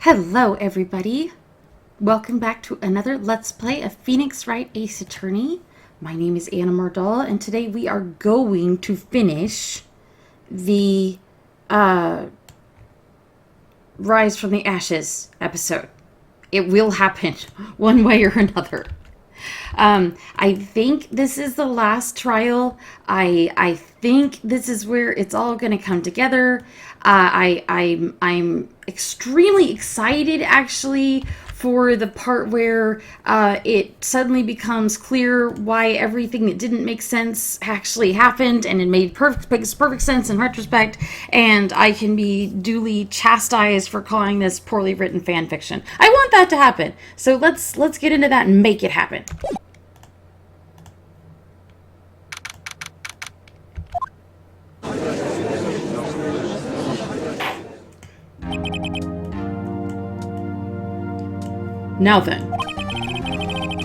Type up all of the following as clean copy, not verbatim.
Hello, everybody. Welcome back to another Let's Play of Phoenix Wright Ace Attorney. My name is Anna Mardal, and today we are going to finish the Rise from the Ashes episode. It will happen one way or another. I think this is the last trial. I think this is where it's all going to come together. I'm extremely excited, actually, for the part where it suddenly becomes clear why everything that didn't make sense actually happened, and it makes perfect sense in retrospect, and I can be duly chastised for calling this poorly written fan fiction. I want that to happen, so let's get into that and make it happen. Now then,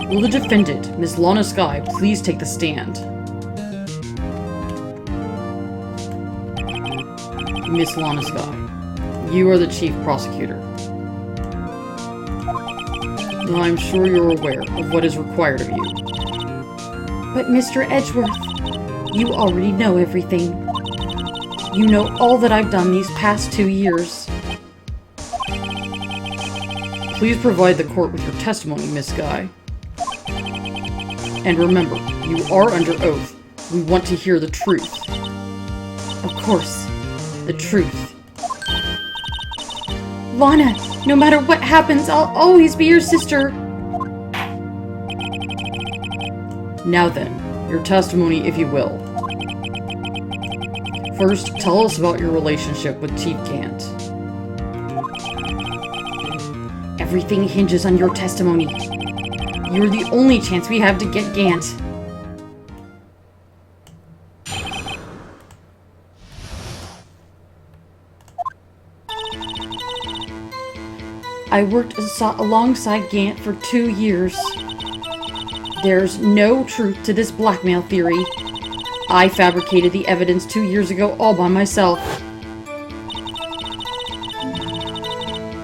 will the defendant, Miss Lana Skye, please take the stand? Miss Lana Skye, you are the chief prosecutor. I'm sure you're aware of what is required of you. But Mr. Edgeworth, you already know everything. You know all that I've done these past 2 years. Please provide the court with your testimony, Miss Skye. And remember, you are under oath. We want to hear the truth. Of course, the truth. Lana, no matter what happens, I'll always be your sister. Now then, your testimony, if you will. First, tell us about your relationship with Chief Gant. Everything hinges on your testimony. You're the only chance we have to get Gant. I worked alongside Gant for 2 years. There's no truth to this blackmail theory. I fabricated the evidence 2 years ago all by myself.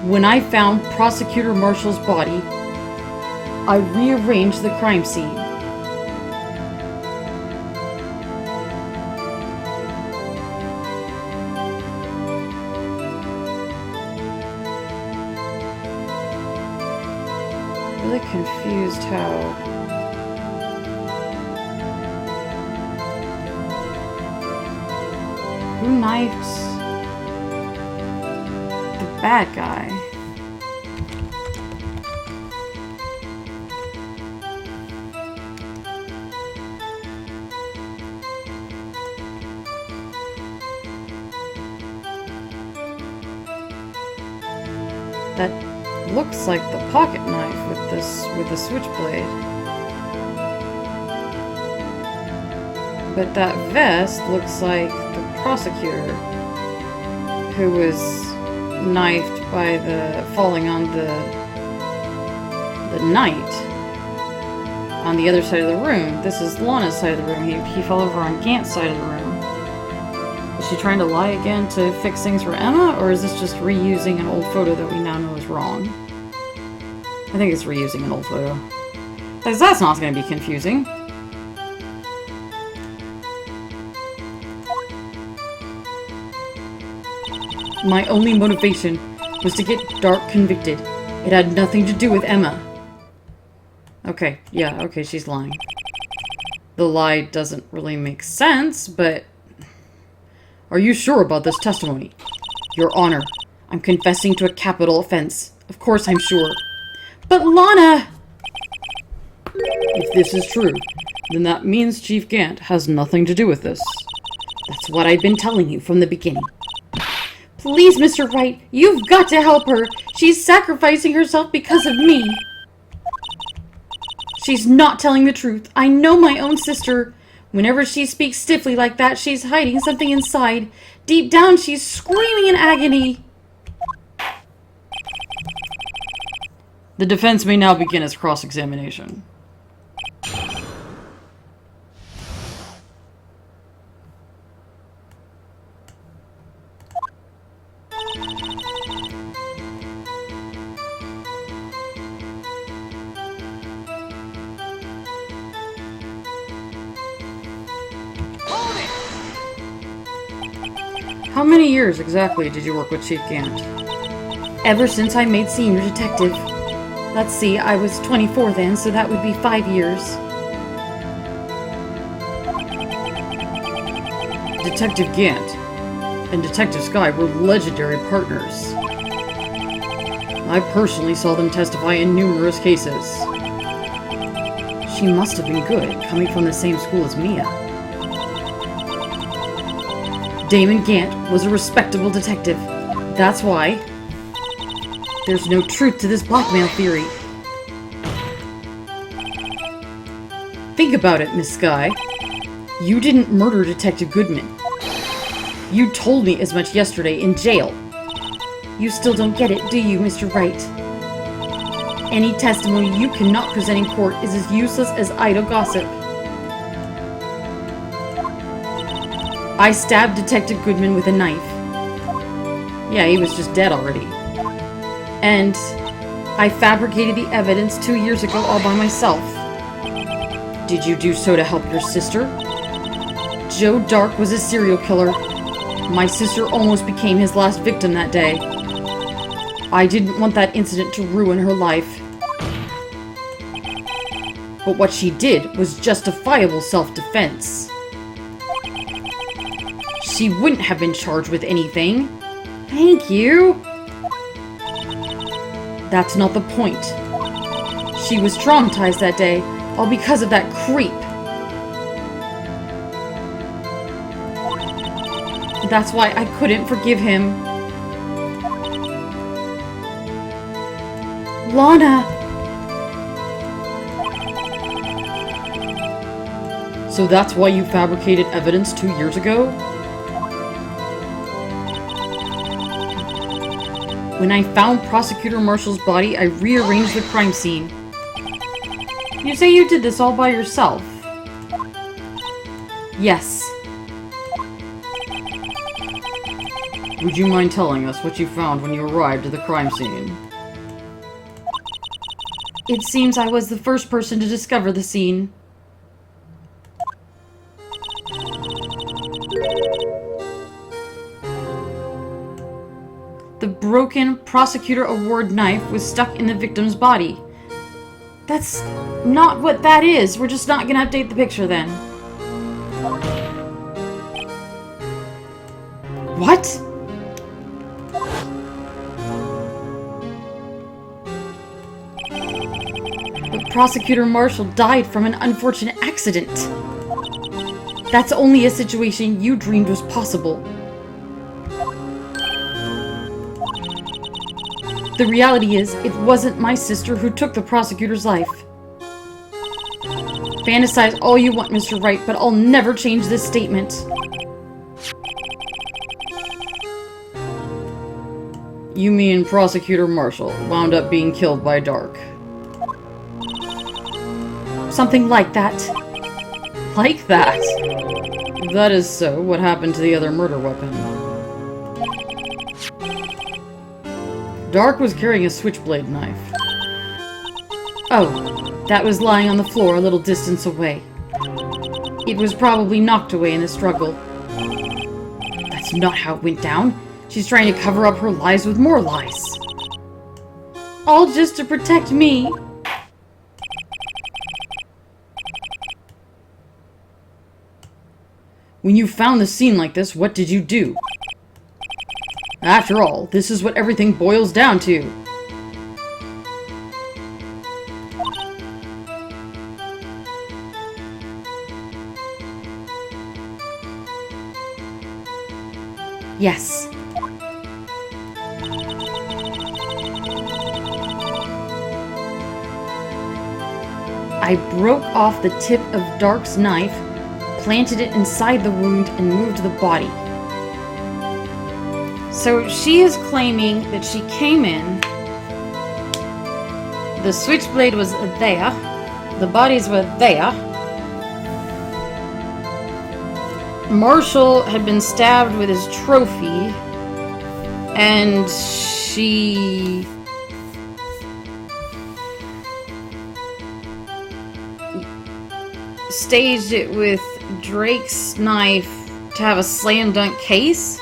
When I found Prosecutor Marshall's body, I rearranged the crime scene. Really confused how... Who knifed the bad guy? That looks like the pocket knife with the switchblade. But that vest looks like the prosecutor who was knifed by falling on the knight on the other side of the room. This is Lana's side of the room. He fell over on Gant's side of the room. Is she trying to lie again to fix things for Emma, or is this just reusing an old photo that we now know is wrong? I think it's reusing an old photo. Because that's not going to be confusing. My only motivation was to get Dark convicted. It had nothing to do with Emma. Okay, yeah, okay, she's lying. The lie doesn't really make sense, but... Are you sure about this testimony? Your Honor, I'm confessing to a capital offense. Of course I'm sure. But Lana! If this is true, then that means Chief Gant has nothing to do with this. That's what I've been telling you from the beginning. Please, Mr. Wright, you've got to help her. She's sacrificing herself because of me. She's not telling the truth. I know my own sister. Whenever she speaks stiffly like that, she's hiding something inside. Deep down, she's screaming in agony. The defense may now begin its cross-examination. How many years exactly did you work with Chief Gant? Ever since I made senior detective. Let's see, I was 24 then, so that would be 5 years. Detective Gant and Detective Skye were legendary partners. I personally saw them testify in numerous cases. She must have been good, coming from the same school as Mia. Damon Gant was a respectable detective. That's why. There's no truth to this blackmail theory. Think about it, Miss Skye. You didn't murder Detective Goodman. You told me as much yesterday in jail. You still don't get it, do you, Mr. Wright? Any testimony you cannot present in court is as useless as idle gossip. I stabbed Detective Goodman with a knife. Yeah, he was just dead already. And I fabricated the evidence 2 years ago all by myself. Did you do so to help your sister? Joe Dark was a serial killer. My sister almost became his last victim that day. I didn't want that incident to ruin her life. But what she did was justifiable self-defense. She wouldn't have been charged with anything. Thank you. That's not the point. She was traumatized that day, all because of that creep. That's why I couldn't forgive him. Lana! So that's why you fabricated evidence 2 years ago? When I found Prosecutor Marshall's body, I rearranged the crime scene. You say you did this all by yourself? Yes. Would you mind telling us what you found when you arrived at the crime scene? It seems I was the first person to discover the scene. The broken Prosecutor Award knife was stuck in the victim's body. That's not what that is. We're just not gonna update the picture then. What? But Prosecutor Marshall died from an unfortunate accident. That's only a situation you dreamed was possible. The reality is, it wasn't my sister who took the prosecutor's life. Fantasize all you want, Mr. Wright, but I'll never change this statement. You mean Prosecutor Marshall wound up being killed by Dark? Something like that. Like that? If that is so, what happened to the other murder weapon? Dark was carrying a switchblade knife. Oh, that was lying on the floor a little distance away. It was probably knocked away in the struggle. That's not how it went down. She's trying to cover up her lies with more lies. All just to protect me. When you found the scene like this, what did you do? After all, this is what everything boils down to. Yes. I broke off the tip of Dark's knife, planted it inside the wound, and moved the body. So she is claiming that she came in, the switchblade was there, the bodies were there, Marshall had been stabbed with his trophy, and she staged it with Drake's knife to have a slam dunk case.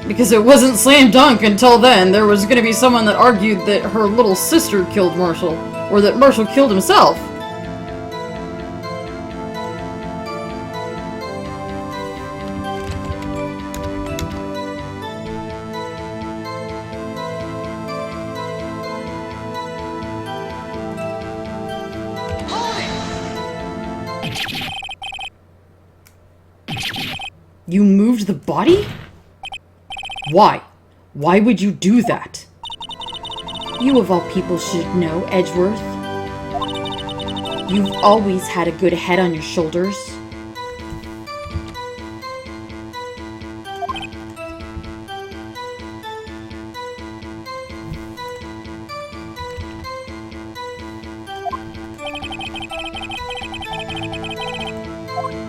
Because it wasn't slam dunk until then. There was going to be someone that argued that her little sister killed Marshall, or that Marshall killed himself. You moved the body? Why? Why would you do that? You of all people should know, Edgeworth. You've always had a good head on your shoulders.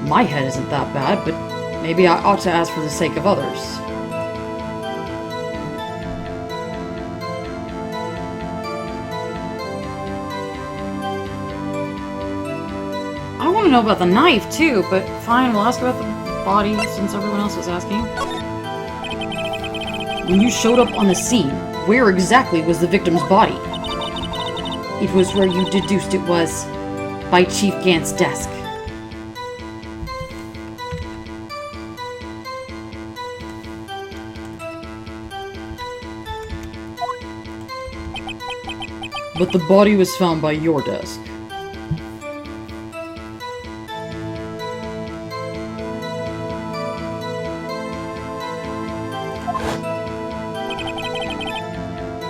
My head isn't that bad, but maybe I ought to ask for the sake of others. I want to know about the knife, too, but fine, we'll ask about the body since everyone else is asking. When you showed up on the scene, where exactly was the victim's body? It was where you deduced it was, by Chief Gant's desk. But the body was found by your desk.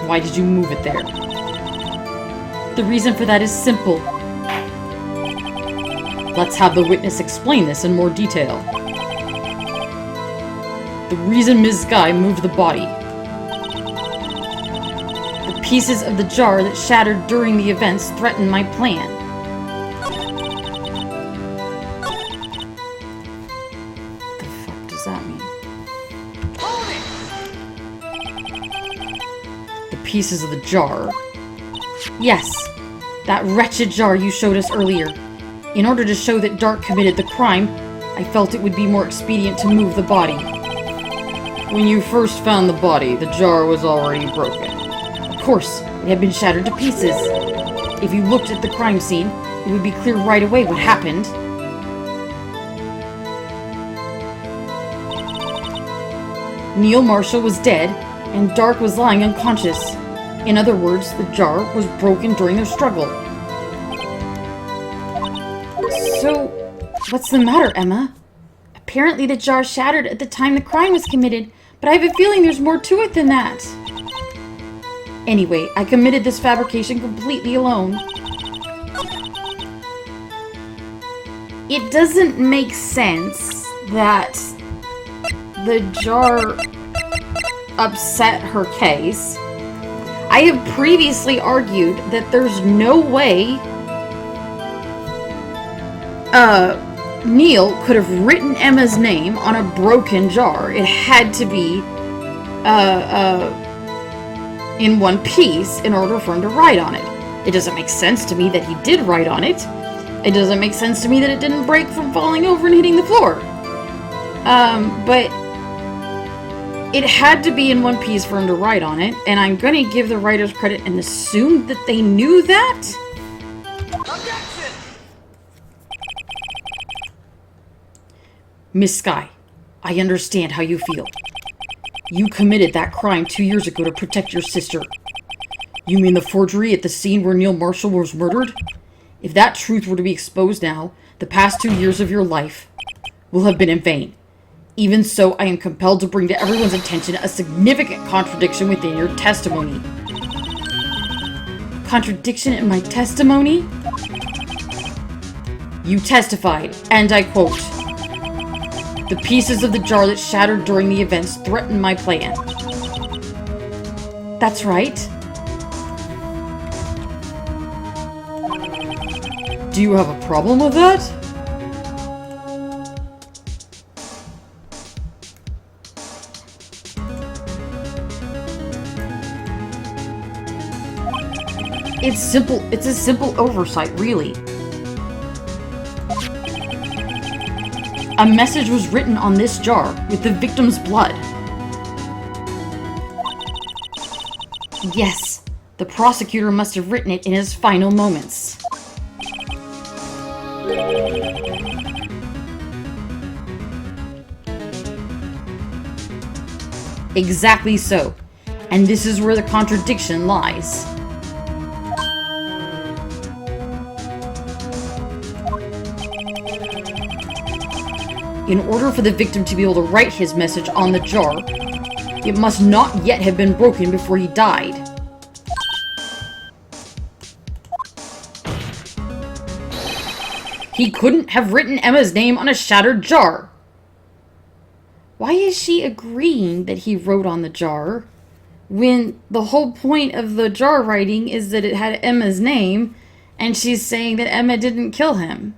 Why did you move it there? The reason for that is simple. Let's have the witness explain this in more detail. The reason Ms. Skye moved the body. The pieces of the jar that shattered during the events threatened my plan. What the fuck does that mean? The pieces of the jar? Yes, that wretched jar you showed us earlier. In order to show that Dark committed the crime, I felt it would be more expedient to move the body. When you first found the body, the jar was already broken. Of course, it had been shattered to pieces. If you looked at the crime scene, it would be clear right away what happened. Neil Marshall was dead, and Dark was lying unconscious. In other words, the jar was broken during their struggle. So, what's the matter, Emma? Apparently the jar shattered at the time the crime was committed, but I have a feeling there's more to it than that. Anyway, I committed this fabrication completely alone. It doesn't make sense that the jar upset her case. I have previously argued that there's no way Neil could have written Emma's name on a broken jar. It had to be in one piece in order for him to write on it. It doesn't make sense to me that he did write on it. It doesn't make sense to me that it didn't break from falling over and hitting the floor. But it had to be in one piece for him to write on it, and I'm gonna give the writers credit and assume that they knew that. Objection! Miss Skye, I understand how you feel. You committed that crime 2 years ago to protect your sister. You mean the forgery at the scene where Neil Marshall was murdered? If that truth were to be exposed now, the past 2 years of your life will have been in vain. Even so, I am compelled to bring to everyone's attention a significant contradiction within your testimony. Contradiction in my testimony? You testified, and I quote, "The pieces of the jar that shattered during the events threatened my plan." That's right. Do you have a problem with that? It's a simple oversight, really. A message was written on this jar with the victim's blood. Yes, the prosecutor must have written it in his final moments. Exactly so. And this is where the contradiction lies. In order for the victim to be able to write his message on the jar, it must not yet have been broken before he died. He couldn't have written Emma's name on a shattered jar. Why is she agreeing that he wrote on the jar when the whole point of the jar writing is that it had Emma's name, and she's saying that Emma didn't kill him?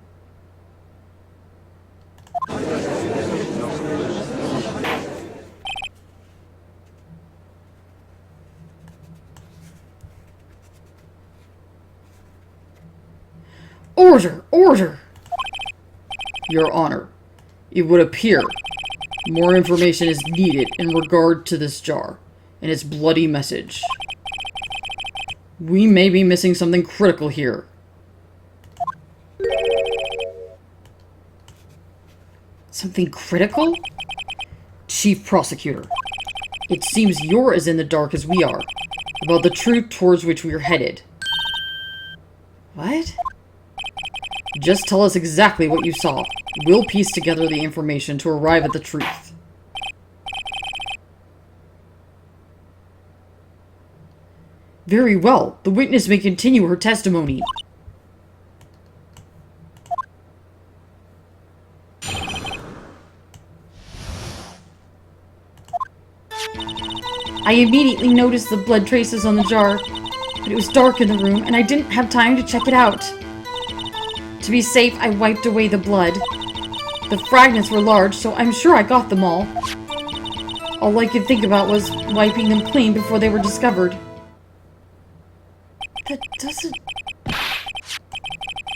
Order! Order! Your Honor, it would appear more information is needed in regard to this jar and its bloody message. We may be missing something critical here. Something critical? Chief Prosecutor, it seems you're as in the dark as we are about the truth towards which we are headed. What? Just tell us exactly what you saw. We'll piece together the information to arrive at the truth. Very well. The witness may continue her testimony. I immediately noticed the blood traces on the jar, but it was dark in the room and I didn't have time to check it out. To be safe, I wiped away the blood. The fragments were large, so I'm sure I got them all. All I could think about was wiping them clean before they were discovered. That doesn't...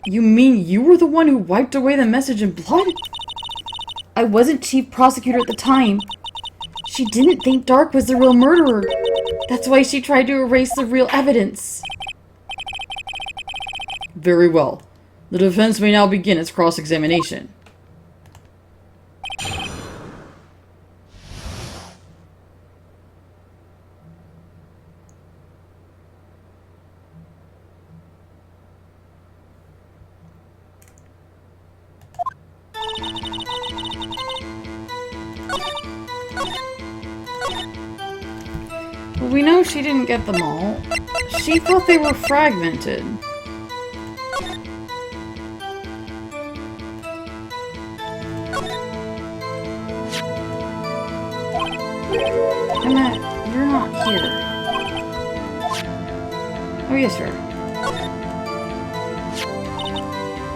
You mean you were the one who wiped away the message in blood? I wasn't chief prosecutor at the time. She didn't think Dark was the real murderer. That's why she tried to erase the real evidence. Very well. The defense may now begin its cross-examination. We know she didn't get them all. She thought they were fragmented. Emma, you're not here. Oh, yes, you are.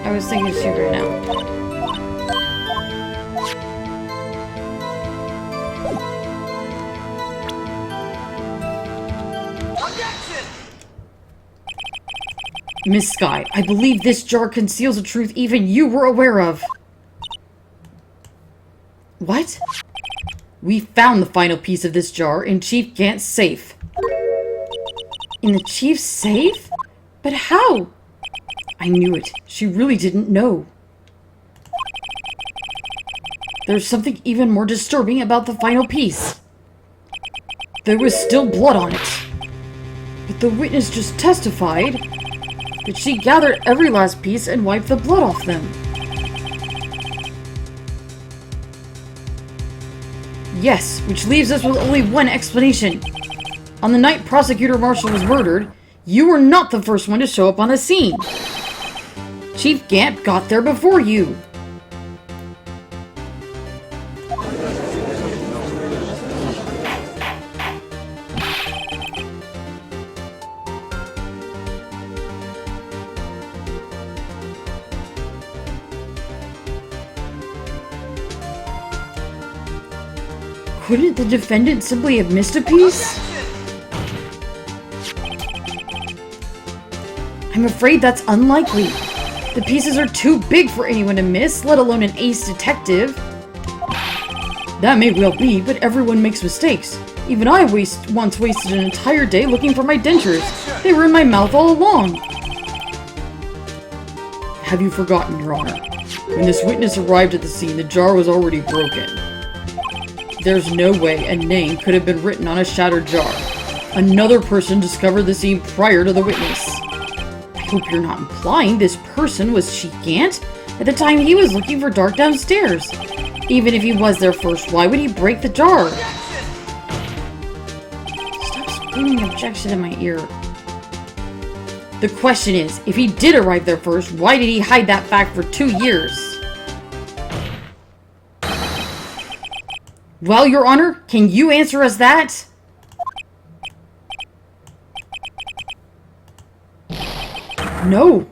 I was thinking she right now. Miss Skye, I believe this jar conceals a truth even you were aware of. What? We found the final piece of this jar in Chief Gant's safe. In the chief's safe? But how? I knew it. She really didn't know. There's something even more disturbing about the final piece. There was still blood on it. But the witness just testified that she gathered every last piece and wiped the blood off them. Yes, which leaves us with only one explanation. On the night Prosecutor Marshall was murdered, you were not the first one to show up on the scene. Chief Gant got there before you. Couldn't the defendant simply have missed a piece? I'm afraid that's unlikely. The pieces are too big for anyone to miss, let alone an ace detective. That may well be, but everyone makes mistakes. Even I once wasted an entire day looking for my dentures. They were in my mouth all along. Have you forgotten, Your Honor? When this witness arrived at the scene, the jar was already broken. There's no way a name could have been written on a shattered jar. Another person discovered the scene prior to the witness. I hope you're not implying this person was Chief Gant at the time he was looking for Dark downstairs. Even if he was there first, why would he break the jar? Stop screaming objection in my ear. The question is, if he did arrive there first, why did he hide that fact for 2 years? Well, Your Honor, can you answer us that? No.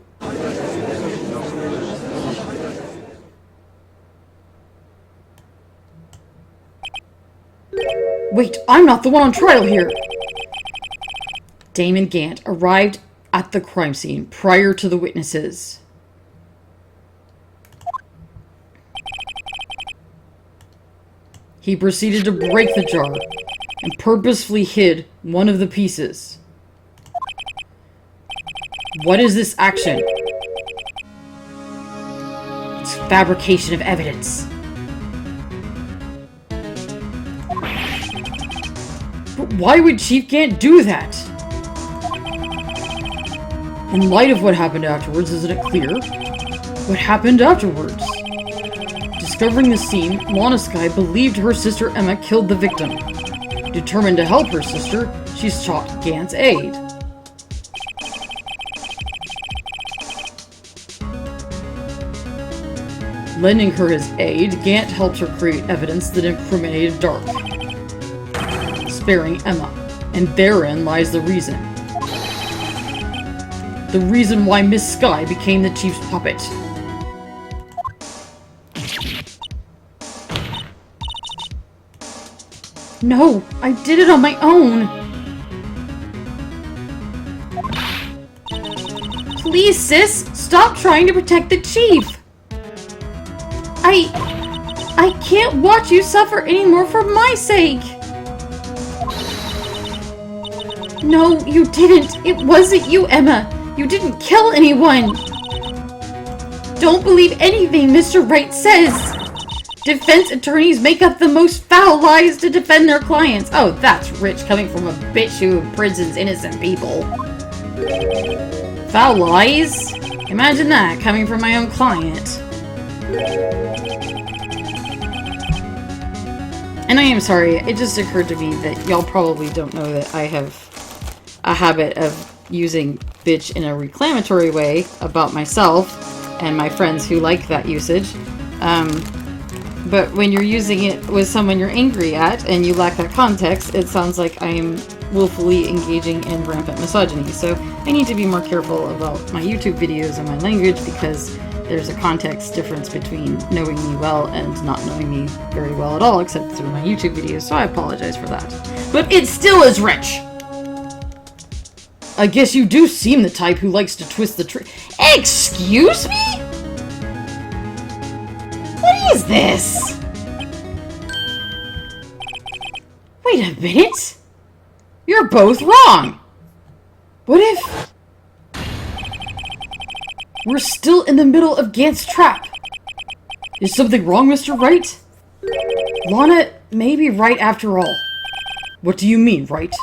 Wait, I'm not the one on trial here. Damon Gant arrived at the crime scene prior to the witnesses. He proceeded to break the jar and purposefully hid one of the pieces. What is this action? It's fabrication of evidence. But why would Chief Gant do that? In light of what happened afterwards, isn't it clear? What happened afterwards? Discovering the scene, Lana Skye believed her sister Emma killed the victim. Determined to help her sister, she sought Gant's aid. Lending her his aid, Gant helped her create evidence that incriminated Dark, sparing Emma, and therein lies the reason. The reason why Miss Skye became the Chief's puppet. No, I did it on my own. Please, sis, stop trying to protect the Chief. I can't watch you suffer anymore for my sake. No, you didn't. It wasn't you, Emma. You didn't kill anyone. Don't believe anything Mr. Wright says. Defense attorneys make up the most foul lies to defend their clients. Oh, that's rich coming from a bitch who imprisons innocent people. Foul lies? Imagine that coming from my own client. And I am sorry, it just occurred to me that y'all probably don't know that I have a habit of using bitch in a reclamatory way about myself and my friends who like that usage. But when you're using it with someone you're angry at and you lack that context, it sounds like I am willfully engaging in rampant misogyny. So I need to be more careful about my YouTube videos and my language because there's a context difference between knowing me well and not knowing me very well at all, except through my YouTube videos, so I apologize for that. But it still is rich! I guess you do seem the type who likes to twist the truth. Excuse me? What is this? Wait a minute. You're both wrong. What if we're still in the middle of Gant's trap? Is something wrong, Mr. Wright? Lana may be right after all. What do you mean, Wright?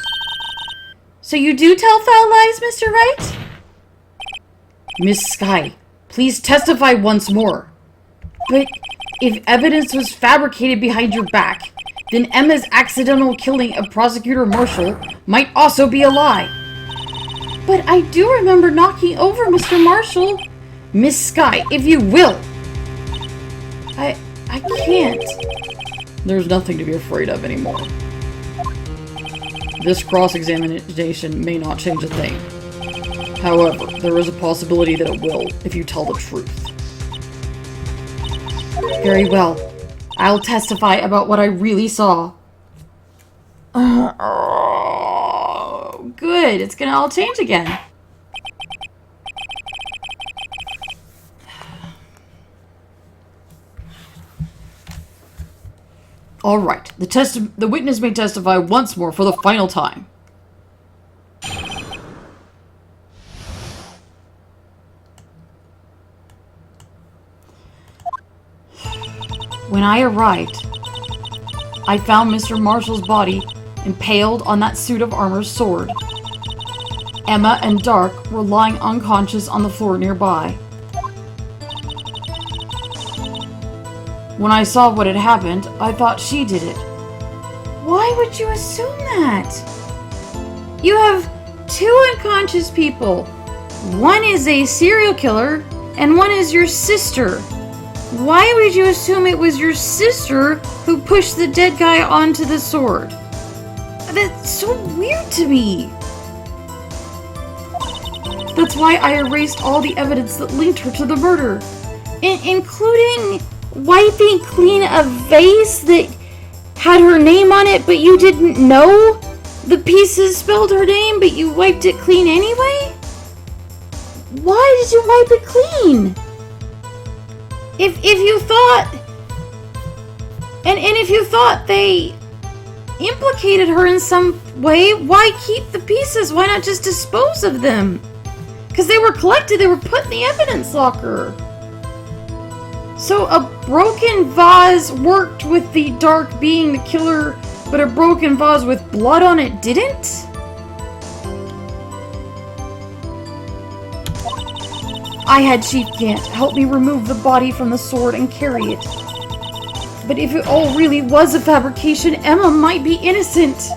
So you do tell foul lies, Mr. Wright? Miss Skye, please testify once more. But if evidence was fabricated behind your back, then Emma's accidental killing of Prosecutor Marshall might also be a lie. But I do remember knocking over Mr. Marshall. Miss Skye, if you will. I can't. There's nothing to be afraid of anymore. This cross-examination may not change a thing. However, there is a possibility that it will, if you tell the truth. Very well. I'll testify about what I really saw. Oh, good. It's gonna all change again. All right. The witness may testify once more for the final time. When I arrived, I found Mr. Marshall's body impaled on that suit of armor's sword. Emma and Dark were lying unconscious on the floor nearby. When I saw what had happened, I thought she did it. Why would you assume that? You have two unconscious people. One is a serial killer, and one is your sister. Why would you assume it was your sister who pushed the dead guy onto the sword? That's so weird to me. That's why I erased all the evidence that linked her to the murder. Including wiping clean a vase that had her name on it, but you didn't know the pieces spelled her name, but you wiped it clean anyway? Why did you wipe it clean? If you thought... And if you thought they implicated her in some way, why keep the pieces? Why not just dispose of them? Because they were collected, they were put in the evidence locker. So a broken vase worked with the Dark being the killer, but a broken vase with blood on it didn't? I had Chief Gant help me remove the body from the sword and carry it. But if it all really was a fabrication, Emma might be innocent.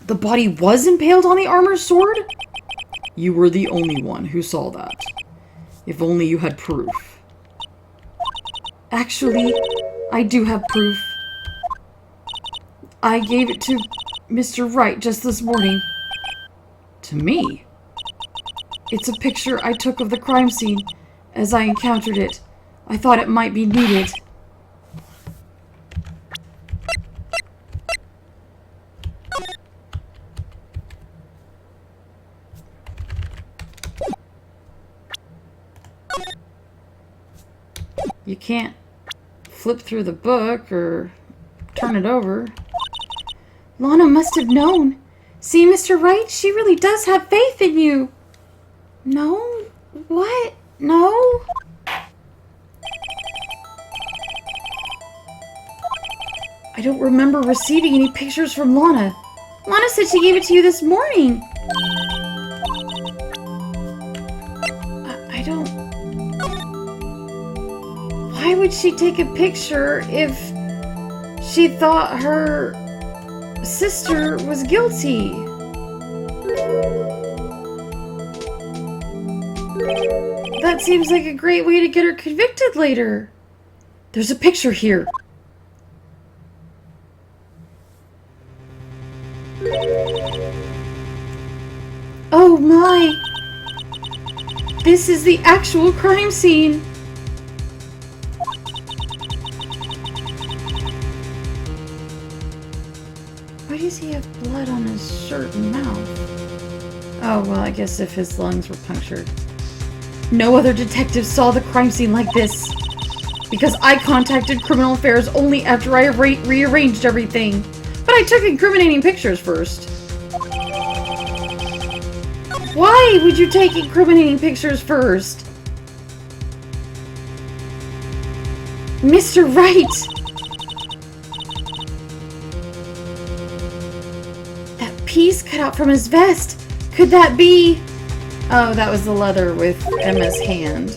The body was impaled on the armor sword? You were the only one who saw that. If only you had proof. Actually, I do have proof. I gave it to Mr. Wright just this morning. To me? It's a picture I took of the crime scene as I encountered it. I thought it might be needed. You can't flip through the book or turn it over. Lana must have known. See, Mr. Wright, she really does have faith in you. No? What? No? I don't remember receiving any pictures from Lana. Lana said she gave it to you this morning. I don't... Why would she take a picture if she thought her sister was guilty? That seems like a great way to get her convicted later. There's a picture here. Oh my! This is the actual crime scene! Why does he have blood on his shirt and mouth? Oh, well, I guess if his lungs were punctured. No other detective saw the crime scene like this. Because I contacted Criminal Affairs only after I rearranged everything. But I took incriminating pictures first. Why would you take incriminating pictures first? Mr. Wright! That piece cut out from his vest. Could that be... Oh, that was the leather with Emma's hand.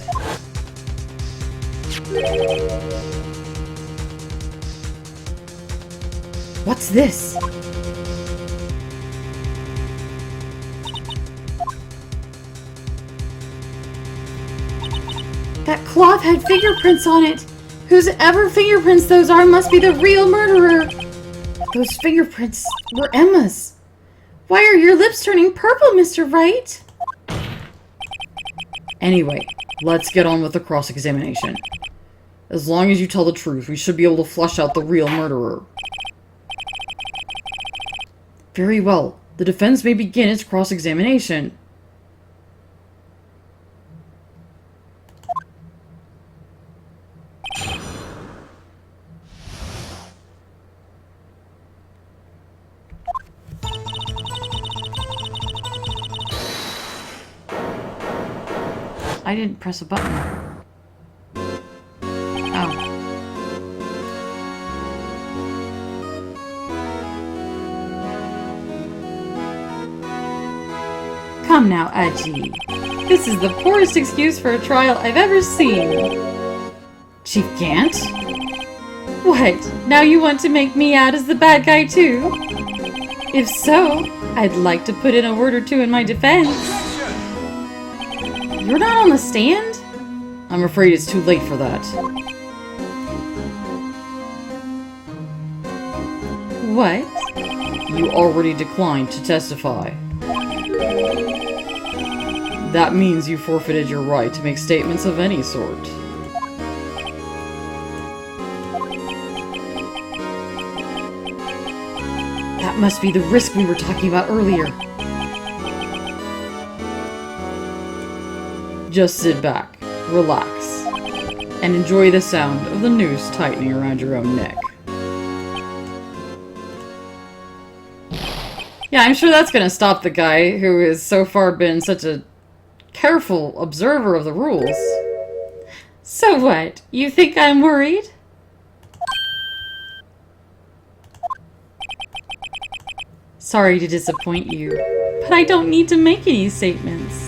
What's this? That cloth had fingerprints on it. Whosever fingerprints those are must be the real murderer. Those fingerprints were Emma's. Why are your lips turning purple, Mr. Wright? Anyway, let's get on with the cross-examination. As long as you tell the truth, we should be able to flush out the real murderer. Very well. The defense may begin its cross-examination. I didn't press a button. Oh. Come now, Aji. This is the poorest excuse for a trial I've ever seen. Chief Gant? What? Now you want to make me out as the bad guy too? If so, I'd like to put in a word or two in my defense. You're not on the stand? I'm afraid it's too late for that. What? You already declined to testify. That means you forfeited your right to make statements of any sort. That must be the risk we were talking about earlier. Just sit back, relax, and enjoy the sound of the noose tightening around your own neck. Yeah, I'm sure that's gonna stop the guy who has so far been such a careful observer of the rules. So what? You think I'm worried? Sorry to disappoint you, but I don't need to make any statements.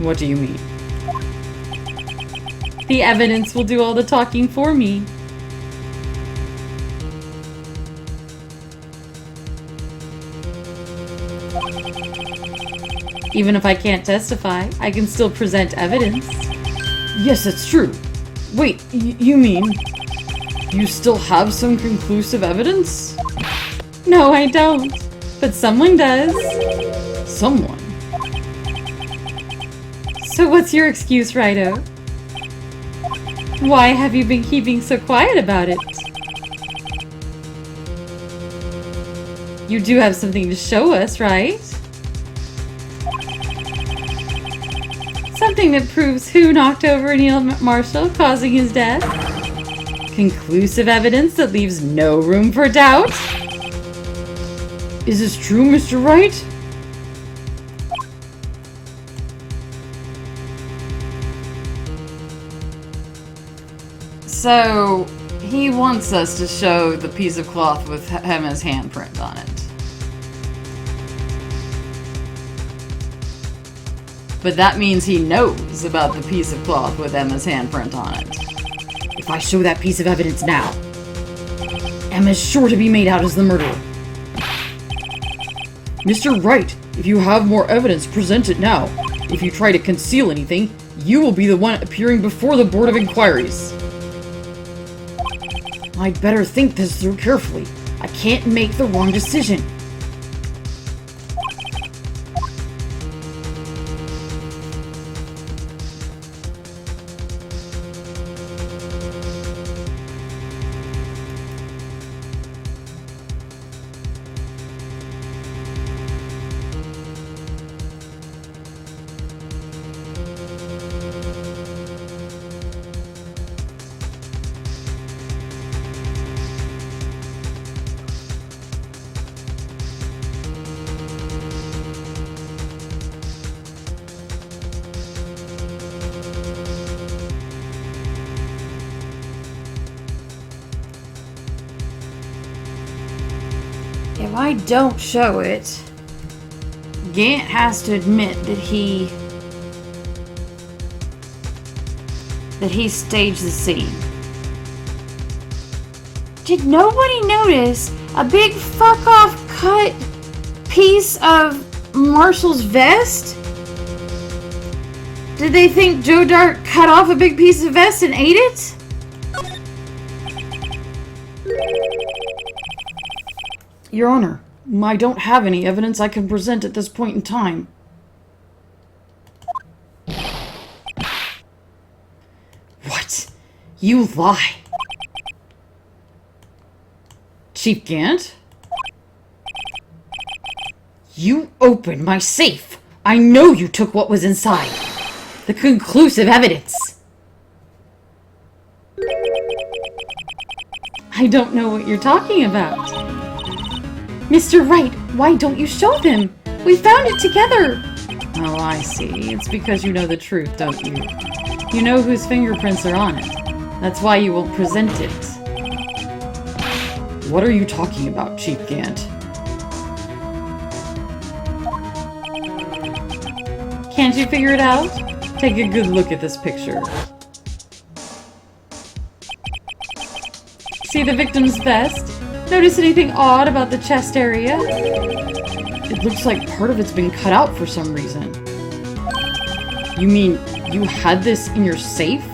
What do you mean? The evidence will do all the talking for me. Even if I can't testify, I can still present evidence. Yes, that's true. Wait, you mean you still have some conclusive evidence? No, I don't. But someone does. Someone? So what's your excuse, Righto? Why have you been keeping so quiet about it? You do have something to show us, right? Something that proves who knocked over Neil Marshall, causing his death? Conclusive evidence that leaves no room for doubt? Is this true, Mr. Wright? So, he wants us to show the piece of cloth with Emma's handprint on it. But that means he knows about the piece of cloth with Emma's handprint on it. If I show that piece of evidence now, Emma's sure to be made out as the murderer. Mr. Wright, if you have more evidence, present it now. If you try to conceal anything, you will be the one appearing before the Board of Inquiries. I'd better think this through carefully. I can't make the wrong decision. If I don't show it, Gant has to admit that he staged the scene. Did nobody notice a big fuck-off cut piece of Marshall's vest? Did they think Joe Dart cut off a big piece of vest and ate it? Your Honor, I don't have any evidence I can present at this point in time. What? You lie. Chief Gant? You opened my safe. I know you took what was inside. The conclusive evidence. I don't know what you're talking about. Mr. Wright, why don't you show them? We found it together! Oh, I see. It's because you know the truth, don't you? You know whose fingerprints are on it. That's why you won't present it. What are you talking about, Chief Gant? Can't you figure it out? Take a good look at this picture. See the victim's vest? Notice anything odd about the chest area? It looks like part of it's been cut out for some reason. You mean you had this in your safe?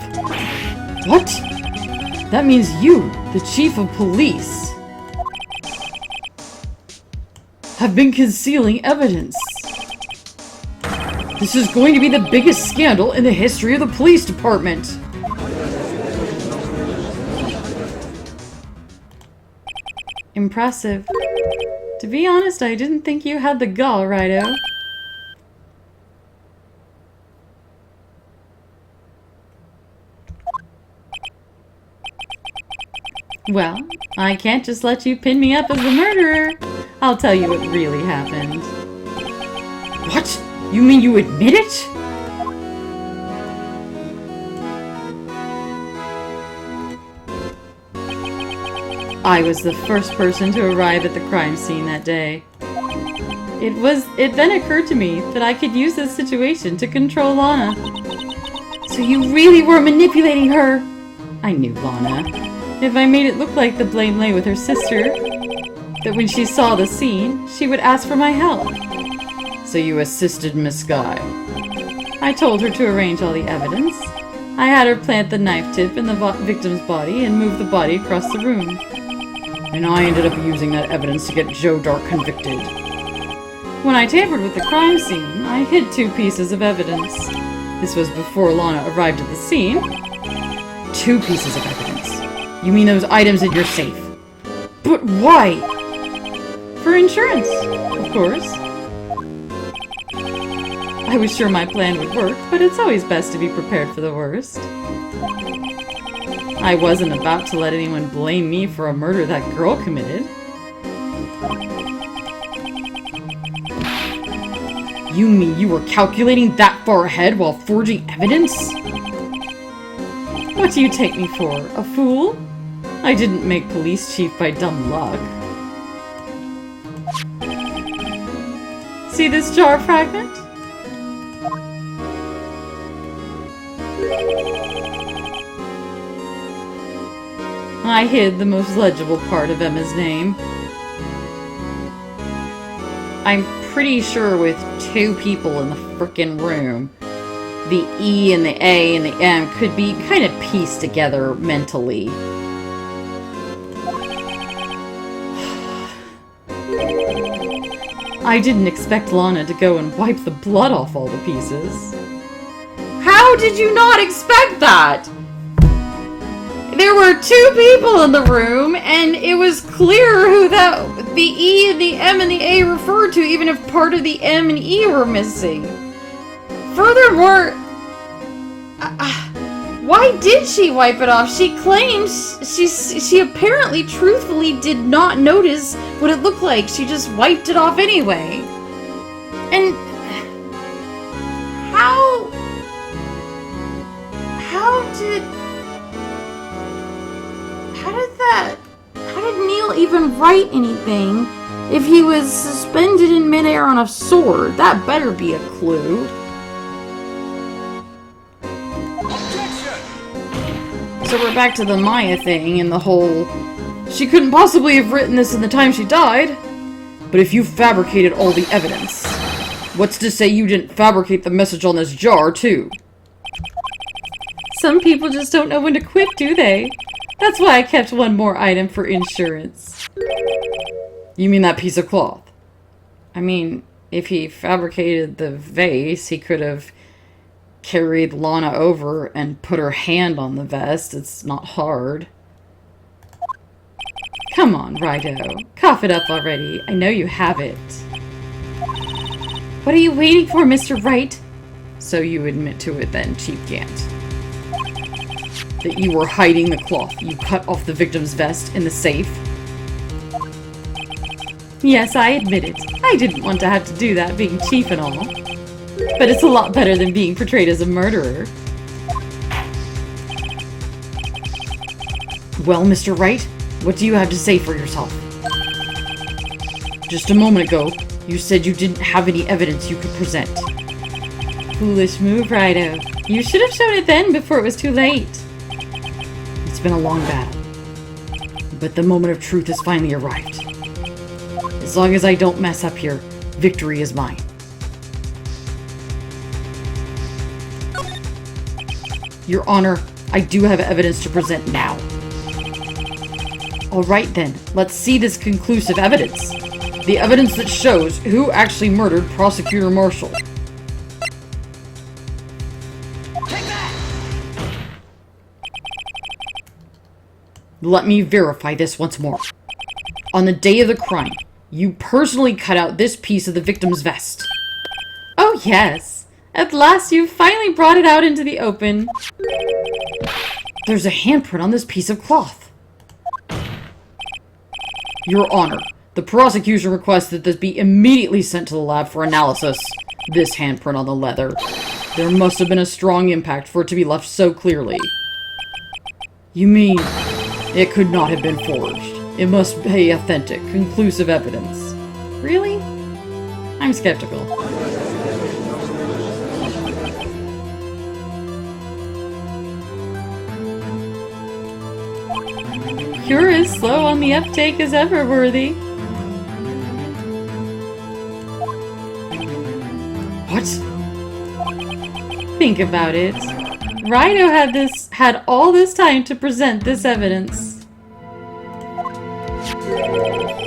What? That means you, the chief of police, have been concealing evidence. This is going to be the biggest scandal in the history of the police department. Impressive. To be honest, I didn't think you had the gall, Righto. Well, I can't just let you pin me up as the murderer. I'll tell you what really happened. What? You mean you admit it? I was the first person to arrive at the crime scene that day. It then occurred to me that I could use this situation to control Lana. So you really were manipulating her? I knew Lana. If I made it look like the blame lay with her sister, that when she saw the scene, she would ask for my help. So you assisted Miss Skye. I told her to arrange all the evidence. I had her plant the knife tip in the victim's body and move the body across the room. And I ended up using that evidence to get Joe Dark convicted. When I tampered with the crime scene, I hid 2 pieces of evidence. This was before Lana arrived at the scene. 2 pieces of evidence. You mean those items in your safe? But why? For insurance, of course. I was sure my plan would work, but it's always best to be prepared for the worst. I wasn't about to let anyone blame me for a murder that girl committed. You mean you were calculating that far ahead while forging evidence? What do you take me for, a fool? I didn't make police chief by dumb luck. See this jar fragment? I hid the most legible part of Emma's name. I'm pretty sure with 2 people in the frickin' room, the E and the A and the M could be kind of pieced together mentally. I didn't expect Lana to go and wipe the blood off all the pieces. How did you not expect that? There were 2 people in the room, and it was clear who the E and the M and the A referred to, even if part of the M and E were missing. Furthermore, why did she wipe it off? She claims she apparently truthfully did not notice what it looked like. She just wiped it off anyway. And how did Neil even write anything if he was suspended in midair on a sword? That better be a clue. So we're back to the Maya thing and the whole, she couldn't possibly have written this in the time she died. But if you fabricated all the evidence, what's to say you didn't fabricate the message on this jar, too? Some people just don't know when to quit, do they? That's why I kept 1 more item for insurance. You mean that piece of cloth? I mean, if he fabricated the vase, he could have carried Lana over and put her hand on the vest. It's not hard. Come on, Righto. Cough it up already. I know you have it. What are you waiting for, Mr. Wright? So you admit to it then, Chief Gant. That you were hiding the cloth. You cut off the victim's vest in the safe. Yes, I admit it. I didn't want to have to do that, being chief and all. But it's a lot better than being portrayed as a murderer. Well, Mr. Wright, what do you have to say for yourself? Just a moment ago, you said you didn't have any evidence you could present. Foolish move, Righto. You should have shown it then, before it was too late. It's been a long battle. But the moment of truth has finally arrived. As long as I don't mess up here, victory is mine. Your Honor, I do have evidence to present now. Alright then, let's see this conclusive evidence. The evidence that shows who actually murdered Prosecutor Marshall. Take that! Let me verify this once more. On the day of the crime, you personally cut out this piece of the victim's vest. Oh yes. At last you finally brought it out into the open. There's a handprint on this piece of cloth. Your Honor, the prosecution requests that this be immediately sent to the lab for analysis. This handprint on the leather. There must have been a strong impact for it to be left so clearly. You mean, it could not have been forged. It must be authentic, conclusive evidence. Really? I'm skeptical. You're as slow on the uptake as ever, Worthy. What? Think about it. Rhino had all this time to present this evidence.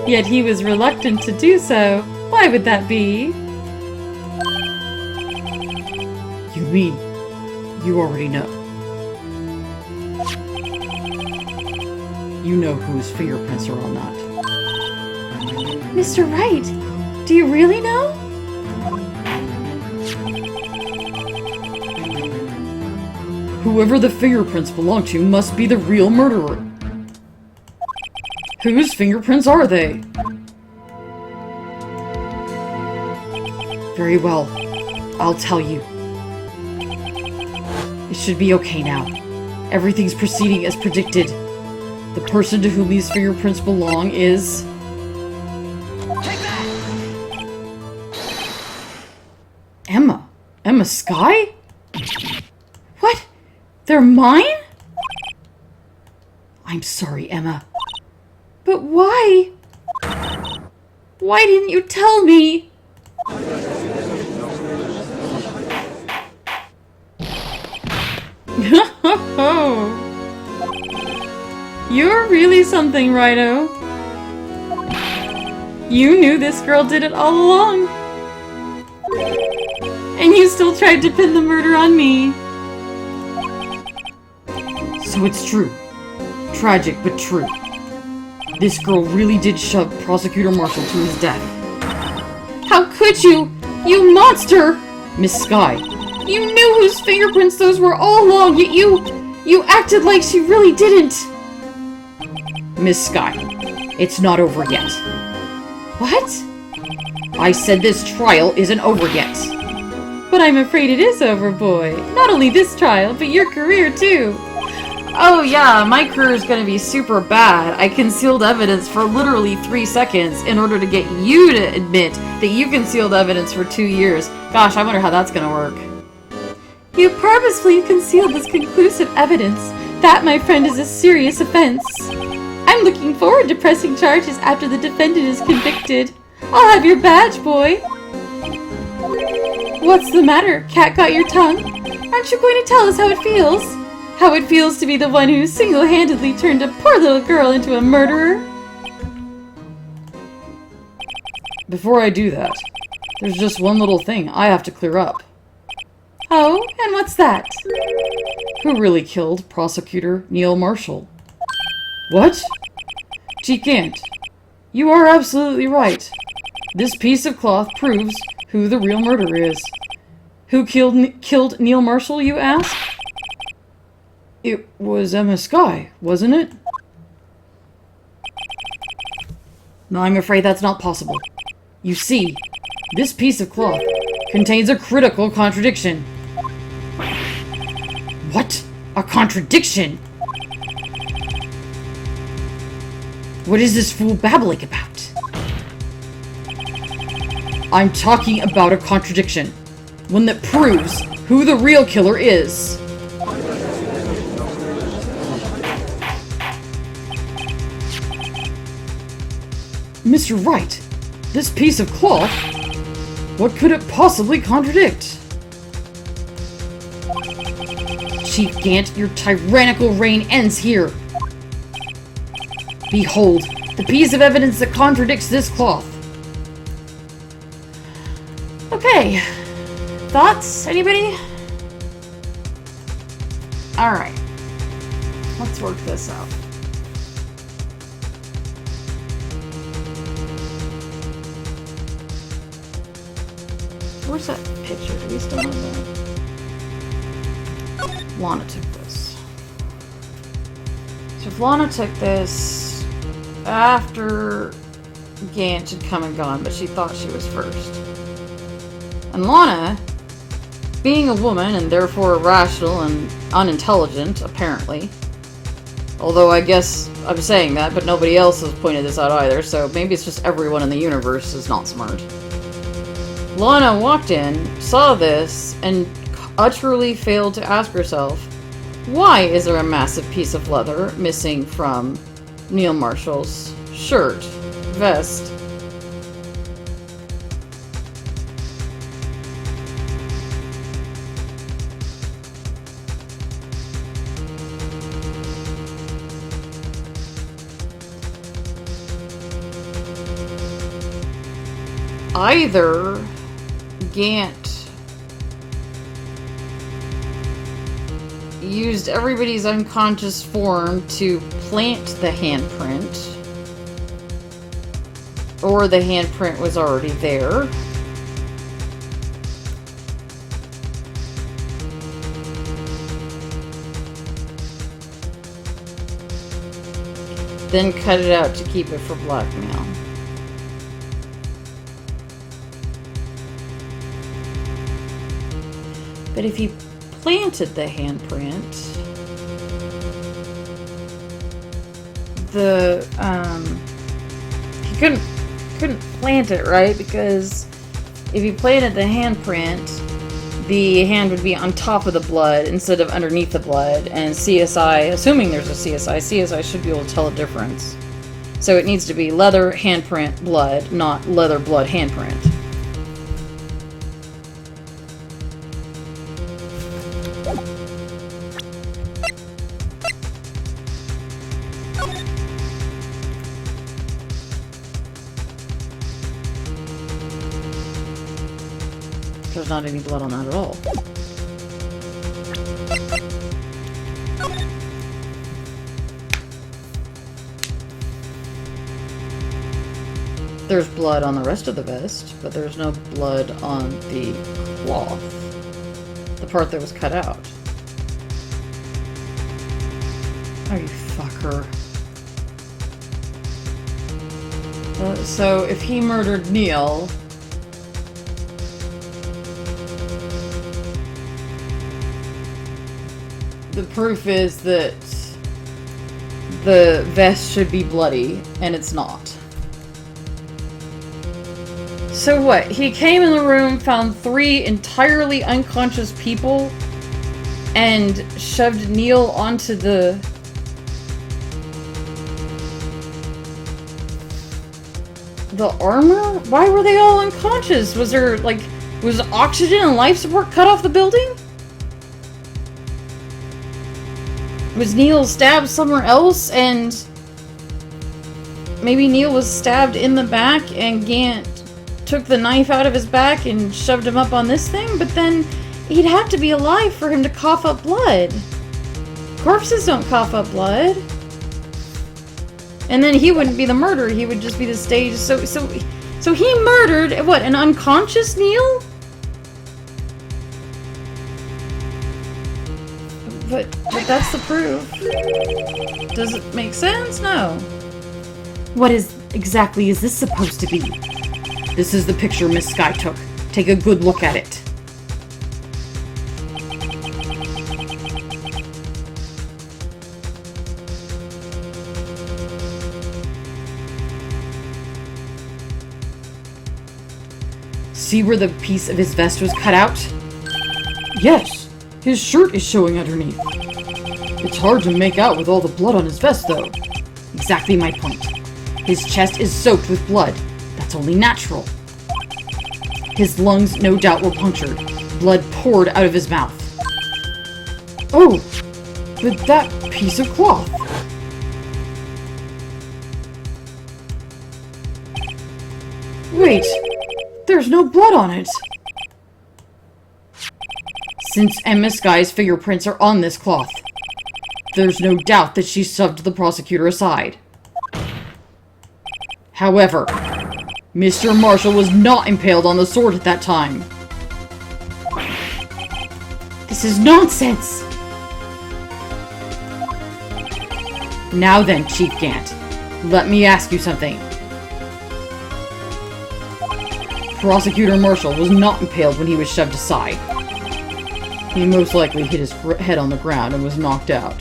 Yet he was reluctant to do so. Why would that be? You mean you already know? You know whose fingerprints are on that. Mr. Wright, do you really know? Whoever the fingerprints belong to must be the real murderer. Whose fingerprints are they? Very well, I'll tell you. It should be okay now. Everything's proceeding as predicted. The person to whom these fingerprints belong is... Take that! Emma. Emma Skye? What? They're mine? I'm sorry, Emma. But why? Why didn't you tell me? You're really something, Rhino. You knew this girl did it all along. And you still tried to pin the murder on me. So it's true. Tragic, but true. This girl really did shove Prosecutor Marshall to his death. How could you? You monster! Miss Skye, you knew whose fingerprints those were all along, yet you acted like she really didn't. Miss Skye, it's not over yet. What? I said this trial isn't over yet. But I'm afraid it is over, boy. Not only this trial, but your career, too. Oh yeah, my career is gonna be super bad. I concealed evidence for literally 3 seconds in order to get you to admit that you concealed evidence for 2 years. Gosh, I wonder how that's gonna work. You purposefully concealed this conclusive evidence. That, my friend, is a serious offense. I'm looking forward to pressing charges after the defendant is convicted. I'll have your badge, boy. What's the matter? Cat got your tongue? Aren't you going to tell us how it feels? How it feels to be the one who single-handedly turned a poor little girl into a murderer? Before I do that, there's just one little thing I have to clear up. Oh, and what's that? Who really killed Prosecutor Neil Marshall? What? Gant, you are absolutely right. This piece of cloth proves who the real murderer is. Who killed Neil Marshall, you ask? It was Emma Skye, wasn't it? No, I'm afraid that's not possible. You see, this piece of cloth contains a critical contradiction. What? A contradiction? What is this fool babbling about? I'm talking about a contradiction. One that proves who the real killer is. Mr. Wright, this piece of cloth, what could it possibly contradict? Chief Gant, your tyrannical reign ends here. Behold, the piece of evidence that contradicts this cloth. Okay. Thoughts? Anybody? Alright. Let's work this out. Where's that picture? Do we still have that? Lana took this. So if Lana took this after Gant had come and gone, but she thought she was first. And Lana, being a woman and therefore irrational and unintelligent, apparently. Although I guess I'm saying that, but nobody else has pointed this out either, so maybe it's just everyone in the universe is not smart. Lana walked in, saw this, and utterly failed to ask herself, why is there a massive piece of leather missing from Neil Marshall's shirt, vest? Either Gant used everybody's unconscious form to plant the handprint, or the handprint was already there. Then cut it out to keep it for blackmail. But if he planted the handprint, he couldn't plant it, right? Because if he planted the handprint, the hand would be on top of the blood instead of underneath the blood, and CSI, assuming there's a CSI should be able to tell the difference. So it needs to be leather, handprint, blood, not leather, blood, handprint. There's not any blood on that at all. There's blood on the rest of the vest, but there's no blood on the cloth. The part that was cut out. Oh, you fucker. So if he murdered Neil, the proof is that the vest should be bloody, and it's not. So what? He came in the room, found 3 entirely unconscious people, and shoved Neil onto the armor? Why were they all unconscious? Was there, like, was oxygen and life support cut off the building? Was Neil stabbed somewhere else, and maybe Neil was stabbed in the back and Gant took the knife out of his back and shoved him up on this thing? But then he'd have to be alive for him to cough up blood. Corpses don't cough up blood. And then he wouldn't be the murderer, he would just be the stage. So he murdered, what, an unconscious Neil? But that's the proof. Does it make sense? No. What is exactly is this supposed to be? This is the picture Miss Skye took. Take a good look at it. See where the piece of his vest was cut out? Yes, his shirt is showing underneath. It's hard to make out with all the blood on his vest, though. Exactly my point. His chest is soaked with blood. That's only natural. His lungs, no doubt, were punctured. Blood poured out of his mouth. Oh, but that piece of cloth. Wait, there's no blood on it. Since Emma Skye's fingerprints are on this cloth, there's no doubt that she shoved the prosecutor aside. However, Mr. Marshall was not impaled on the sword at that time. This is nonsense! Now then, Chief Gant, let me ask you something. Prosecutor Marshall was not impaled when he was shoved aside. He most likely hit his head on the ground and was knocked out.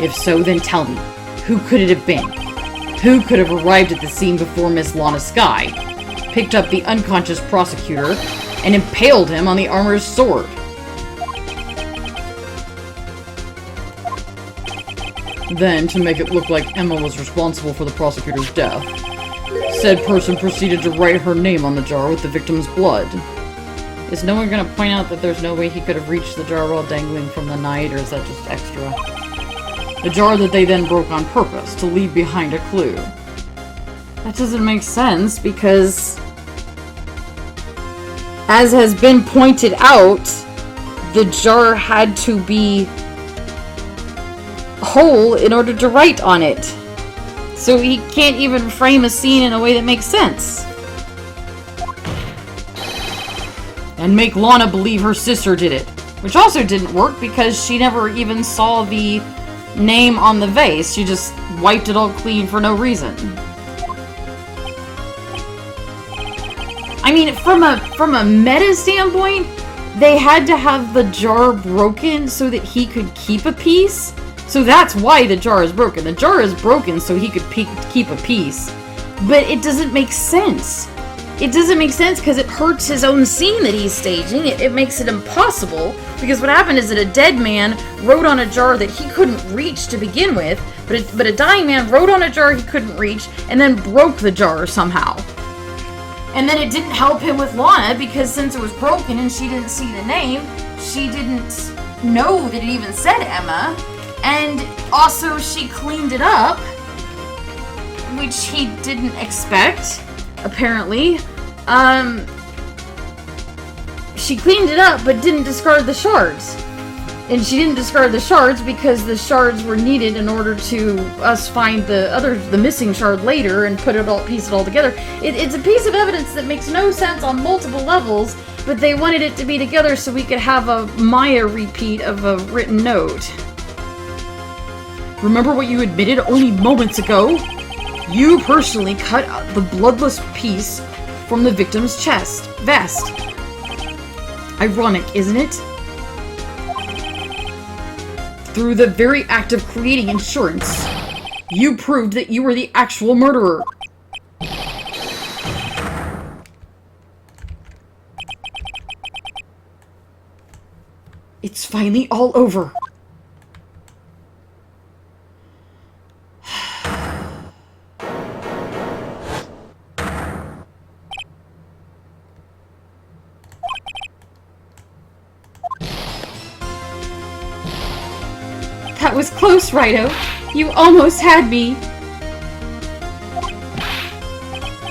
If so, then tell me, who could it have been? Who could have arrived at the scene before Miss Lana Skye, picked up the unconscious prosecutor, and impaled him on the armorer's sword? Then, to make it look like Emma was responsible for the prosecutor's death, said person proceeded to write her name on the jar with the victim's blood. Is no one going to point out that there's no way he could have reached the jar while dangling from the knight, or is that just extra? The jar that they then broke on purpose to leave behind a clue. That doesn't make sense because, as has been pointed out, the jar had to be whole in order to write on it. So he can't even frame a scene in a way that makes sense. And make Lana believe her sister did it. Which also didn't work because she never even saw the name on the vase. She just wiped it all clean for no reason. I mean, from a meta standpoint, they had to have the jar broken so that he could keep a piece. So that's why the jar is broken. The jar is broken so he could keep a piece. But it doesn't make sense. It doesn't make sense because it hurts his own scene that he's staging. It makes it impossible, because what happened is that a dead man wrote on a jar that he couldn't reach to begin with, but a dying man wrote on a jar he couldn't reach, and then broke the jar somehow. And then it didn't help him with Lana, because since it was broken and she didn't see the name, she didn't know that it even said Emma, and also she cleaned it up, which he didn't expect. Apparently. She cleaned it up, but didn't discard the shards. And she didn't discard the shards because the shards were needed in order to us find the missing shard later and piece it all together. It's a piece of evidence that makes no sense on multiple levels, but they wanted it to be together so we could have a Maya repeat of a written note. Remember what you admitted only moments ago? You personally cut the bloodless piece from the victim's vest. Ironic, isn't it? Through the very act of creating insurance, you proved that you were the actual murderer. It's finally all over. That was close, Righto. You almost had me.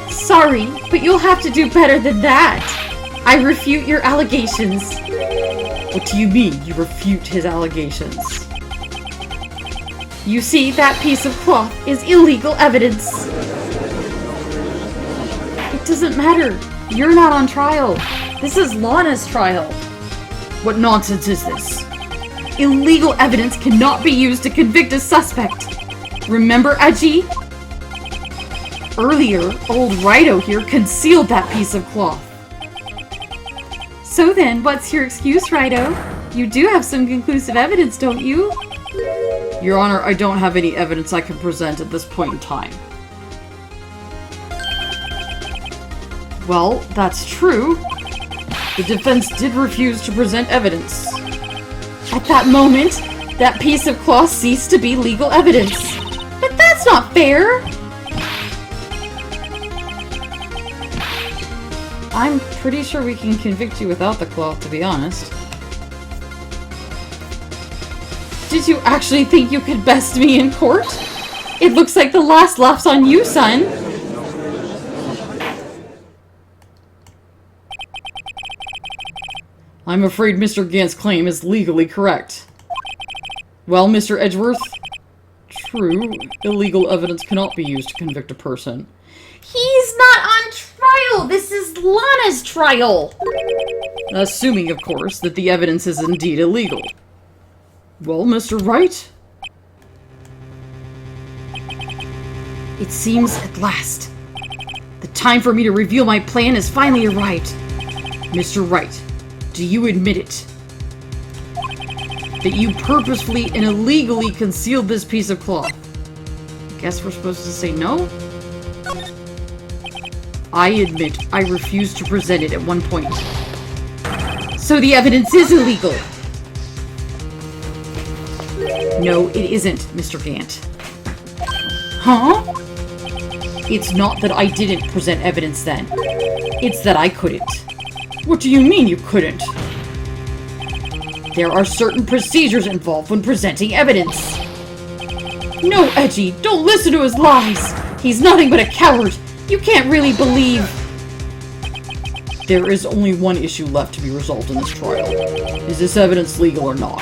Sorry, but you'll have to do better than that. I refute your allegations. What do you mean, you refute his allegations? You see, that piece of cloth is illegal evidence. It doesn't matter. You're not on trial. This is Lana's trial. What nonsense is this? Illegal evidence cannot be used to convict a suspect. Remember, Edgy? Earlier, old Wright here concealed that piece of cloth. So then, what's your excuse, Wright? You do have some conclusive evidence, don't you? Your Honor, I don't have any evidence I can present at this point in time. Well, that's true. The defense did refuse to present evidence. At that moment, that piece of cloth ceased to be legal evidence. But that's not fair! I'm pretty sure we can convict you without the cloth, to be honest. Did you actually think you could best me in court? It looks like the last laugh's on you, son. I'm afraid Mr. Gant's claim is legally correct. Well, Mr. Edgeworth? True, illegal evidence cannot be used to convict a person. He's not on trial! This is Lana's trial! Assuming, of course, that the evidence is indeed illegal. Well, Mr. Wright? It seems at last. The time for me to reveal my plan has finally arrived. Mr. Wright, do you admit it? That you purposefully and illegally concealed this piece of cloth? Guess we're supposed to say no? I admit I refused to present it at one point. So the evidence is illegal? No, it isn't, Mr. Gant. Huh? It's not that I didn't present evidence then. It's that I couldn't. What do you mean you couldn't? There are certain procedures involved when presenting evidence. No, Edgy, don't listen to his lies! He's nothing but a coward! You can't really believe... There is only one issue left to be resolved in this trial. Is this evidence legal or not?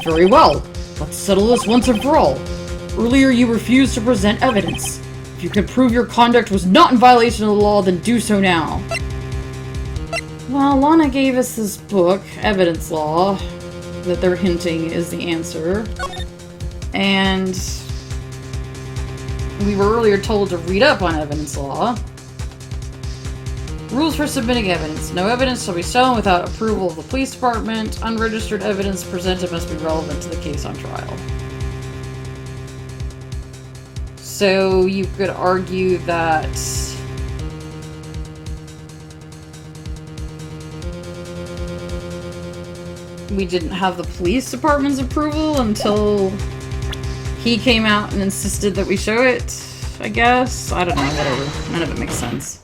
Very well. Let's settle this once and for all. Earlier you refused to present evidence. If you can prove your conduct was not in violation of the law, then do so now. Well, Lana gave us this book, Evidence Law, that they're hinting is the answer. And we were earlier told to read up on evidence law. Rules for submitting evidence. No evidence shall be shown without approval of the police department. Unregistered evidence presented must be relevant to the case on trial. So you could argue that we didn't have the police department's approval until he came out and insisted that we show it, I guess. I don't know, whatever. None of it makes sense.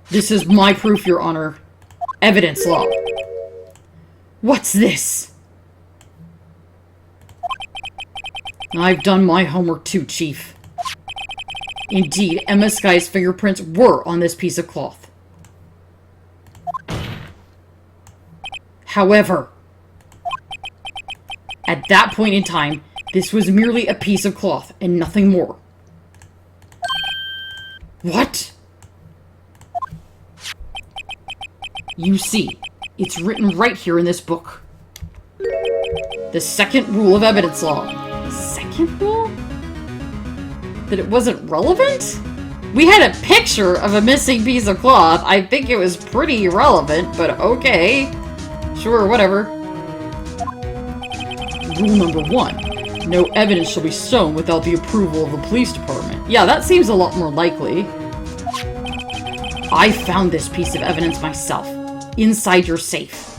This is my proof, Your Honor. Evidence law. What's this? I've done my homework too, Chief. Indeed, Emma Skye's fingerprints were on this piece of cloth. However, at that point in time, this was merely a piece of cloth and nothing more. What? You see, it's written right here in this book. The second rule of evidence law. Second rule? That it wasn't relevant? We had a picture of a missing piece of cloth. I think it was pretty irrelevant, but okay. Sure, whatever. Rule number 1. No evidence shall be shown without the approval of the police department. Yeah, that seems a lot more likely. I found this piece of evidence myself. Inside your safe.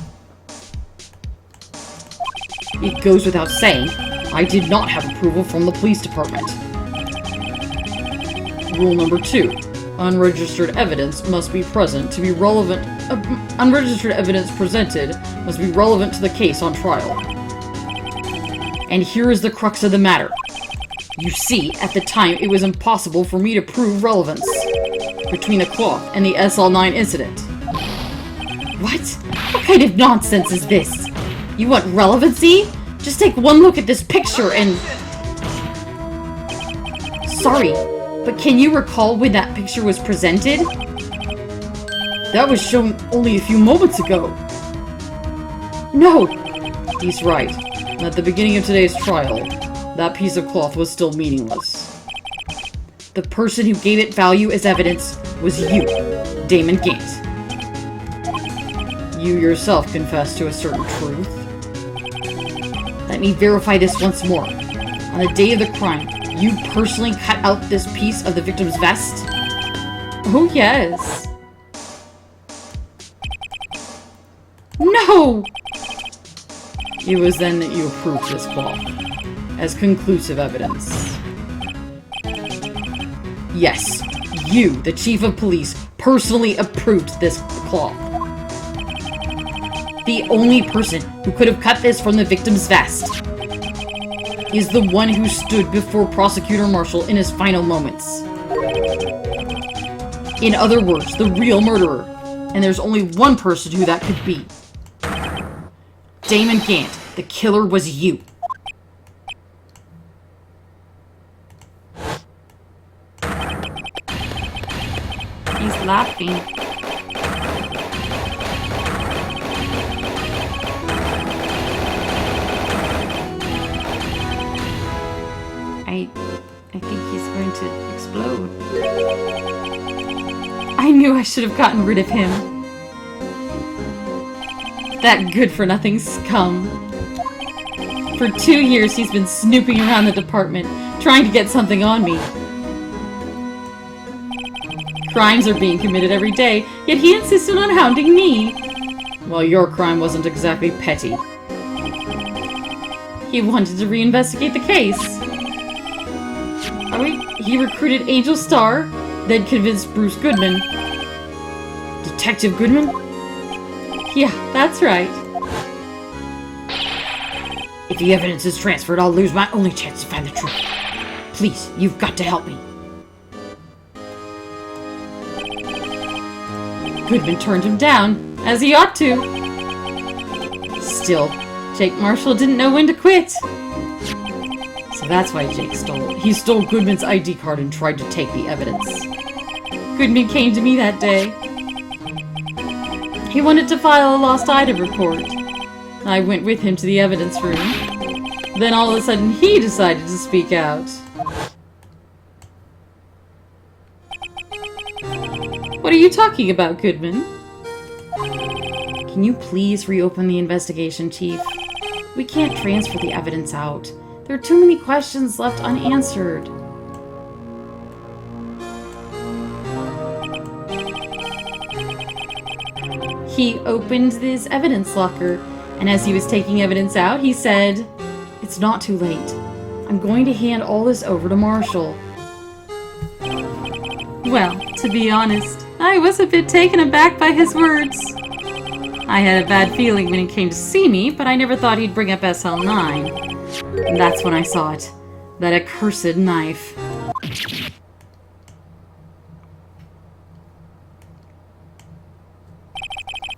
It goes without saying, I did not have approval from the police department. Rule number 2. Unregistered evidence must be present to be relevant. Unregistered evidence presented must be relevant to the case on trial. And here is the crux of the matter. You see, at the time, it was impossible for me to prove relevance between the cloth and the SL9 incident. What? What kind of nonsense is this? You want relevancy? Just take one look at this picture and... Sorry, but can you recall when that picture was presented? That was shown only a few moments ago. No. He's right. At the beginning of today's trial, that piece of cloth was still meaningless. The person who gave it value as evidence was you, Damon Gant. You yourself confessed to a certain truth. Let me verify this once more. On the day of the crime, you personally cut out this piece of the victim's vest? Oh, yes. No! It was then that you approved this cloth as conclusive evidence. Yes, you, the chief of police, personally approved this cloth. The only person who could have cut this from the victim's vest is the one who stood before Prosecutor Marshall in his final moments. In other words, the real murderer. And there's only one person who that could be. Damon Gant, the killer was you. He's laughing. I think he's going to explode. I knew I should have gotten rid of him. That good-for-nothing scum. For 2 years, he's been snooping around the department, trying to get something on me. Crimes are being committed every day, yet he insisted on hounding me. Well, your crime wasn't exactly petty. He wanted to reinvestigate the case. He recruited Angel Starr, then convinced Bruce Goodman. Detective Goodman? Yeah, that's right. If the evidence is transferred, I'll lose my only chance to find the truth. Please, you've got to help me. Goodman turned him down, as he ought to. Still, Jake Marshall didn't know when to quit. So that's why Jake stole it. He stole Goodman's ID card and tried to take the evidence. Goodman came to me that day. He wanted to file a lost item report. I went with him to the evidence room. Then all of a sudden he decided to speak out. What are you talking about, Goodman? Can you please reopen the investigation, Chief? We can't transfer the evidence out. There are too many questions left unanswered. He opened this evidence locker, and as he was taking evidence out, he said, "It's not too late. I'm going to hand all this over to Marshall." Well, to be honest, I was a bit taken aback by his words. I had a bad feeling when he came to see me, but I never thought he'd bring up SL9. And that's when I saw it. That accursed knife.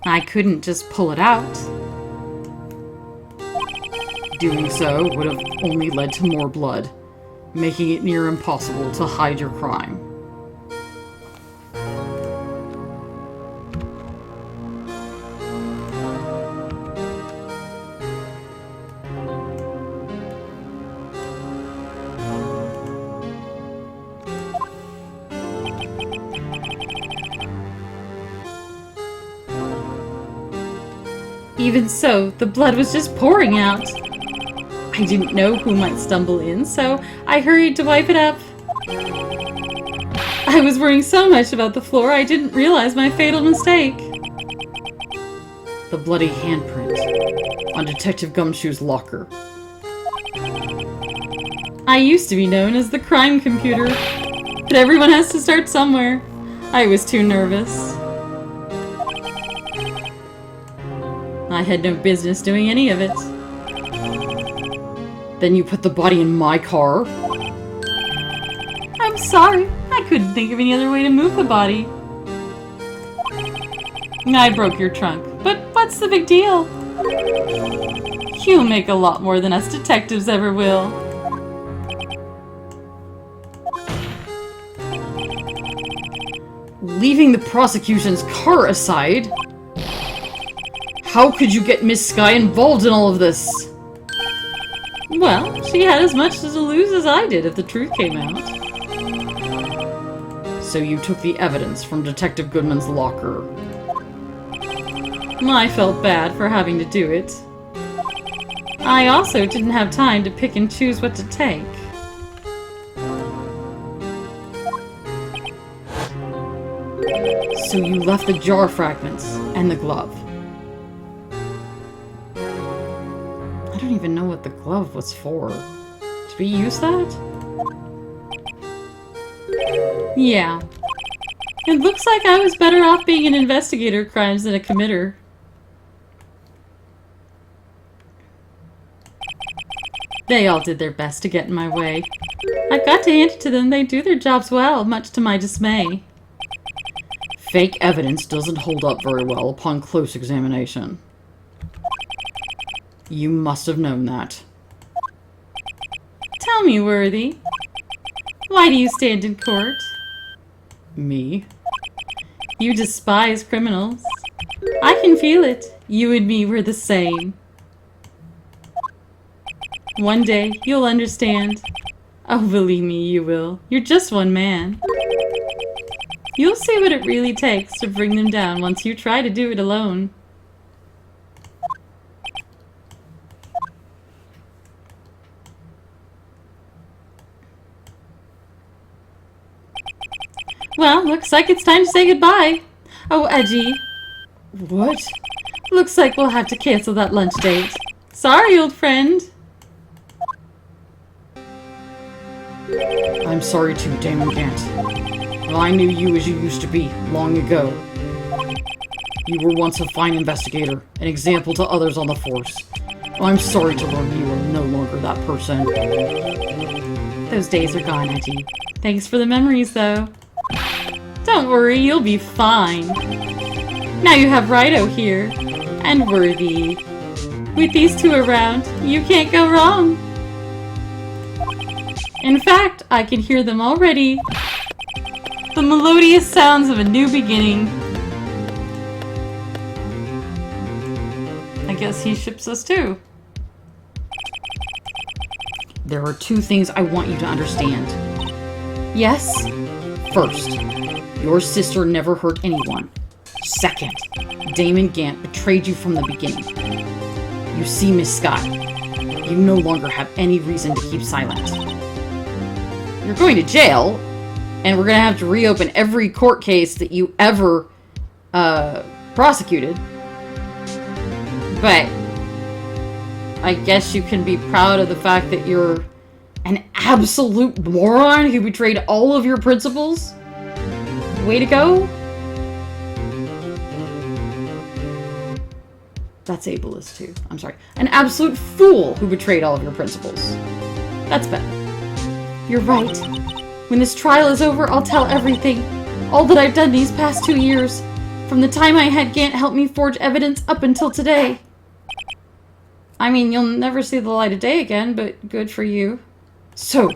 I couldn't just pull it out. Doing so would have only led to more blood, making it near impossible to hide your crime. Even so, the blood was just pouring out. I didn't know who might stumble in, so I hurried to wipe it up. I was worrying so much about the floor, I didn't realize my fatal mistake. The bloody handprint on Detective Gumshoe's locker. I used to be known as the crime computer, but everyone has to start somewhere. I was too nervous. I had no business doing any of it. Then you put the body in my car? I'm sorry. I couldn't think of any other way to move the body. I broke your trunk, but what's the big deal? You'll make a lot more than us detectives ever will. Leaving the prosecution's car aside, how could you get Miss Skye involved in all of this? Well, she had as much to lose as I did if the truth came out. So you took the evidence from Detective Goodman's locker. I felt bad for having to do it. I also didn't have time to pick and choose what to take. So you left the jar fragments and the glove. I don't even know what the glove was for. Did we use that? Yeah. It looks like I was better off being an investigator of crimes than a committer. They all did their best to get in my way. I've got to hand it to them, they do their jobs well, much to my dismay. Fake evidence doesn't hold up very well upon close examination. You must have known that. Tell me, Worthy. Why do you stand in court? Me? You despise criminals. I can feel it. You and me were the same. One day, you'll understand. Oh, believe me, you will. You're just one man. You'll see what it really takes to bring them down once you try to do it alone. Well, looks like it's time to say goodbye. Oh, Edgy. What? Looks like we'll have to cancel that lunch date. Sorry, old friend. I'm sorry too, Damon Gant. Well, I knew you as you used to be, long ago. You were once a fine investigator, an example to others on the force. Well, I'm sorry to learn you are no longer that person. Those days are gone, Edgy. Thanks for the memories, though. Don't worry, you'll be fine. Now you have Wright here, and Worthy. With these two around, you can't go wrong. In fact, I can hear them already. The melodious sounds of a new beginning. I guess he ships us too. There are two things I want you to understand. Yes? First, your sister never hurt anyone. Second, Damon Gant betrayed you from the beginning. You see, Miss Skye, you no longer have any reason to keep silent. You're going to jail, and we're going to have to reopen every court case that you ever prosecuted. But I guess you can be proud of the fact that you're an absolute moron who betrayed all of your principles. Way to go. That's ableist too. I'm sorry. An absolute fool who betrayed all of your principles. That's better. You're right. When this trial is over, I'll tell everything. All that I've done these past 2 years. From the time I had Gant help me forge evidence up until today. I mean, you'll never see the light of day again, but good for you. So,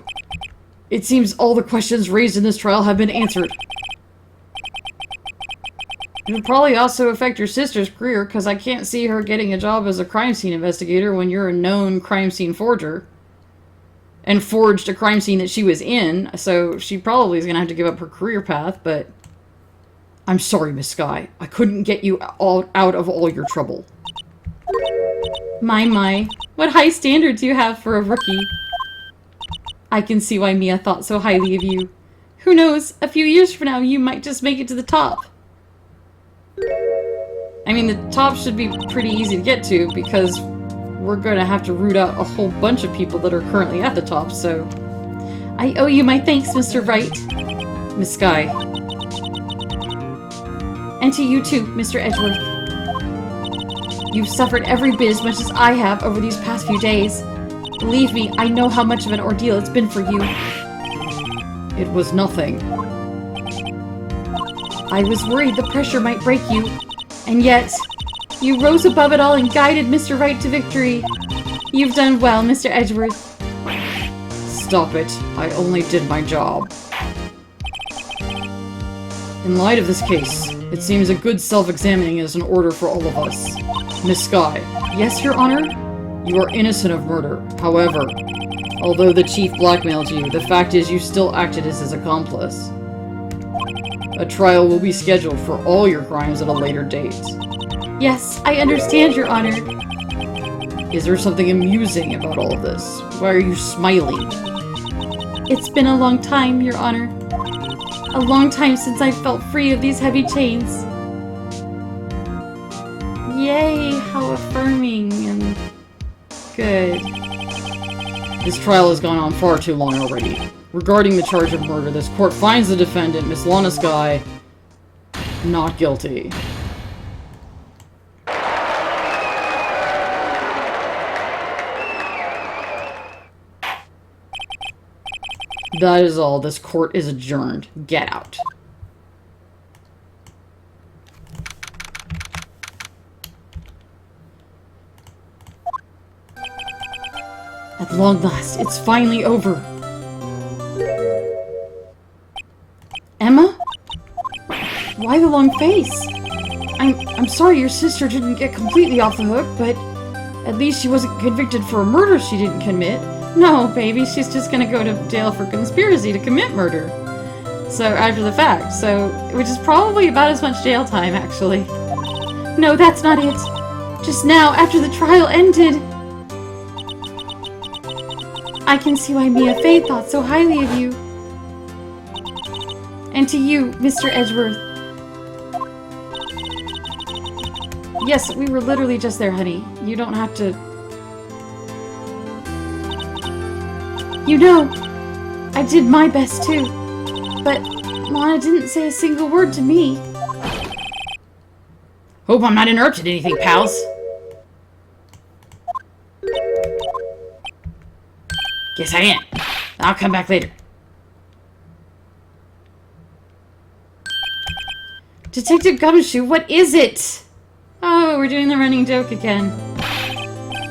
it seems all the questions raised in this trial have been answered. It would probably also affect your sister's career, because I can't see her getting a job as a crime scene investigator when you're a known crime scene forger. And forged a crime scene that she was in, so she probably is going to have to give up her career path, but... I'm sorry, Miss Skye. I couldn't get you all out of all your trouble. My. What high standards you have for a rookie. I can see why Mia thought so highly of you. Who knows, a few years from now you might just make it to the top. I mean, the top should be pretty easy to get to, because we're going to have to root out a whole bunch of people that are currently at the top, so... I owe you my thanks, Mr. Wright. Miss Skye. And to you too, Mr. Edgeworth. You've suffered every bit as much as I have over these past few days. Believe me, I know how much of an ordeal it's been for you. It was nothing. I was worried the pressure might break you, and yet, you rose above it all and guided Mr. Wright to victory. You've done well, Mr. Edgeworth. Stop it. I only did my job. In light of this case, it seems a good self-examining is in order for all of us. Miss Skye. Yes, Your Honor? You are innocent of murder. However, although the chief blackmailed you, the fact is you still acted as his accomplice. A trial will be scheduled for all your crimes at a later date. Yes, I understand, Your Honor. Is there something amusing about all of this? Why are you smiling? It's been a long time, Your Honor. A long time since I felt free of these heavy chains. Yay, how affirming and good. This trial has gone on far too long already. Regarding the charge of murder, this court finds the defendant, Miss Lana Skye, not guilty. That is all. This court is adjourned. Get out. At long last, it's finally over. Emma? Why the long face? I'm sorry your sister didn't get completely off the hook, but at least she wasn't convicted for a murder she didn't commit. No, baby, she's just gonna go to jail for conspiracy to commit murder. So, after the fact, which is probably about as much jail time, actually. No, that's not it. Just now, after the trial ended. I can see why Mia Fey thought so highly of you. And to you, Mr. Edgeworth. Yes, we were literally just there, honey. You don't have to... You know, I did my best too, but Lana didn't say a single word to me. Hope I'm not interrupting anything, pals. Guess I am. I'll come back later. Detective Gumshoe, what is it? Oh, we're doing the running joke again.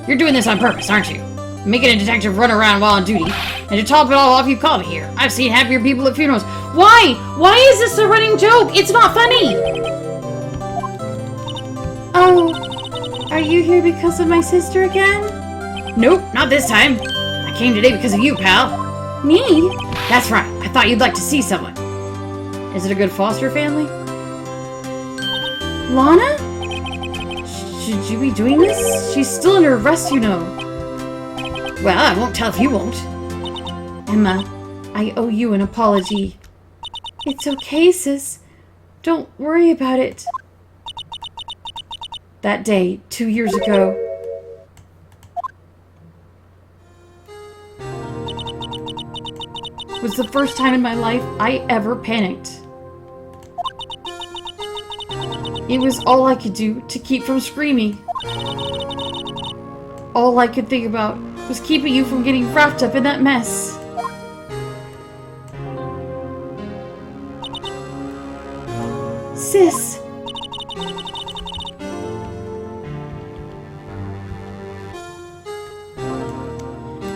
You're doing this on purpose, aren't you? Making a detective run around while on duty. And to top it all off, you called me here. I've seen happier people at funerals. Why? Why is this a running joke? It's not funny! Oh, are you here because of my sister again? Nope, not this time. I came today because of you, pal. Me? That's right. I thought you'd like to see someone. Is it a good foster family? Lana? Should you be doing this? She's still under arrest, you know. Well, I won't tell if you won't. Emma, I owe you an apology. It's okay, sis. Don't worry about it. That day, 2 years ago, was the first time in my life I ever panicked. It was all I could do to keep from screaming. All I could think about was keeping you from getting wrapped up in that mess. Sis!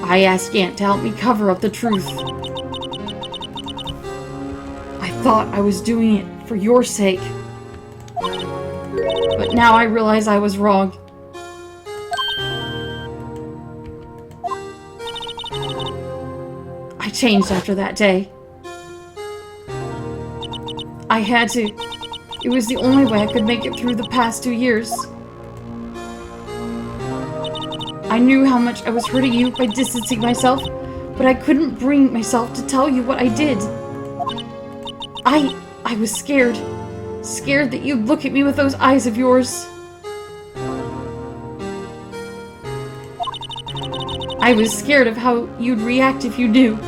I asked Gant to help me cover up the truth. I thought I was doing it for your sake. But now I realize I was wrong. I changed after that day. I had to. It was the only way I could make it through the past 2 years. I knew how much I was hurting you by distancing myself, but I couldn't bring myself to tell you what I did. I was scared. Scared that you'd look at me with those eyes of yours. I was scared of how you'd react if you knew.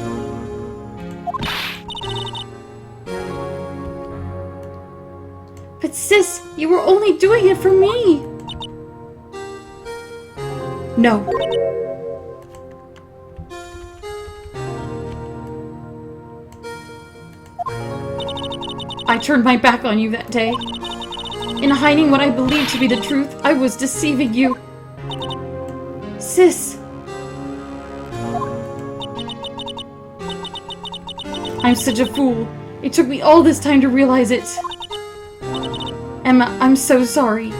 But sis, you were only doing it for me. No. I turned my back on you that day. In hiding what I believed to be the truth, I was deceiving you. Sis. I'm such a fool. It took me all this time to realize it. Emma, I'm so sorry.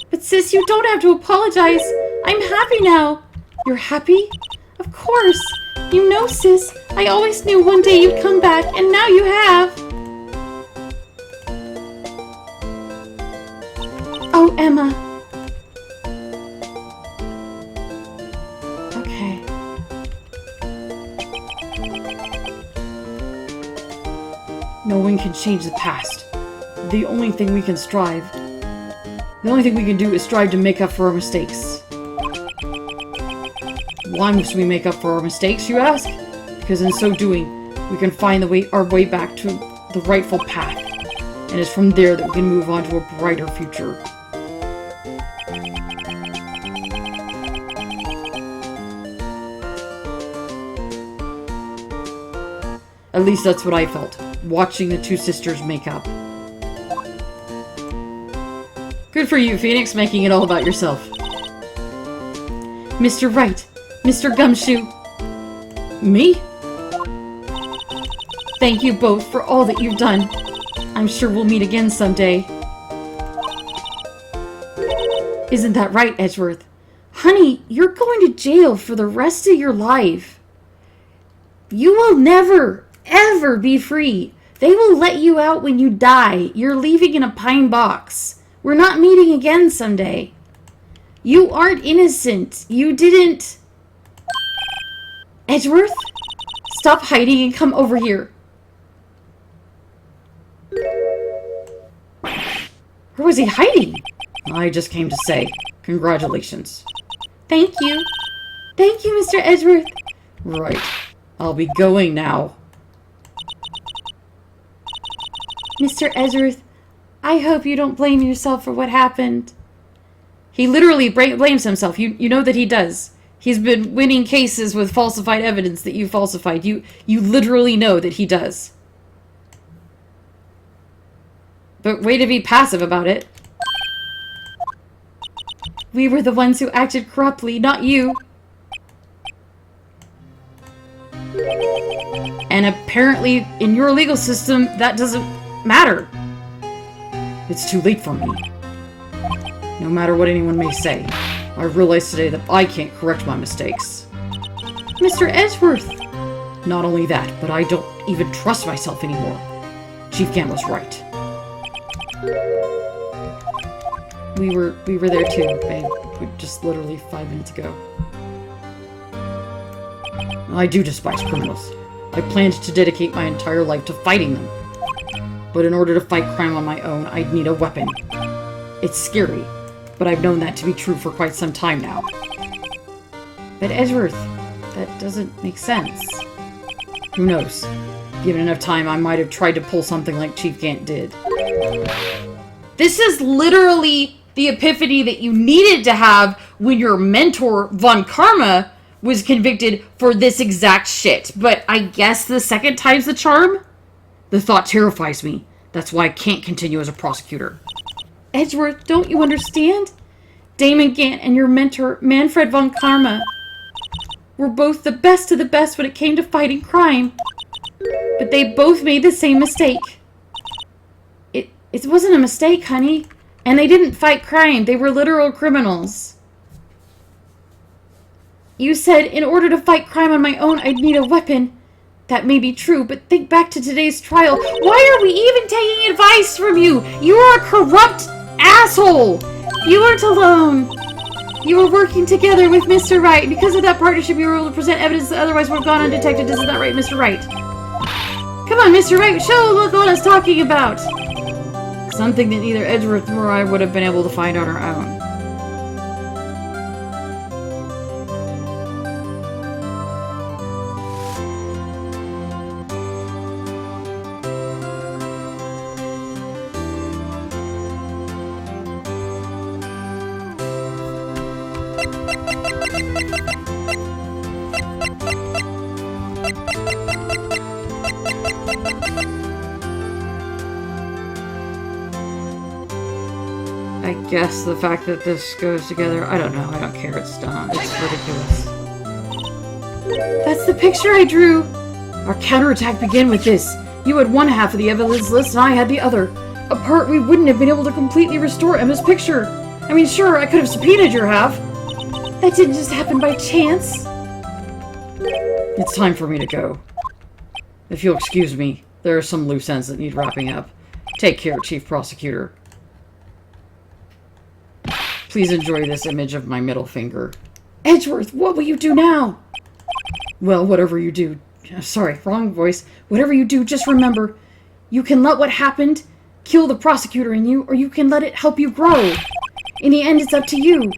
But sis, you don't have to apologize. I'm happy now. You're happy? Of course. You know, sis, I always knew one day you'd come back, and now you have. Oh, Emma. Okay. No one can change the past. The only thing we can do is strive to make up for our mistakes. Why must we make up for our mistakes, you ask? Because in so doing, we can find our way back to the rightful path. And it's from there that we can move on to a brighter future. At least that's what I felt, watching the two sisters make up. Good for you, Phoenix, making it all about yourself. Mr. Wright, Mr. Gumshoe. Me? Thank you both for all that you've done. I'm sure we'll meet again someday. Isn't that right, Edgeworth? Honey, you're going to jail for the rest of your life. You will never, ever be free. They will let you out when you die. You're leaving in a pine box. We're not meeting again someday. You aren't innocent. You didn't... Edgeworth? Stop hiding and come over here. Where was he hiding? I just came to say, congratulations. Thank you. Thank you, Mr. Edgeworth. Right. I'll be going now. Mr. Edgeworth, I hope you don't blame yourself for what happened. He literally blames himself. You know that he does. He's been winning cases with falsified evidence that you falsified. You literally know that he does. But way to be passive about it. We were the ones who acted corruptly, not you. And apparently, in your legal system, that doesn't matter. It's too late for me. No matter what anyone may say, I realize today that I can't correct my mistakes. Mr. Edgeworth! Not only that, but I don't even trust myself anymore. Chief Gant was right. We were there too, babe. Just literally 5 minutes ago. I do despise criminals. I planned to dedicate my entire life to fighting them. But in order to fight crime on my own, I'd need a weapon. It's scary, but I've known that to be true for quite some time now. But Edgeworth, that doesn't make sense. Who knows? Given enough time, I might have tried to pull something like Chief Gant did. This is literally the epiphany that you needed to have when your mentor, Von Karma, was convicted for this exact shit. But I guess the second time's the charm? The thought terrifies me. That's why I can't continue as a prosecutor. Edgeworth, don't you understand? Damon Gant and your mentor, Manfred Von Karma, were both the best of the best when it came to fighting crime. But they both made the same mistake. It wasn't a mistake, honey. And they didn't fight crime. They were literal criminals. You said, in order to fight crime on my own, I'd need a weapon. That may be true, but think back to today's trial. Why are we even taking advice from you? You are a corrupt asshole. You weren't alone. You were working together with Mr. Wright. Because of that partnership, you were able to present evidence that otherwise would have gone undetected. Isn't that right, Mr. Wright? Come on, Mr. Wright. Show what Lana's talking about. Something that neither Edgeworth nor I would have been able to find on our own. I guess the fact that this goes together, I don't know, I don't care, it's done. It's ridiculous. That's the picture I drew! Our counterattack began with this. You had one half of the evidence list and I had the other. Apart, we wouldn't have been able to completely restore Emma's picture. I mean, sure, I could have subpoenaed your half. That didn't just happen by chance. It's time for me to go. If you'll excuse me, there are some loose ends that need wrapping up. Take care, Chief Prosecutor. Please enjoy this image of my middle finger. Edgeworth, what will you do now? Well, whatever you do... Sorry, wrong voice. Whatever you do, just remember, you can let what happened kill the prosecutor in you, or you can let it help you grow. In the end, it's up to you.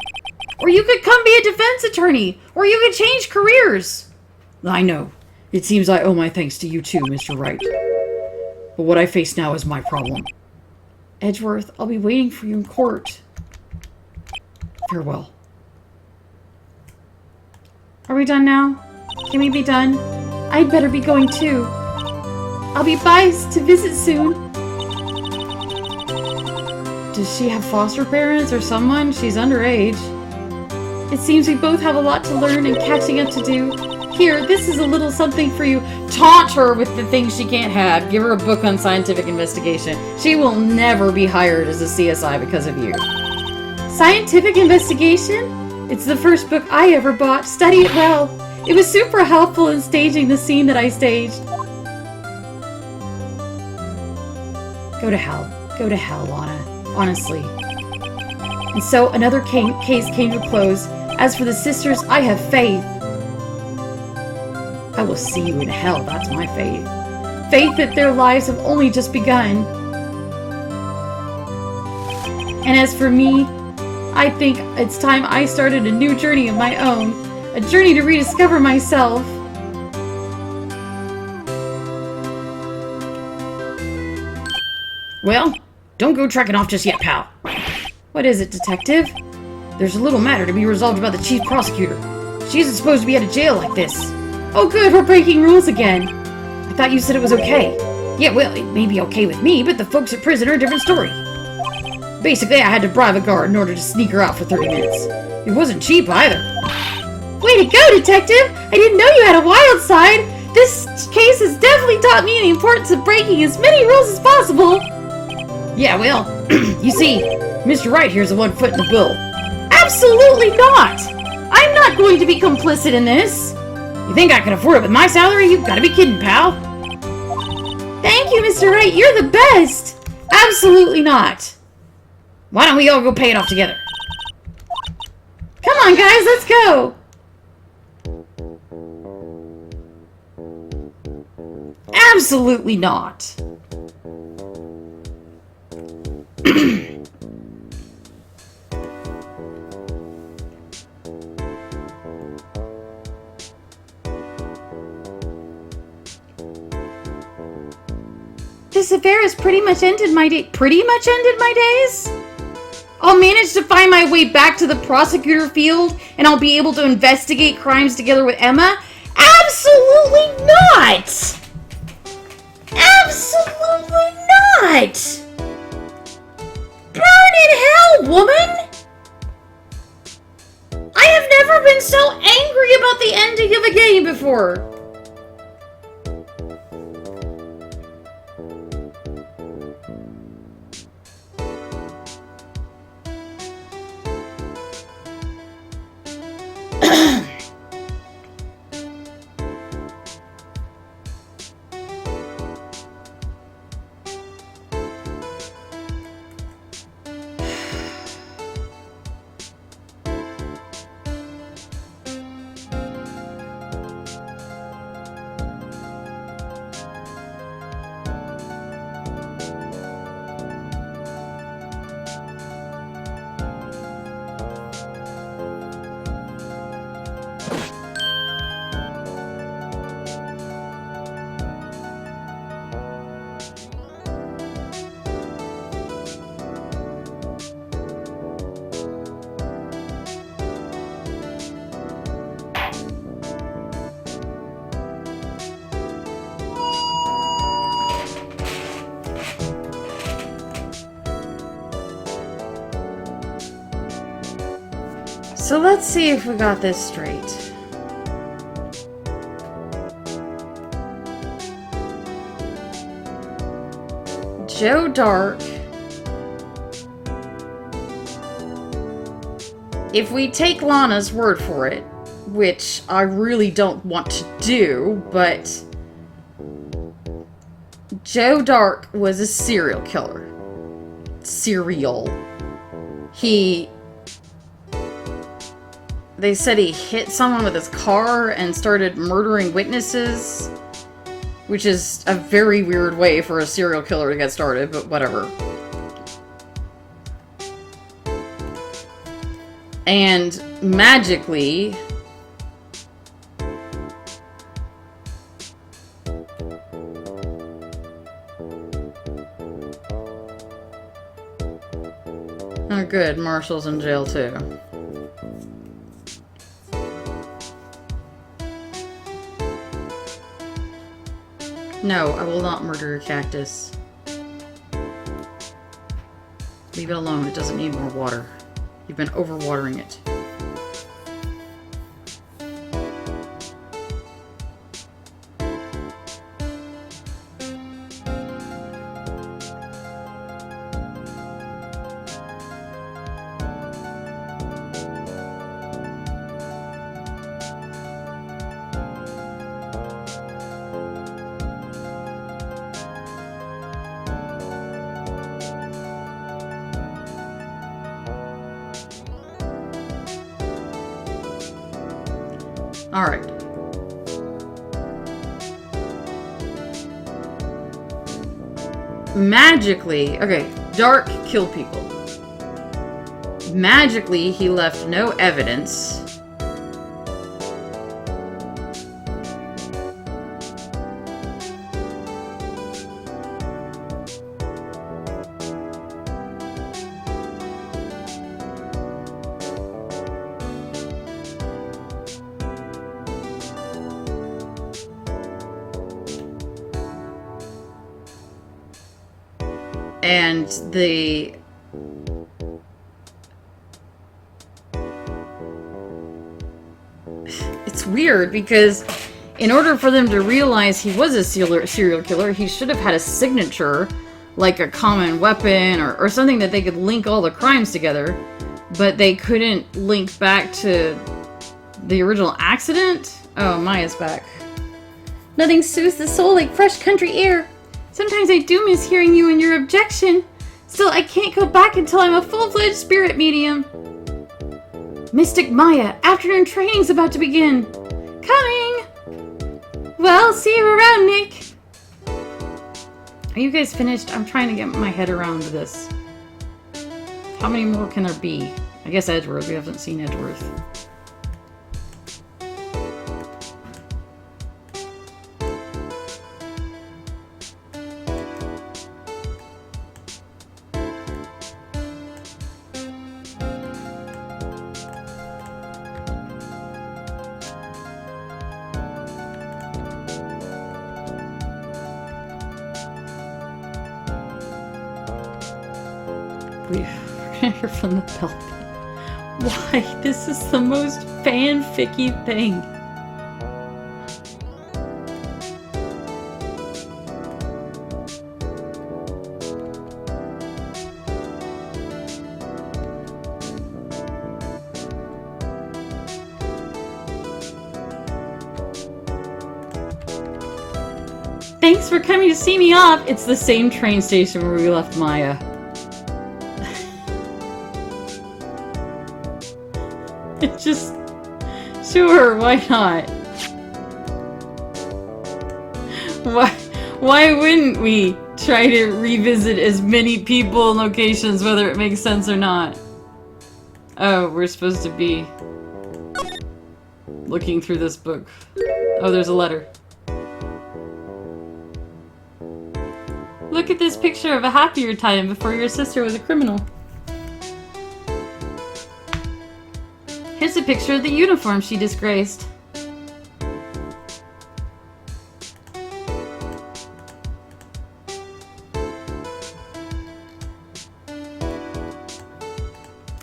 Or you could come be a defense attorney, or you could change careers. I know. It seems I owe my thanks to you too, Mr. Wright. But what I face now is my problem. Edgeworth, I'll be waiting for you in court. Farewell. Are we done now? Can we be done? I'd better be going too. I'll be biased to visit soon. Does she have foster parents or someone? She's underage. It seems we both have a lot to learn and catching up to do. Here, this is a little something for you. Taunt her with the things she can't have. Give her a book on scientific investigation. She will never be hired as a CSI because of you. Scientific investigation? It's the first book I ever bought. Study it well. It was super helpful in staging the scene that I staged. Go to hell. Go to hell, Lana. Honestly. And so another case came to a close. As for the sisters, I have faith. I will see you in hell, that's my faith. Faith that their lives have only just begun. And as for me, I think it's time I started a new journey of my own. A journey to rediscover myself. Well, don't go trekking off just yet, pal. What is it, detective? There's a little matter to be resolved about the chief prosecutor. She isn't supposed to be out of jail like this. Oh good, we're breaking rules again. I thought you said it was okay. Yeah, well, it may be okay with me, but the folks at prison are a different story. Basically, I had to bribe a guard in order to sneak her out for 30 minutes. It wasn't cheap either. Way to go, detective! I didn't know you had a wild side! This case has definitely taught me the importance of breaking as many rules as possible! Yeah, well, you see, Mr. Wright here's the one foot in the bill. Absolutely not! I'm not going to be complicit in this! You think I can afford it with my salary? You've got to be kidding, pal! Thank you, Mr. Wright, you're the best! Absolutely not! Why don't we all go pay it off together? Come on, guys, let's go! Absolutely not! This affair has pretty much ended my days. I'll manage to find my way back to the prosecutor field, and I'll be able to investigate crimes together with Emma? Absolutely not! Absolutely not! Burn in hell, woman! I have never been so angry about the ending of a game before. So let's see if we got this straight. Joe Dark if we take Lana's word for it, which I really don't want to do, but Joe Dark was a serial killer. They said he hit someone with his car and started murdering witnesses, which is a very weird way for a serial killer to get started, but whatever. And magically, oh good, Marshall's in jail too. No, I will not murder your cactus. Leave it alone, it doesn't need more water. You've been overwatering it. Alright. Magically, okay, Dark killed people. Magically, he left no evidence. And it's weird because in order for them to realize he was a serial killer, he should have had a signature, like a common weapon or something that they could link all the crimes together, but they couldn't link back to the original accident. Oh, Maya's back. Nothing soothes the soul like fresh country air. Sometimes I do miss hearing you and your objection. Still, I can't go back until I'm a full-fledged spirit medium. Mystic Maya, afternoon training's about to begin. Coming! Well, see you around, Nick. Are you guys finished? I'm trying to get my head around this. How many more can there be? I guess Edgeworth. We haven't seen Edgeworth. We're gonna hear from the bell. Why? This is the most fanficky thing. Thanks for coming to see me off. It's the same train station where we left Maya. It's just, sure, why not? Why wouldn't we try to revisit as many people and locations, whether it makes sense or not? Oh, we're supposed to be looking through this book. Oh, there's a letter. Look at this picture of a happier time before your sister was a criminal. Here's a picture of the uniform she disgraced.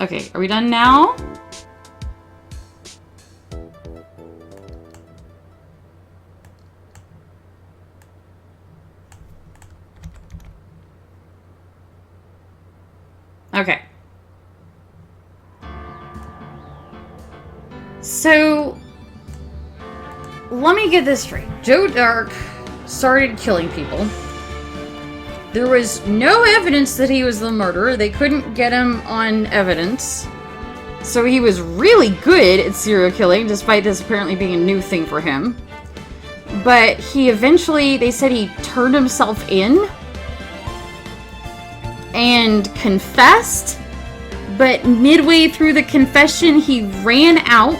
Okay, are we done now? Okay. So, let me get this straight. Joe Dark started killing people. There was no evidence that he was the murderer. They couldn't get him on evidence. So he was really good at serial killing, despite this apparently being a new thing for him. But he eventually, they said he turned himself in and confessed. But midway through the confession, he ran out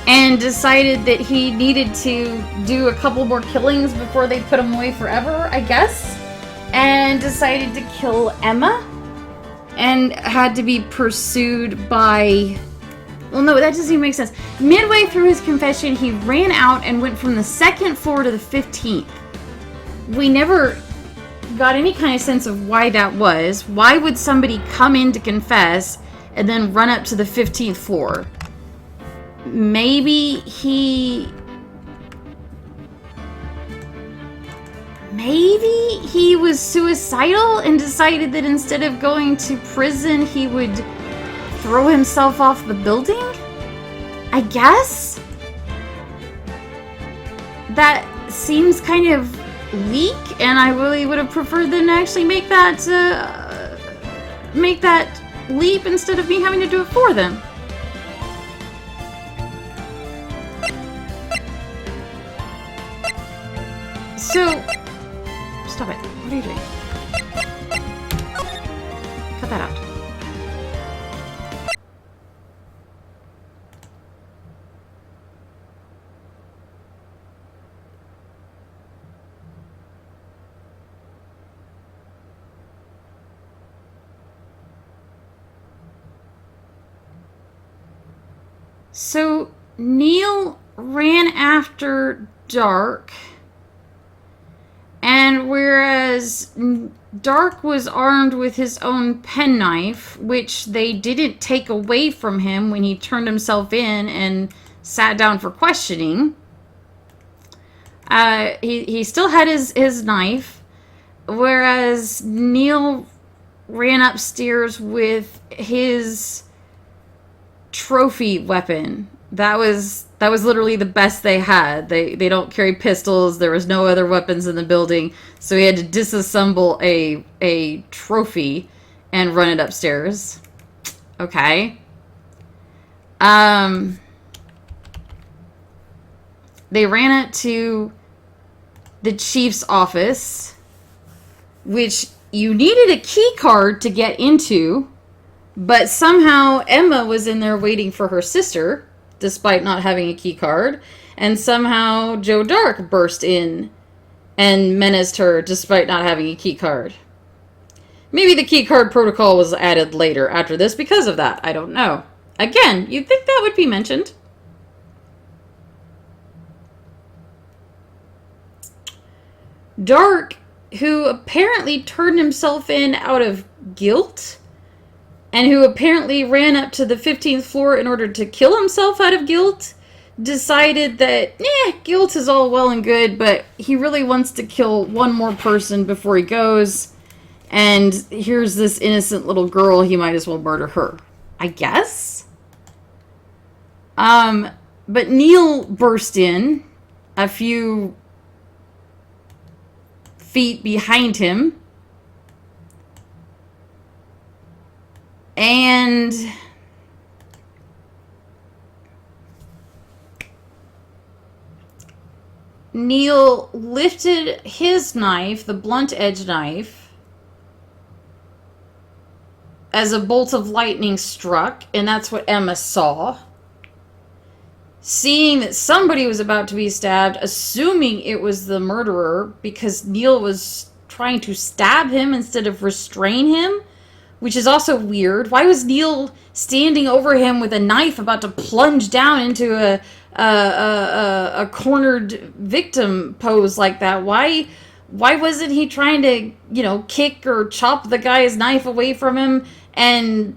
and decided that he needed to do a couple more killings before they put him away forever, I guess. And decided to kill Emma. And had to be pursued by... Well, no, that doesn't even make sense. Midway through his confession, he ran out and went from the 2nd floor to the 15th. We never got any kind of sense of why that was. Why would somebody come in to confess and then run up to the 15th floor? Maybe he was suicidal and decided that instead of going to prison, he would throw himself off the building? I guess? That seems kind of weak, and I really would have preferred them to actually make that leap instead of me having to do it for them. So, stop it. What are you doing? Cut that out. So, Neil ran after Dark, and whereas Dark was armed with his own penknife, which they didn't take away from him when he turned himself in and sat down for questioning, he still had his knife, whereas Neil ran upstairs with his trophy weapon. That was literally the best they had. They don't carry pistols. There was no other weapons in the building, so he had to disassemble a trophy and run it upstairs. Okay. They ran it to the chief's office, which you needed a key card to get into. But somehow Emma was in there waiting for her sister, despite not having a key card. And somehow Joe Dark burst in and menaced her, despite not having a key card. Maybe the key card protocol was added later after this because of that. I don't know. Again, you'd think that would be mentioned. Dark, who apparently turned himself in out of guilt, and who apparently ran up to the 15th floor in order to kill himself out of guilt, decided that, guilt is all well and good, but he really wants to kill one more person before he goes, and here's this innocent little girl, he might as well murder her. I guess? But Neil burst in a few feet behind him, and Neil lifted his knife, the blunt edge knife, as a bolt of lightning struck, and that's what Emma saw. Seeing that somebody was about to be stabbed, assuming it was the murderer, because Neil was trying to stab him instead of restrain him, which is also weird. Why was Neil standing over him with a knife about to plunge down into a cornered victim pose like that? Why wasn't he trying to, kick or chop the guy's knife away from him and,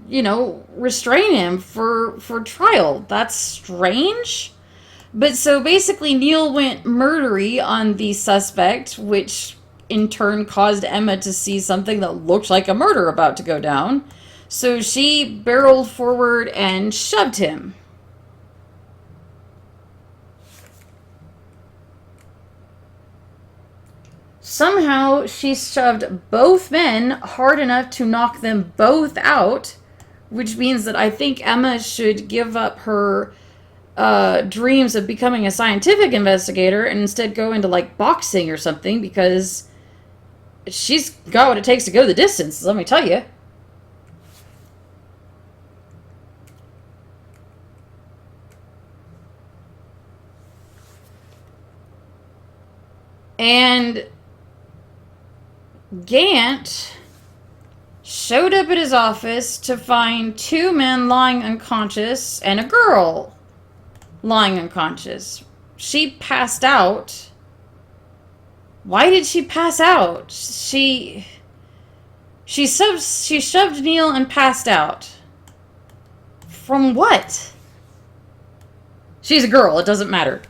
restrain him for trial? That's strange. But so basically Neil went murdery on the suspect, which in turn caused Emma to see something that looked like a murder about to go down. So she barreled forward and shoved him. Somehow she shoved both men hard enough to knock them both out, which means that I think Emma should give up her dreams of becoming a scientific investigator and instead go into, like, boxing or something, because she's got what it takes to go the distance, let me tell you. And Gant showed up at his office to find 2 men lying unconscious and a girl lying unconscious. She passed out. Why did she pass out? She shoved Neil and passed out. From what? She's a girl, it doesn't matter.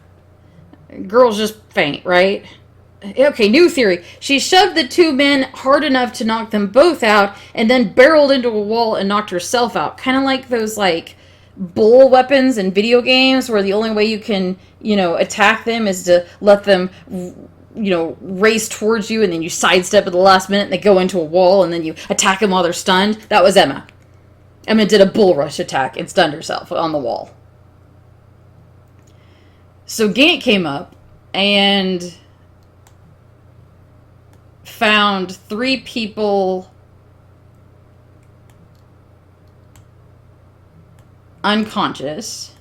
Girls just faint, right? Okay, new theory. She shoved the 2 men hard enough to knock them both out, and then barreled into a wall and knocked herself out. Kind of like those, like, bull weapons in video games, where the only way you can, attack them is to let them, race towards you, and then you sidestep at the last minute, and they go into a wall, and then you attack them while they're stunned. That was Emma. Emma did a bull rush attack and stunned herself on the wall. So Gant came up and found 3 people unconscious.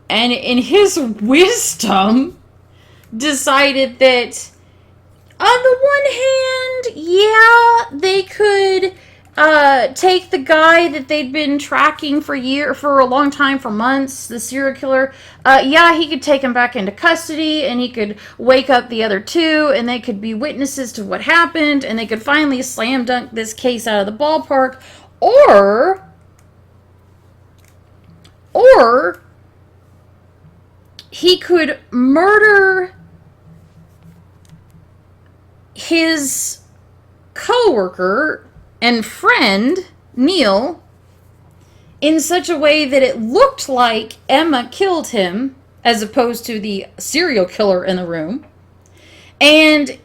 And in his wisdom, decided that on the one hand, yeah, they could take the guy that they'd been tracking for a long time, for months, the serial killer. Yeah, he could take him back into custody, and he could wake up the other 2, and they could be witnesses to what happened, and they could finally slam dunk this case out of the ballpark. Or he could murder his co-worker and friend, Neil, in such a way that it looked like Emma killed him, as opposed to the serial killer in the room. And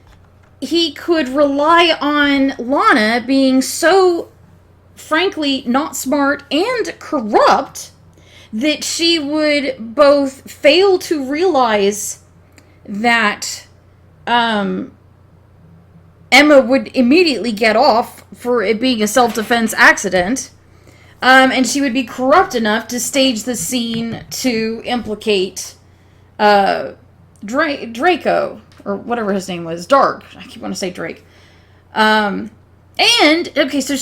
he could rely on Lana being so, frankly, not smart and corrupt that she would both fail to realize that Emma would immediately get off for it being a self-defense accident, and she would be corrupt enough to stage the scene to implicate Draco, or whatever his name was, Dark. I keep wanting to say Drake. And, okay, so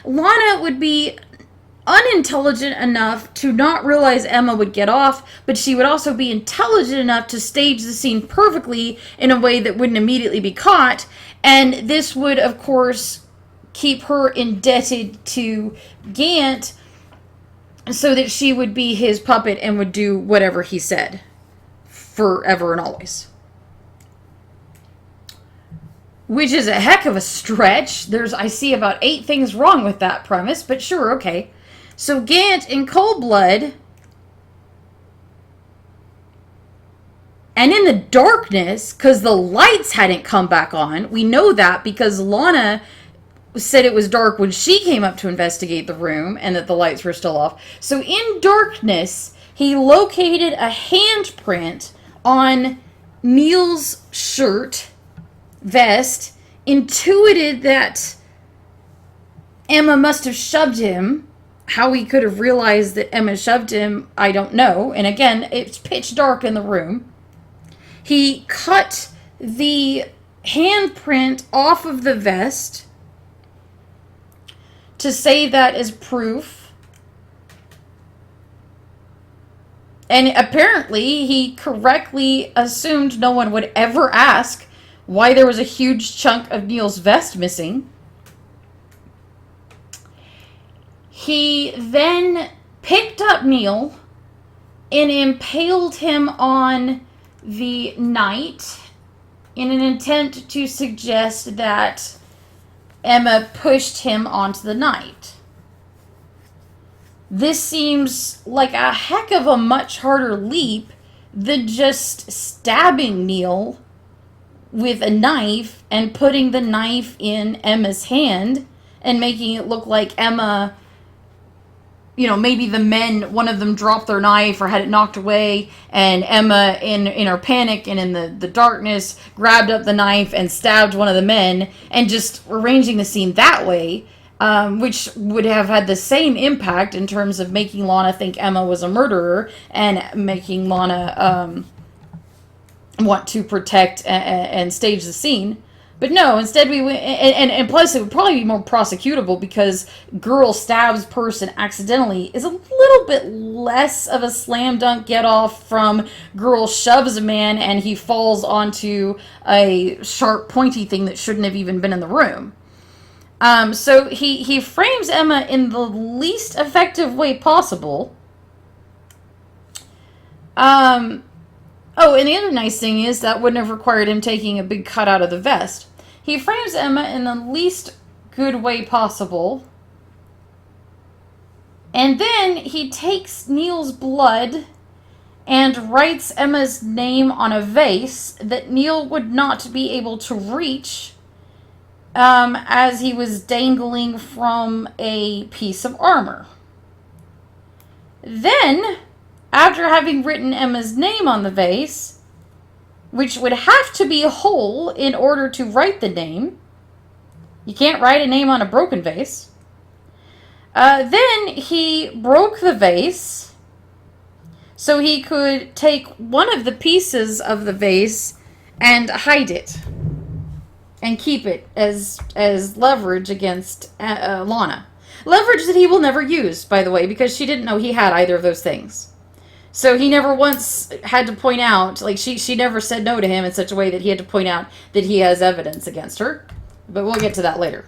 Lana would be unintelligent enough to not realize Emma would get off, but she would also be intelligent enough to stage the scene perfectly in a way that wouldn't immediately be caught, and this would, of course, keep her indebted to Gant so that she would be his puppet and would do whatever he said forever and always. Which is a heck of a stretch. I see about 8 things wrong with that premise, but sure, okay. So Gant, in cold blood, and in the darkness, because the lights hadn't come back on, we know that because Lana said it was dark when she came up to investigate the room, and that the lights were still off. So in darkness, he located a handprint on Neil's shirt, vest, intuited that Emma must have shoved him. How he could have realized that Emma shoved him, I don't know. And again, it's pitch dark in the room. He cut the handprint off of the vest to save that as proof. And apparently, he correctly assumed no one would ever ask why there was a huge chunk of Neil's vest missing. He then picked up Neil and impaled him on the knight in an attempt to suggest that Emma pushed him onto the knight. This seems like a heck of a much harder leap than just stabbing Neil with a knife and putting the knife in Emma's hand and making it look like Emma, you know, maybe the men, one of them dropped their knife or had it knocked away, and Emma, in her panic and in the darkness, grabbed up the knife and stabbed one of the men, and just arranging the scene that way, which would have had the same impact in terms of making Lana think Emma was a murderer and making Lana want to protect and stage the scene. But no, instead we went, and plus it would probably be more prosecutable because girl stabs person accidentally is a little bit less of a slam dunk get off from girl shoves a man and he falls onto a sharp pointy thing that shouldn't have even been in the room. So he frames Emma in the least effective way possible. Oh, and the other nice thing is that wouldn't have required him taking a big cut out of the vest. He frames Emma in the least good way possible. And then he takes Neil's blood and writes Emma's name on a vase that Neil would not be able to reach as he was dangling from a piece of armor. Then, after having written Emma's name on the vase, which would have to be whole in order to write the name. You can't write a name on a broken vase. Then he broke the vase so he could take one of the pieces of the vase and hide it and keep it as leverage against Lana. Leverage that he will never use, by the way, because she didn't know he had either of those things. So he never once had to point out, like, she never said no to him in such a way that he had to point out that he has evidence against her. But we'll get to that later.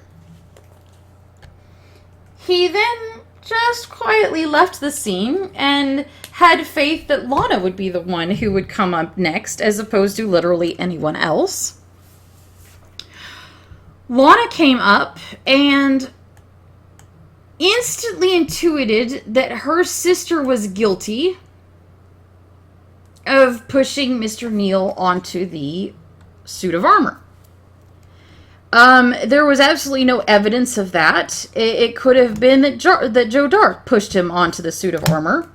He then just quietly left the scene and had faith that Lana would be the one who would come up next, as opposed to literally anyone else. Lana came up and instantly intuited that her sister was guilty of pushing Mr. Neil onto the suit of armor. There was absolutely no evidence of that. It could have been that Joe Dark pushed him onto the suit of armor.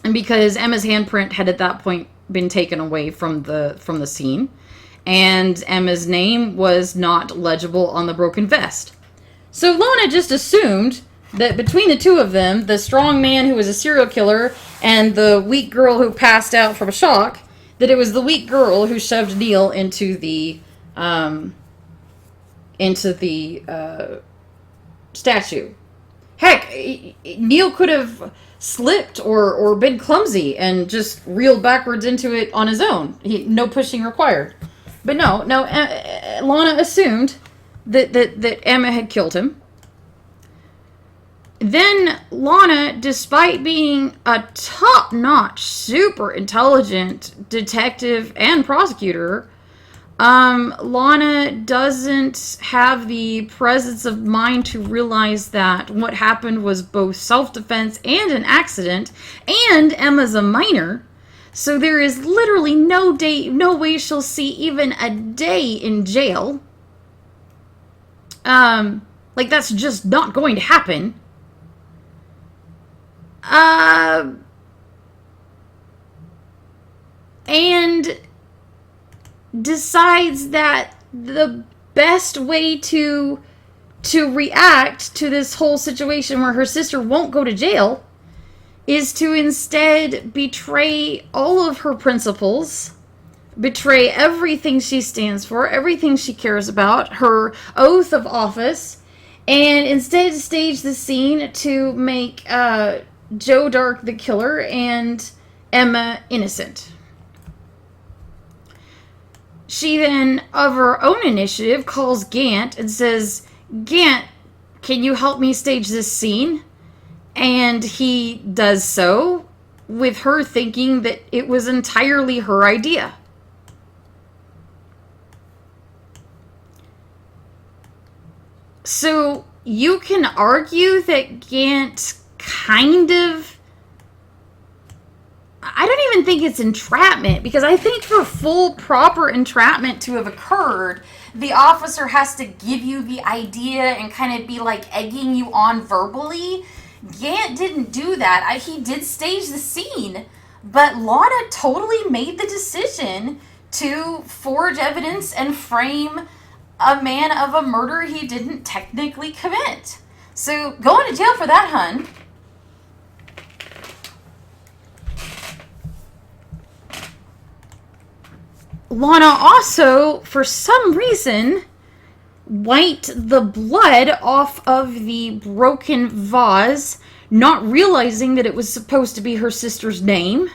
And because Emma's handprint had at that point been taken away from the scene, and Emma's name was not legible on the broken vest. So Lana just assumed that between the two of them, the strong man who was a serial killer and the weak girl who passed out from shock, that it was the weak girl who shoved Neil into the statue. Heck, Neil could have slipped or been clumsy and just reeled backwards into it on his own. No pushing required. But no, Lana assumed that Emma had killed him. Then Lana, despite being a top-notch, super intelligent detective and prosecutor, Lana doesn't have the presence of mind to realize that what happened was both self-defense and an accident, and Emma's a minor, so there is literally no way she'll see even a day in jail. Like, that's just not going to happen. And decides that the best way to react to this whole situation where her sister won't go to jail is to instead betray all of her principles, betray everything she stands for, everything she cares about, her oath of office, and instead stage the scene to make Joe Dark the killer and Emma innocent. She then, of her own initiative, calls Gant and says, "Gant, can you help me stage this scene?" And he does so, with her thinking that it was entirely her idea. So you can argue that Gant kind of I don't even think it's entrapment, because I think for full, proper entrapment to have occurred, the officer has to give you the idea and kind of be like egging you on verbally. Gant didn't do that. He did stage the scene, but Lana totally made the decision to forge evidence and frame a man of a murder he didn't technically commit. So going to jail for that, hun. Lana also, for some reason, wiped the blood off of the broken vase, not realizing that it was supposed to be her sister's name,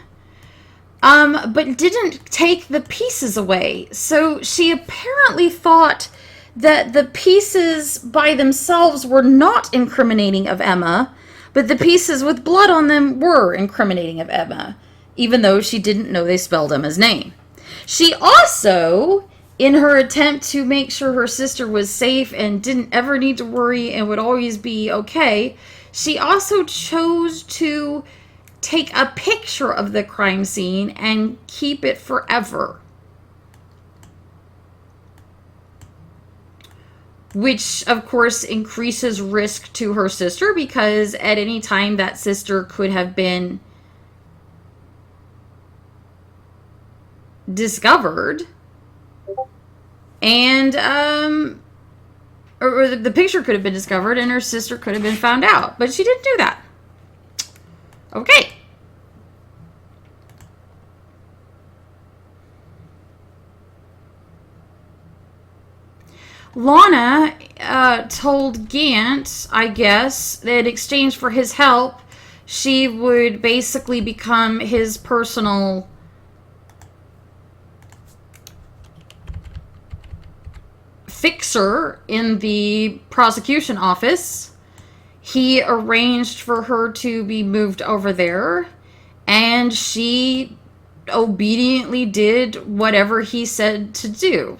but didn't take the pieces away. So she apparently thought that the pieces by themselves were not incriminating of Emma, but the pieces with blood on them were incriminating of Emma, even though she didn't know they spelled Emma's name. She also, in her attempt to make sure her sister was safe and didn't ever need to worry and would always be okay, she also chose to take a picture of the crime scene and keep it forever. Which, of course, increases risk to her sister, because at any time that sister could have been discovered, and or the picture could have been discovered and her sister could have been found out, but she didn't do that. Okay. Lana told Gant, I guess, that in exchange for his help, she would basically become his personal fixer in the prosecution office. He arranged for her to be moved over there, and she obediently did whatever he said to do.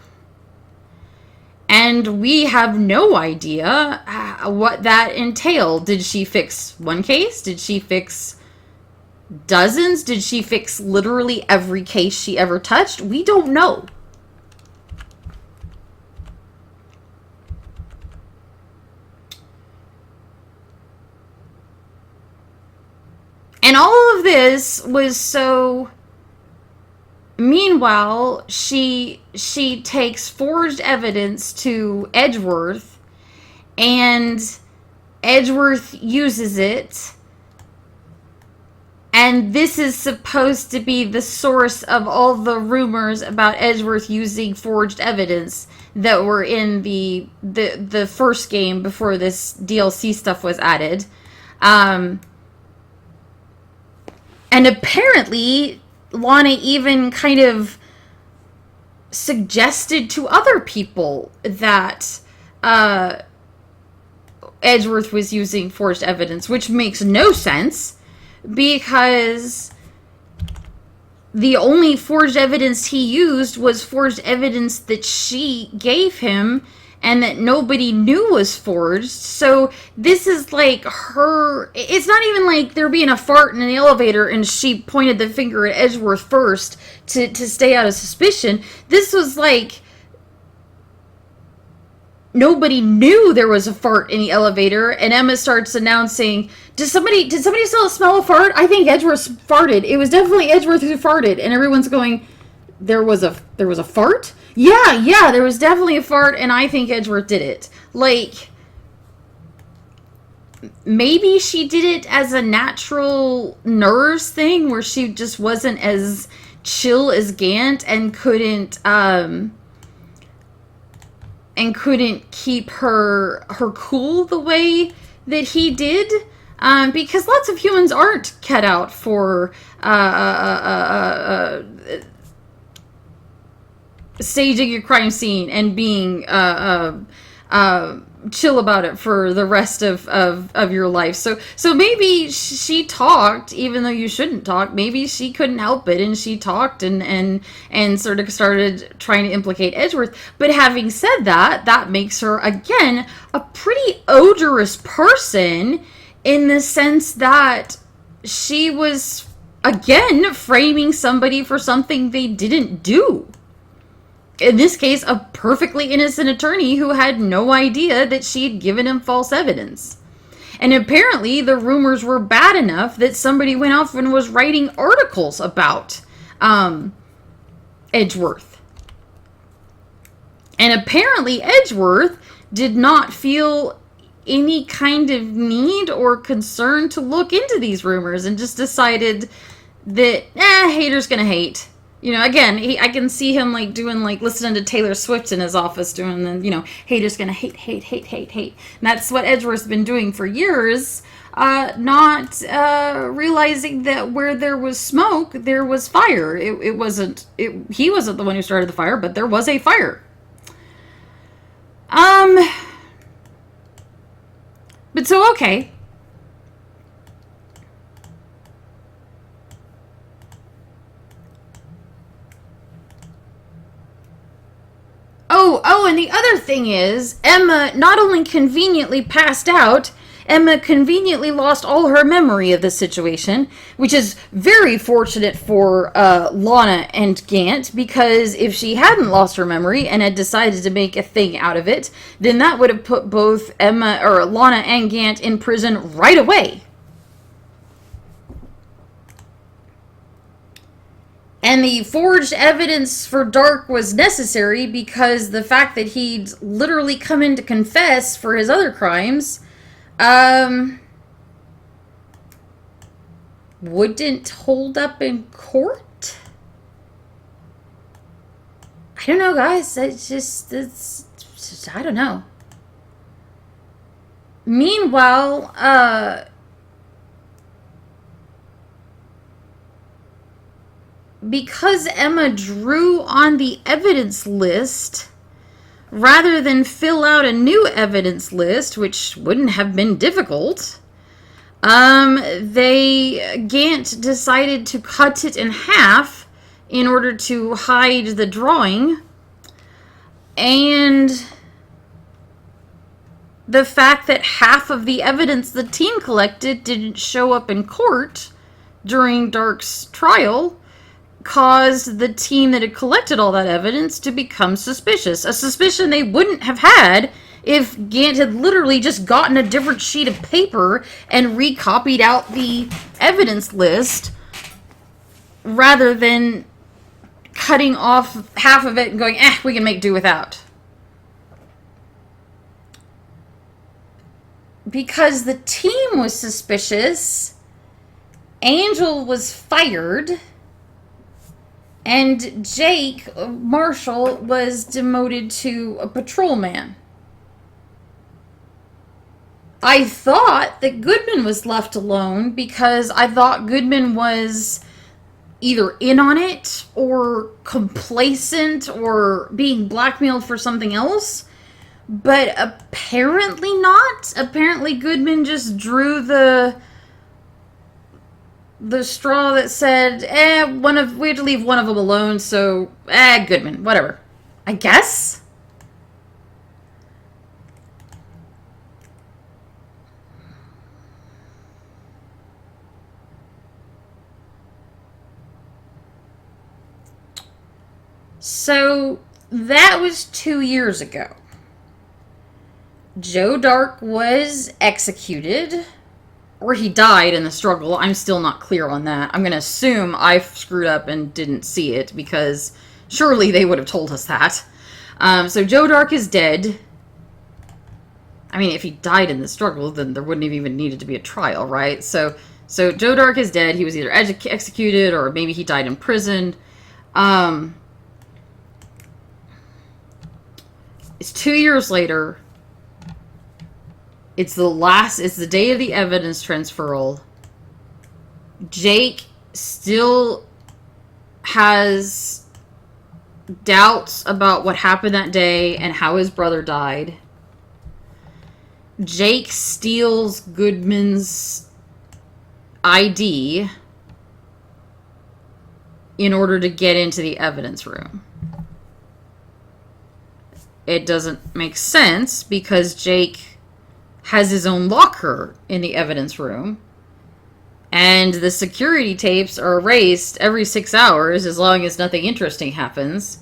And we have no idea what that entailed. Did she fix one case? Did she fix dozens? Did she fix literally every case she ever touched? We don't know. And all of this was so... Meanwhile, she takes forged evidence to Edgeworth, and Edgeworth uses it. And this is supposed to be the source of all the rumors about Edgeworth using forged evidence that were in the first game before this DLC stuff was added. And apparently, Lana even kind of suggested to other people that Edgeworth was using forged evidence, which makes no sense, because the only forged evidence he used was forged evidence that she gave him and that nobody knew was forged. So this is like her... It's not even like there being a fart in the elevator and she pointed the finger at Edgeworth first to stay out of suspicion. This was like... Nobody knew there was a fart in the elevator, and Emma starts announcing, did somebody still smell a fart? I think Edgeworth farted. It was definitely Edgeworth who farted. And everyone's going, there was a fart? Yeah, there was definitely a fart, and I think Edgeworth did it. Like, maybe she did it as a natural nerves thing, where she just wasn't as chill as Gant and couldn't keep her cool the way that he did. Because lots of humans aren't cut out for staging a crime scene and being chill about it for the rest of your life. So maybe she talked, even though you shouldn't talk. Maybe she couldn't help it, and she talked and sort of started trying to implicate Edgeworth. But having said that, that makes her, again, a pretty odorous person, in the sense that she was again, framing somebody for something they didn't do. In this case, a perfectly innocent attorney who had no idea that she had given him false evidence. And apparently the rumors were bad enough that somebody went off and was writing articles about Edgeworth. And apparently Edgeworth did not feel any kind of need or concern to look into these rumors and just decided that, haters gonna hate. You know, again, I can see him, like, doing, like, listening to Taylor Swift in his office doing, the, you know, haters gonna hate. And that's what Edgeworth's been doing for years, not realizing that where there was smoke, there was fire. He wasn't the one who started the fire, but there was a fire. But so, okay. Oh, and the other thing is, Emma not only conveniently passed out, Emma conveniently lost all her memory of the situation, which is very fortunate for Lana and Gant, because if she hadn't lost her memory and had decided to make a thing out of it, then that would have put both Lana and Gant in prison right away. And the forged evidence for Dark was necessary because the fact that he'd literally come in to confess for his other crimes, wouldn't hold up in court? I don't know, guys. It's I don't know. Meanwhile, because Emma drew on the evidence list, rather than fill out a new evidence list, which wouldn't have been difficult, Gant decided to cut it in half in order to hide the drawing. And the fact that half of the evidence the team collected didn't show up in court during Dark's trial caused the team that had collected all that evidence to become suspicious. A suspicion they wouldn't have had if Gant had literally just gotten a different sheet of paper and recopied out the evidence list rather than cutting off half of it and going, we can make do without. Because the team was suspicious, Angel was fired, and Jake Marshall was demoted to a patrolman. I thought that Goodman was left alone because I thought Goodman was either in on it or complacent or being blackmailed for something else. But apparently not. Apparently Goodman just drew the straw that said, we had to leave one of them alone, so, Goodman, whatever. I guess? So, that was 2 years ago. Joe Dark was executed, or he died in the struggle. I'm still not clear on that. I'm going to assume I screwed up and didn't see it, because surely they would have told us that. So Joe Dark is dead. I mean, if he died in the struggle, then there wouldn't have even needed to be a trial, right? So Joe Dark is dead. He was either executed, or maybe he died in prison. It's 2 years later. It's the day of the evidence transferal. Jake still has doubts about what happened that day and how his brother died. Jake steals Goodman's ID in order to get into the evidence room. It doesn't make sense because Jake has his own locker in the evidence room. And the security tapes are erased every 6 hours as long as nothing interesting happens.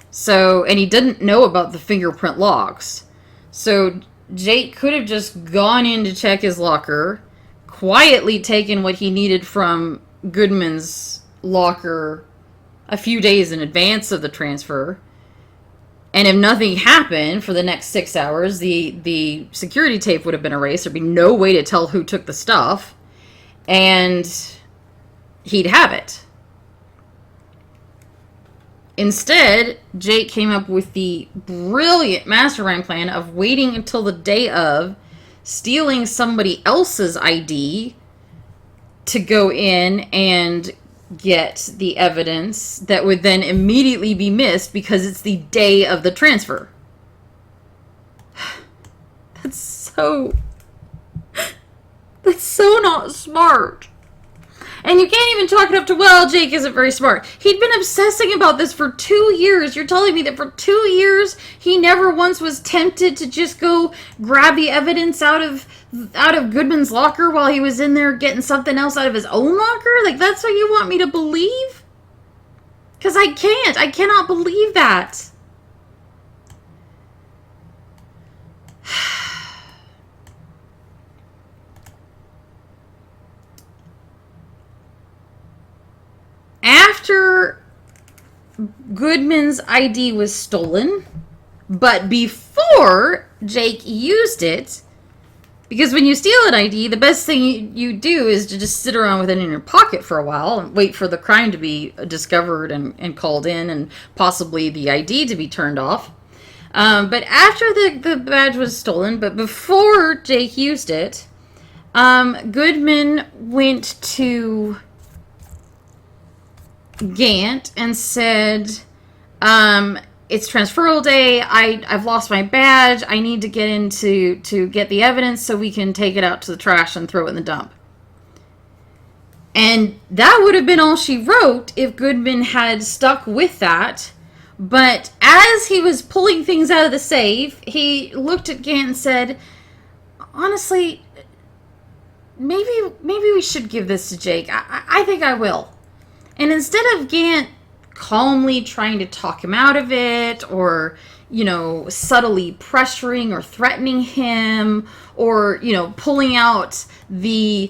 So, and he didn't know about the fingerprint logs. So Jake could have just gone in to check his locker, quietly taken what he needed from Goodman's locker a few days in advance of the transfer. And if nothing happened for the next 6 hours, the security tape would have been erased. There'd be no way to tell who took the stuff. And he'd have it. Instead, Jake came up with the brilliant mastermind plan of waiting until the day of, stealing somebody else's ID to go in and get the evidence that would then immediately be missed because it's the day of the transfer. That's so not smart. And you can't even chalk it up to, well, Jake isn't very smart. He'd been obsessing about this for 2 years. You're telling me that for 2 years, he never once was tempted to just go grab the evidence out of Goodman's locker while he was in there getting something else out of his own locker? Like, that's what you want me to believe? Because I can't. I cannot believe that. After Goodman's ID was stolen, but before Jake used it, because when you steal an ID, the best thing you do is to just sit around with it in your pocket for a while and wait for the crime to be discovered and called in and possibly the ID to be turned off. But after the badge was stolen, but before Jake used it, Goodman went to Gant and said, it's transferal day. I've lost my badge. I need to get in to get the evidence so we can take it out to the trash and throw it in the dump. And that would have been all she wrote if Goodman had stuck with that. But as he was pulling things out of the safe, he looked at Gant and said, honestly, maybe we should give this to Jake. I think I will. And instead of Gant calmly trying to talk him out of it, or, subtly pressuring or threatening him, or, pulling out the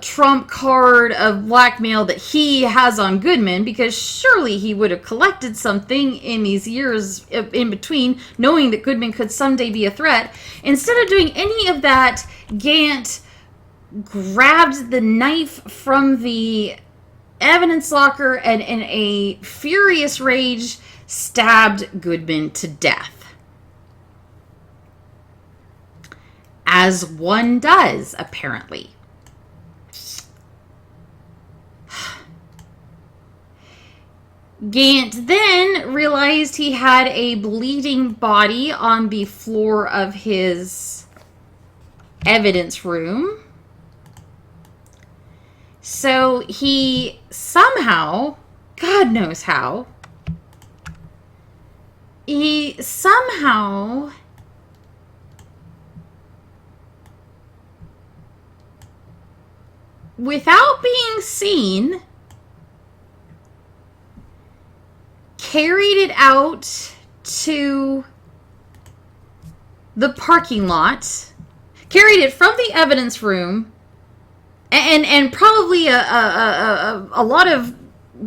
trump card of blackmail that he has on Goodman, because surely he would have collected something in these years in between, knowing that Goodman could someday be a threat. Instead of doing any of that, Gant grabbed the knife from the evidence locker and in a furious rage stabbed Goodman to death. As one does, apparently. Gant then realized he had a bleeding body on the floor of his evidence room. So he somehow, God knows how, without being seen, carried it out to the parking lot, carried it from the evidence room, and probably a lot of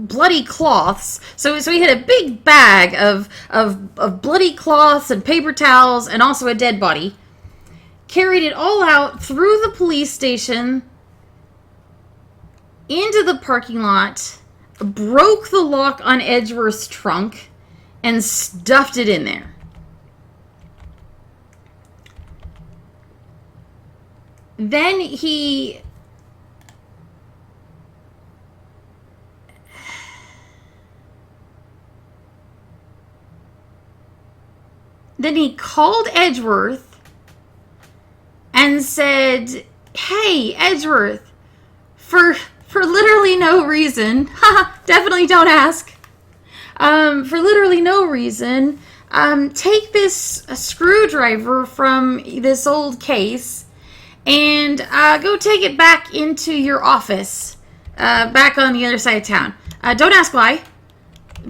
bloody cloths. So he had a big bag of bloody cloths and paper towels and also a dead body. Carried it all out through the police station into the parking lot, broke the lock on Edgeworth's trunk, and stuffed it in there. Then he called Edgeworth and said, "Hey, Edgeworth, for literally no reason, definitely don't ask, for literally no reason, take this screwdriver from this old case and go take it back into your office, back on the other side of town. Don't ask why,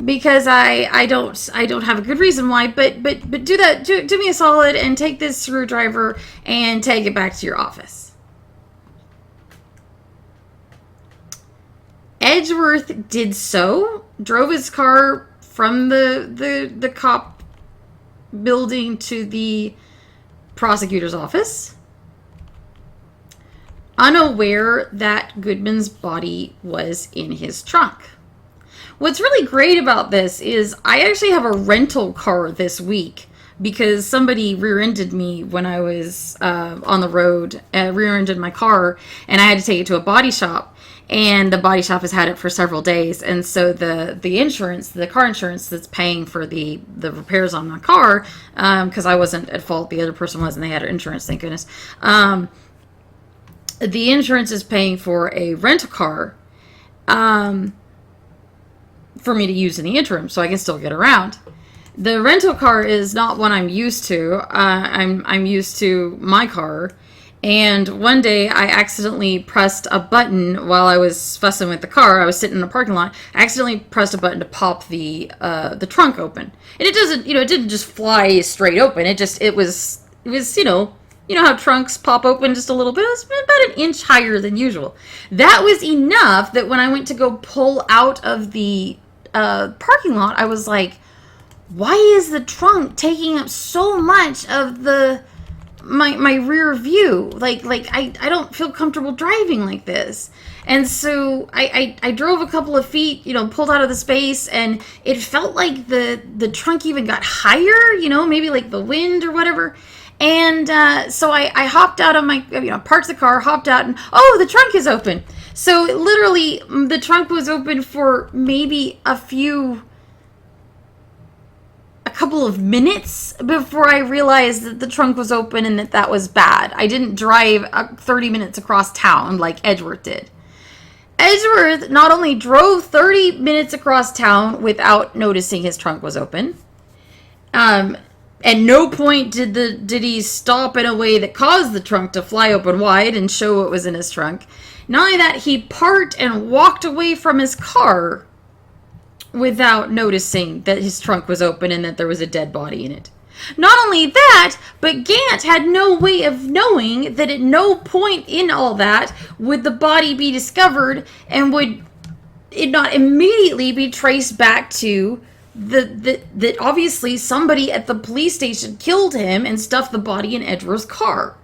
because I don't have a good reason why. But do that. Do me a solid and take this screwdriver and take it back to your office. Edgeworth did so. Drove his car from the cop building to the prosecutor's office, unaware that Goodman's body was in his trunk. What's really great about this is I actually have a rental car this week because somebody rear-ended me when I was on the road, rear-ended my car, and I had to take it to a body shop. And the body shop has had it for several days. And so the insurance, the car insurance that's paying for the repairs on my car, because I wasn't at fault, the other person was, and they had insurance, thank goodness. The insurance is paying for a rental car for me to use in the interim so I can still get around. The rental car is not one I'm used to. I'm used to my car. And one day I accidentally pressed a button while I was fussing with the car. I was sitting in a parking lot. I accidentally pressed a button to pop the trunk open. And it doesn't, it didn't just fly straight open. It was, how trunks pop open just a little bit. It was about an inch higher than usual. That was enough that when I went to go pull out of the parking lot, I was like, why is the trunk taking up so much of my rear view? Like I don't feel comfortable driving like this. And so I drove a couple of feet, pulled out of the space, and it felt like the trunk even got higher, maybe like the wind or whatever. And so I hopped out of my, parked the car, hopped out, and the trunk is open. So literally the trunk was open for maybe a couple of minutes before I realized that the trunk was open and that was bad. I didn't drive 30 minutes across town like Edgeworth did. Edgeworth not only drove 30 minutes across town without noticing his trunk was open, at no point did he stop in a way that caused the trunk to fly open wide and show what was in his trunk. Not only that, he parked and walked away from his car without noticing that his trunk was open and that there was a dead body in it. Not only that, but Gant had no way of knowing that at no point in all that would the body be discovered and would it not immediately be traced back to that obviously somebody at the police station killed him and stuffed the body in Edgeworth's car.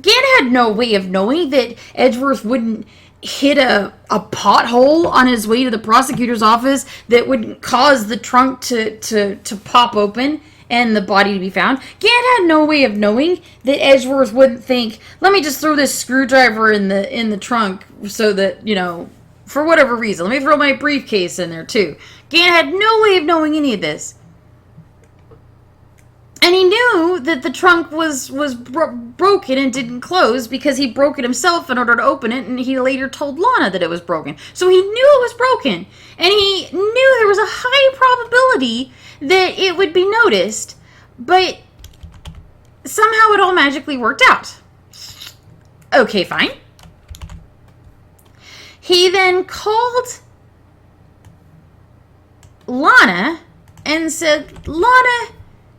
Gant had no way of knowing that Edgeworth wouldn't hit a pothole on his way to the prosecutor's office that would cause the trunk to pop open and the body to be found. Gant had no way of knowing that Edgeworth wouldn't think, let me just throw this screwdriver in the trunk so that, for whatever reason, let me throw my briefcase in there too. Gant had no way of knowing any of this. And he knew that the trunk was broken and didn't close because he broke it himself in order to open it, and he later told Lana that it was broken. So he knew it was broken, and he knew there was a high probability that it would be noticed, but somehow it all magically worked out. Okay, fine. He then called Lana and said, Lana,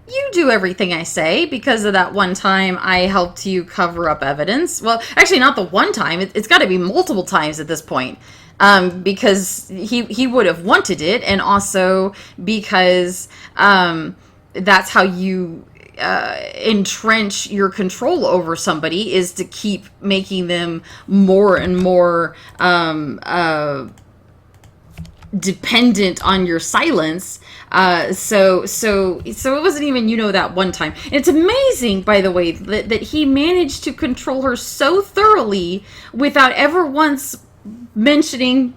you do everything I say because of that one time I helped you cover up evidence. Well, actually not the one time. It's got to be multiple times at this point. Because he would have wanted it, and also because that's how you entrench your control over somebody, is to keep making them more and more dependent on your silence. So it wasn't even, that one time. And it's amazing, by the way, that he managed to control her so thoroughly without ever once mentioning,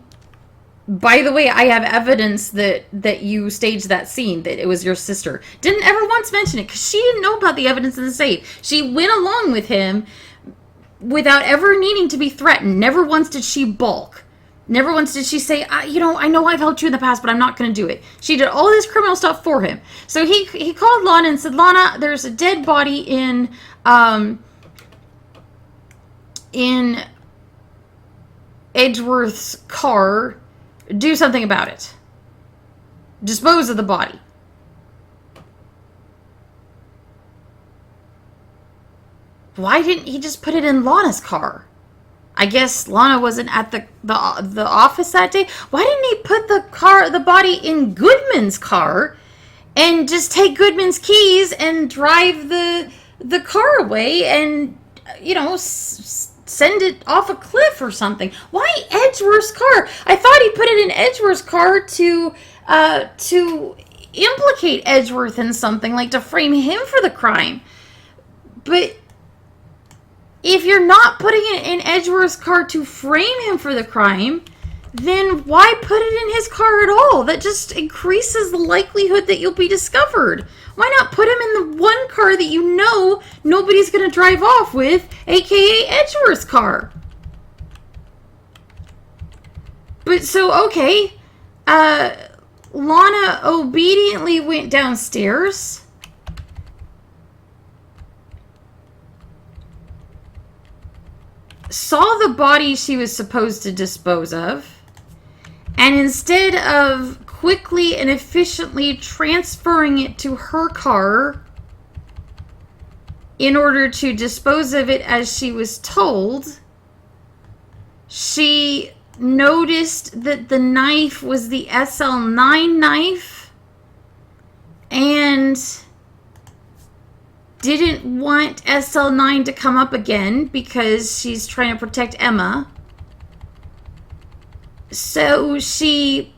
by the way, I have evidence that you staged that scene, that it was your sister. Didn't ever once mention it, because she didn't know about the evidence in the safe. She went along with him without ever needing to be threatened. Never once did she balk. Never once did she say, I know I've helped you in the past, but I'm not going to do it. She did all this criminal stuff for him. So he called Lana and said, Lana, there's a dead body in in Edgeworth's car, do something about it. Dispose of the body. Why didn't he just put it in Lana's car? I guess Lana wasn't at the office that day. Why didn't he put the body in Goodman's car and just take Goodman's keys and drive the car away and, you know, send it off a cliff or something? Why Edgeworth's car? I thought he put it in Edgeworth's car to implicate Edgeworth in something, like to frame him for the crime. But if you're not putting it in Edgeworth's car to frame him for the crime, then why put it in his car at all? That just increases the likelihood that you'll be discovered. Why not put him in the one car that you know nobody's going to drive off with, aka Edgeworth's car? But so, okay, Lana obediently went downstairs. Saw the body she was supposed to dispose of, and instead of quickly and efficiently transferring it to her car in order to dispose of it as she was told, she noticed that the knife was the SL9 knife and didn't want SL9 to come up again because she's trying to protect Emma. So she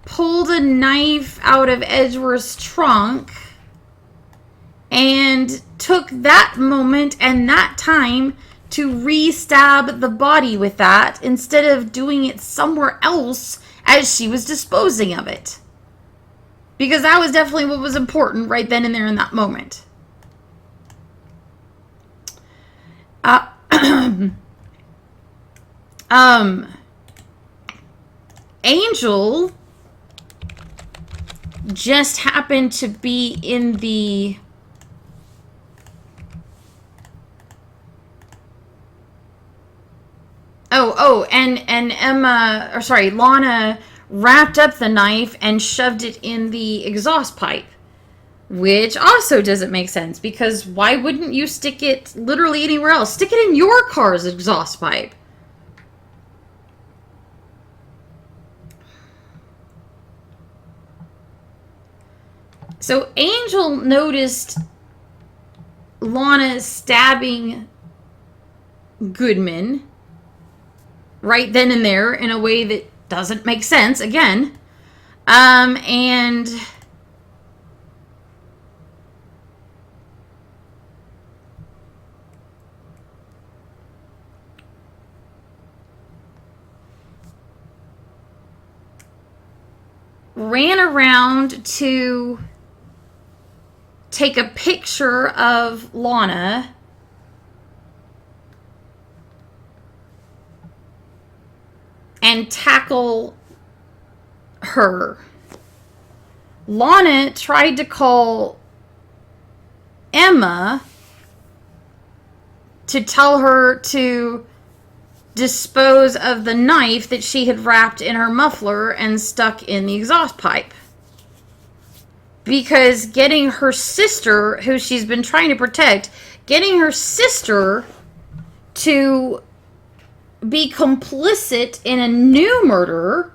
pulled a knife out of Edgeworth's trunk and took that moment and that time to re-stab the body with that instead of doing it somewhere else as she was disposing of it. Because that was definitely what was important right then and there in that moment. Angel just happened to be in the and Emma, or sorry, Lana wrapped up the knife and shoved it in the exhaust pipe. Which also doesn't make sense, because why wouldn't you stick it literally anywhere else? Stick it in your car's exhaust pipe. So Angel noticed Lana stabbing Goodman right then and there in a way that doesn't make sense, again. And ran around to take a picture of Lana and tackle her. Lana tried to call Emma to tell her to dispose of the knife that she had wrapped in her muffler and stuck in the exhaust pipe. Because getting her sister, who she's been trying to protect, getting her sister to be complicit in a new murder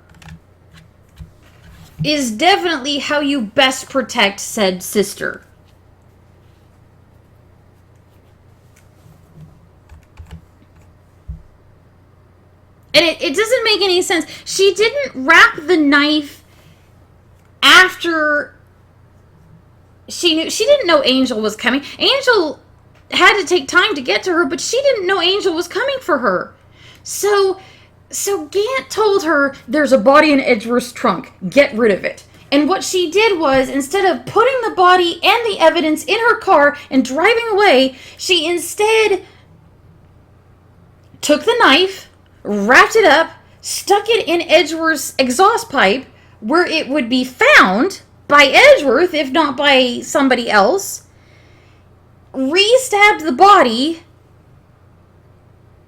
is definitely how you best protect said sister. And it doesn't make any sense. She didn't wrap the knife after she knew. She didn't know Angel was coming. Angel had to take time to get to her, but she didn't know Angel was coming for her. So Gant told her, there's a body in Edgeworth's trunk. Get rid of it. And what she did was, instead of putting the body and the evidence in her car and driving away, she instead took the knife, wrapped it up, stuck it in Edgeworth's exhaust pipe, where it would be found by Edgeworth, if not by somebody else, re-stabbed the body,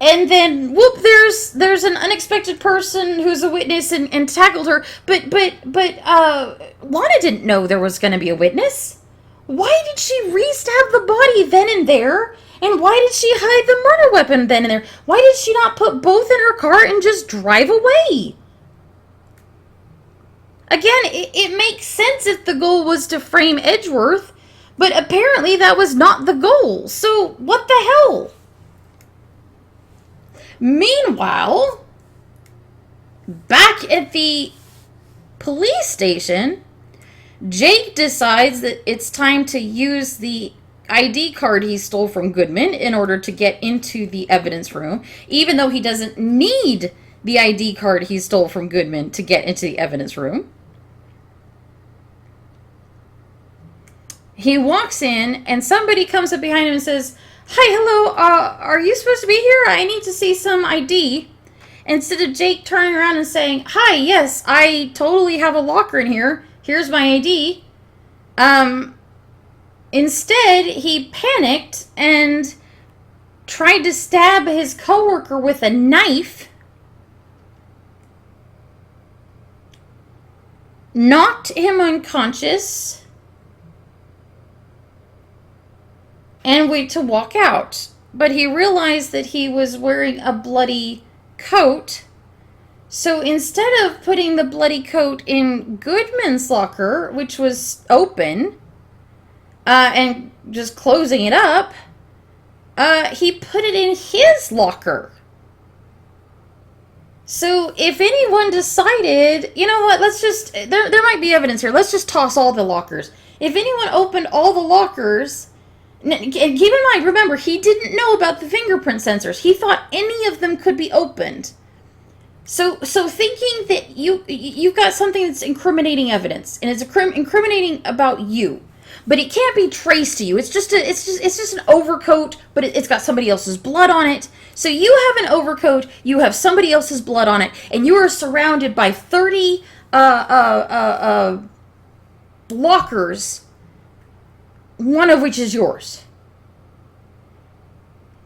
And then, whoop, there's an unexpected person who's a witness and tackled her. But Lana didn't know there was going to be a witness. Why did she re-stab the body then and there? And why did she hide the murder weapon then and there? Why did she not put both in her car and just drive away? Again, it makes sense if the goal was to frame Edgeworth, but apparently that was not the goal. So, what the hell? Meanwhile, back at the police station, Jake decides that it's time to use the ID card he stole from Goodman in order to get into the evidence room, even though he doesn't need the ID card he stole from Goodman to get into the evidence room. He walks in, and somebody comes up behind him and says, "Hi, hello, are you supposed to be here? I need to see some ID." Instead of Jake turning around and saying, "Hi, yes, I totally have a locker in here. Here's my ID." Instead, he panicked and tried to stab his coworker with a knife, knocked him unconscious, and went to walk out. But he realized that he was wearing a bloody coat. So instead of putting the bloody coat in Goodman's locker, which was open, and just closing it up, he put it in his locker. So if anyone decided, you know what, let's just, there might be evidence here, let's just toss all the lockers. If anyone opened all the lockers, and keep in mind, remember, he didn't know about the fingerprint sensors. He thought any of them could be opened. So thinking that you've got something that's incriminating evidence, and it's incriminating about you, but it can't be traced to you. It's just an overcoat, but it's got somebody else's blood on it. So you have an overcoat, you have somebody else's blood on it, and you are surrounded by 30 lockers, one of which is yours.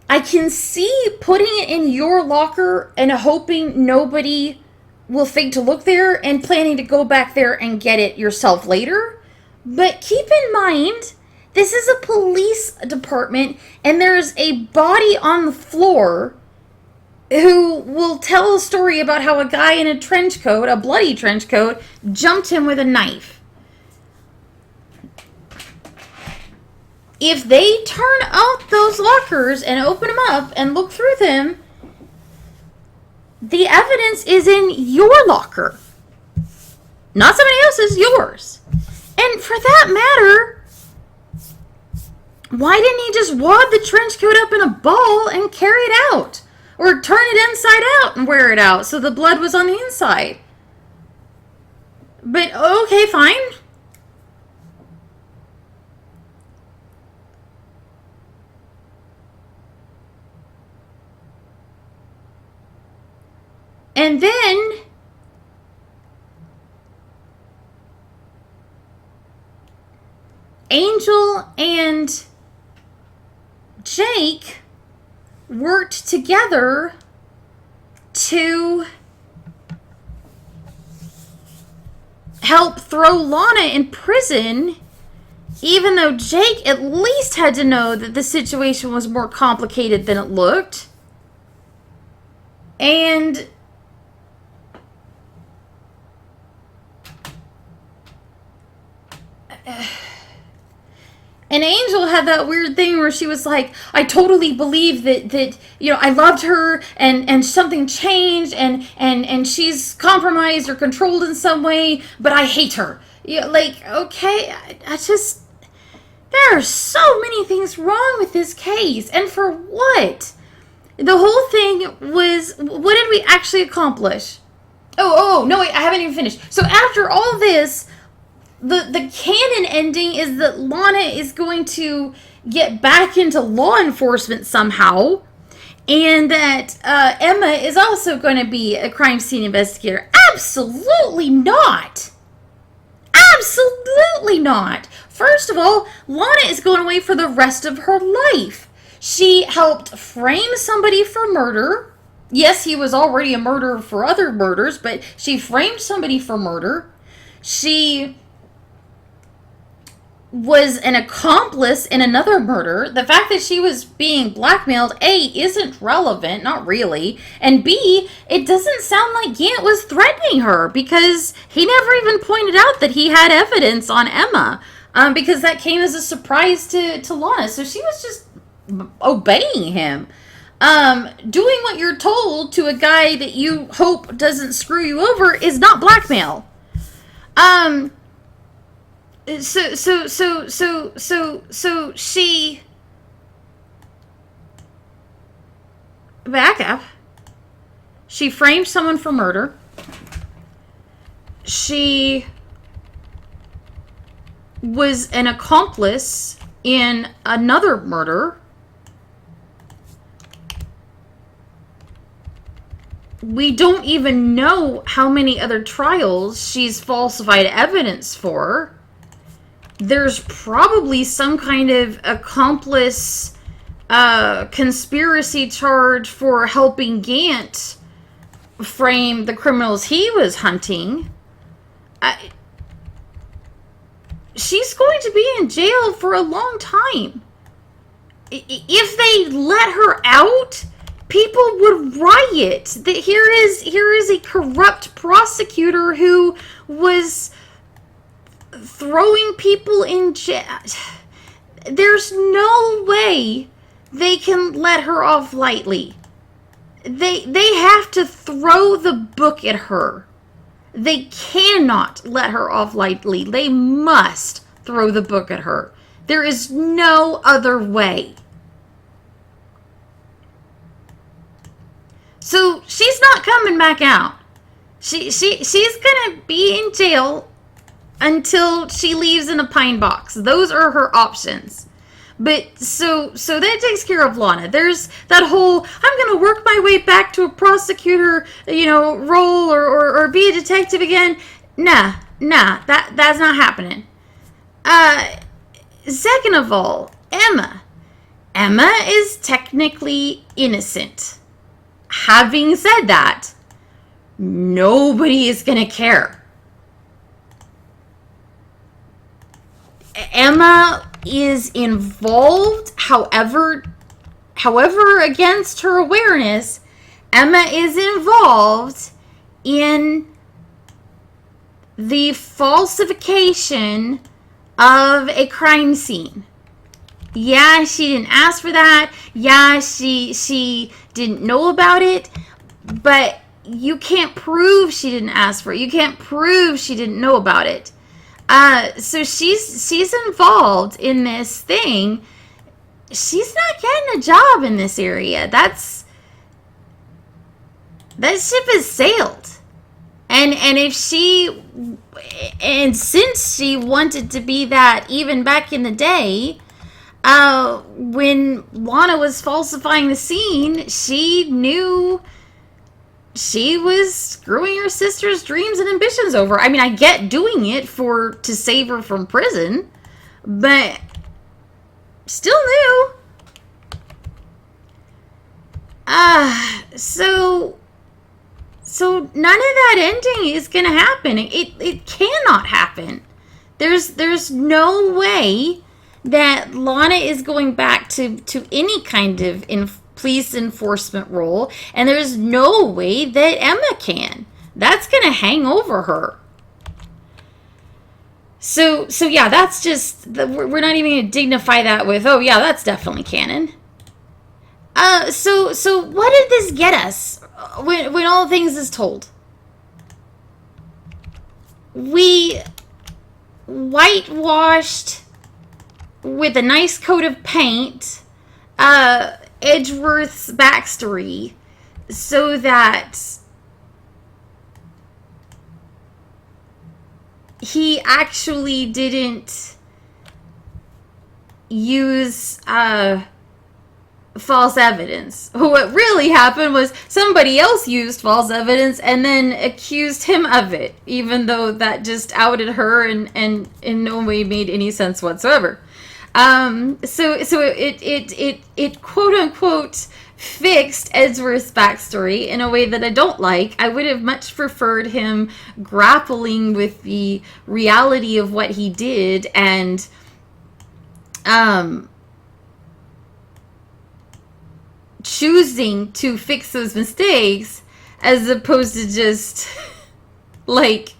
I can see putting it in your locker and hoping nobody will think to look there and planning to go back there and get it yourself later. But keep in mind, this is a police department and there's a body on the floor who will tell a story about how a guy in a trench coat, a bloody trench coat, jumped him with a knife. If they turn out those lockers and open them up and look through them, the evidence is in your locker. Not somebody else's, yours. And for that matter, why didn't he just wad the trench coat up in a ball and carry it out? Or turn it inside out and wear it out so the blood was on the inside? But, okay, fine. And then Angel and Jake worked together to help throw Lana in prison, even though Jake at least had to know that the situation was more complicated than it looked. And Angel had that weird thing where she was like, I totally believe that you know, I loved her and something changed and she's compromised or controlled in some way, but I hate her. Yeah, like, okay, I just, there are so many things wrong with this case. And for what? The whole thing was, what did we actually accomplish? Oh, no, wait, I haven't even finished. So after all this, the canon ending is that Lana is going to get back into law enforcement somehow, and that Emma is also going to be a crime scene investigator. Absolutely not! Absolutely not! First of all, Lana is going away for the rest of her life. She helped frame somebody for murder. Yes, he was already a murderer for other murders, but she framed somebody for murder. She was an accomplice in another murder. The fact that she was being blackmailed, A, isn't relevant, not really, and B, it doesn't sound like Gant was threatening her, because he never even pointed out that he had evidence on Emma, because that came as a surprise to Lana, so she was just obeying him. Doing what you're told to a guy that you hope doesn't screw you over is not blackmail. So she back up. She framed someone for murder. She was an accomplice in another murder. We don't even know how many other trials she's falsified evidence for. There's probably some kind of accomplice conspiracy charge for helping Gant frame the criminals he was hunting. She's going to be in jail for a long time. If they let her out, people would riot. Here is a corrupt prosecutor who was throwing people in jail. There's no way they can let her off lightly. They have to throw the book at her. They cannot let her off lightly. They must throw the book at her. There is no other way. So she's not coming back out. She's gonna be in jail until she leaves in a pine box. Those are her options. But so that takes care of Lana. There's that whole, I'm gonna work my way back to a prosecutor, role or be a detective again. Nah, that's not happening. Second of all, Emma is technically innocent. Having said that, nobody is gonna care. Emma is involved, however against her awareness, Emma is involved in the falsification of a crime scene. Yeah, she didn't ask for that. Yeah, she didn't know about it, but you can't prove she didn't ask for it. You can't prove she didn't know about it. So she's involved in this thing. She's not getting a job in this area. That ship has sailed. And since she wanted to be that even back in the day, when Lana was falsifying the scene, she knew she was screwing her sister's dreams and ambitions over. I mean, I get doing it to save her from prison, but still new. So none of that ending is gonna happen. It cannot happen. There's no way that Lana is going back to any kind of police enforcement role, and there's no way that Emma can. That's gonna hang over her. So yeah, that's just, we're not even gonna dignify that with, oh yeah, that's definitely canon. So what did this get us when all things is told? We whitewashed with a nice coat of paint Edgeworth's backstory so that he actually didn't use false evidence. What really happened was somebody else used false evidence and then accused him of it, even though that just outed her and in no way made any sense whatsoever. It quote unquote fixed Edgeworth's backstory in a way that I don't like. I would have much preferred him grappling with the reality of what he did and choosing to fix those mistakes as opposed to just like,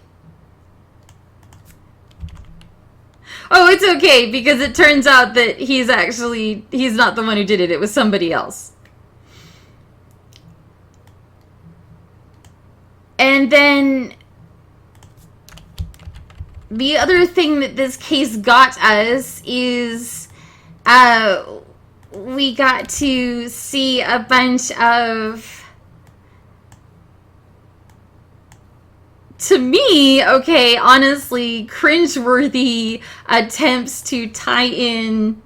oh, it's okay because it turns out that he's not the one who did it. It was somebody else. And then the other thing that this case got us is we got to see a bunch of, to me, okay, honestly, cringeworthy attempts to tie in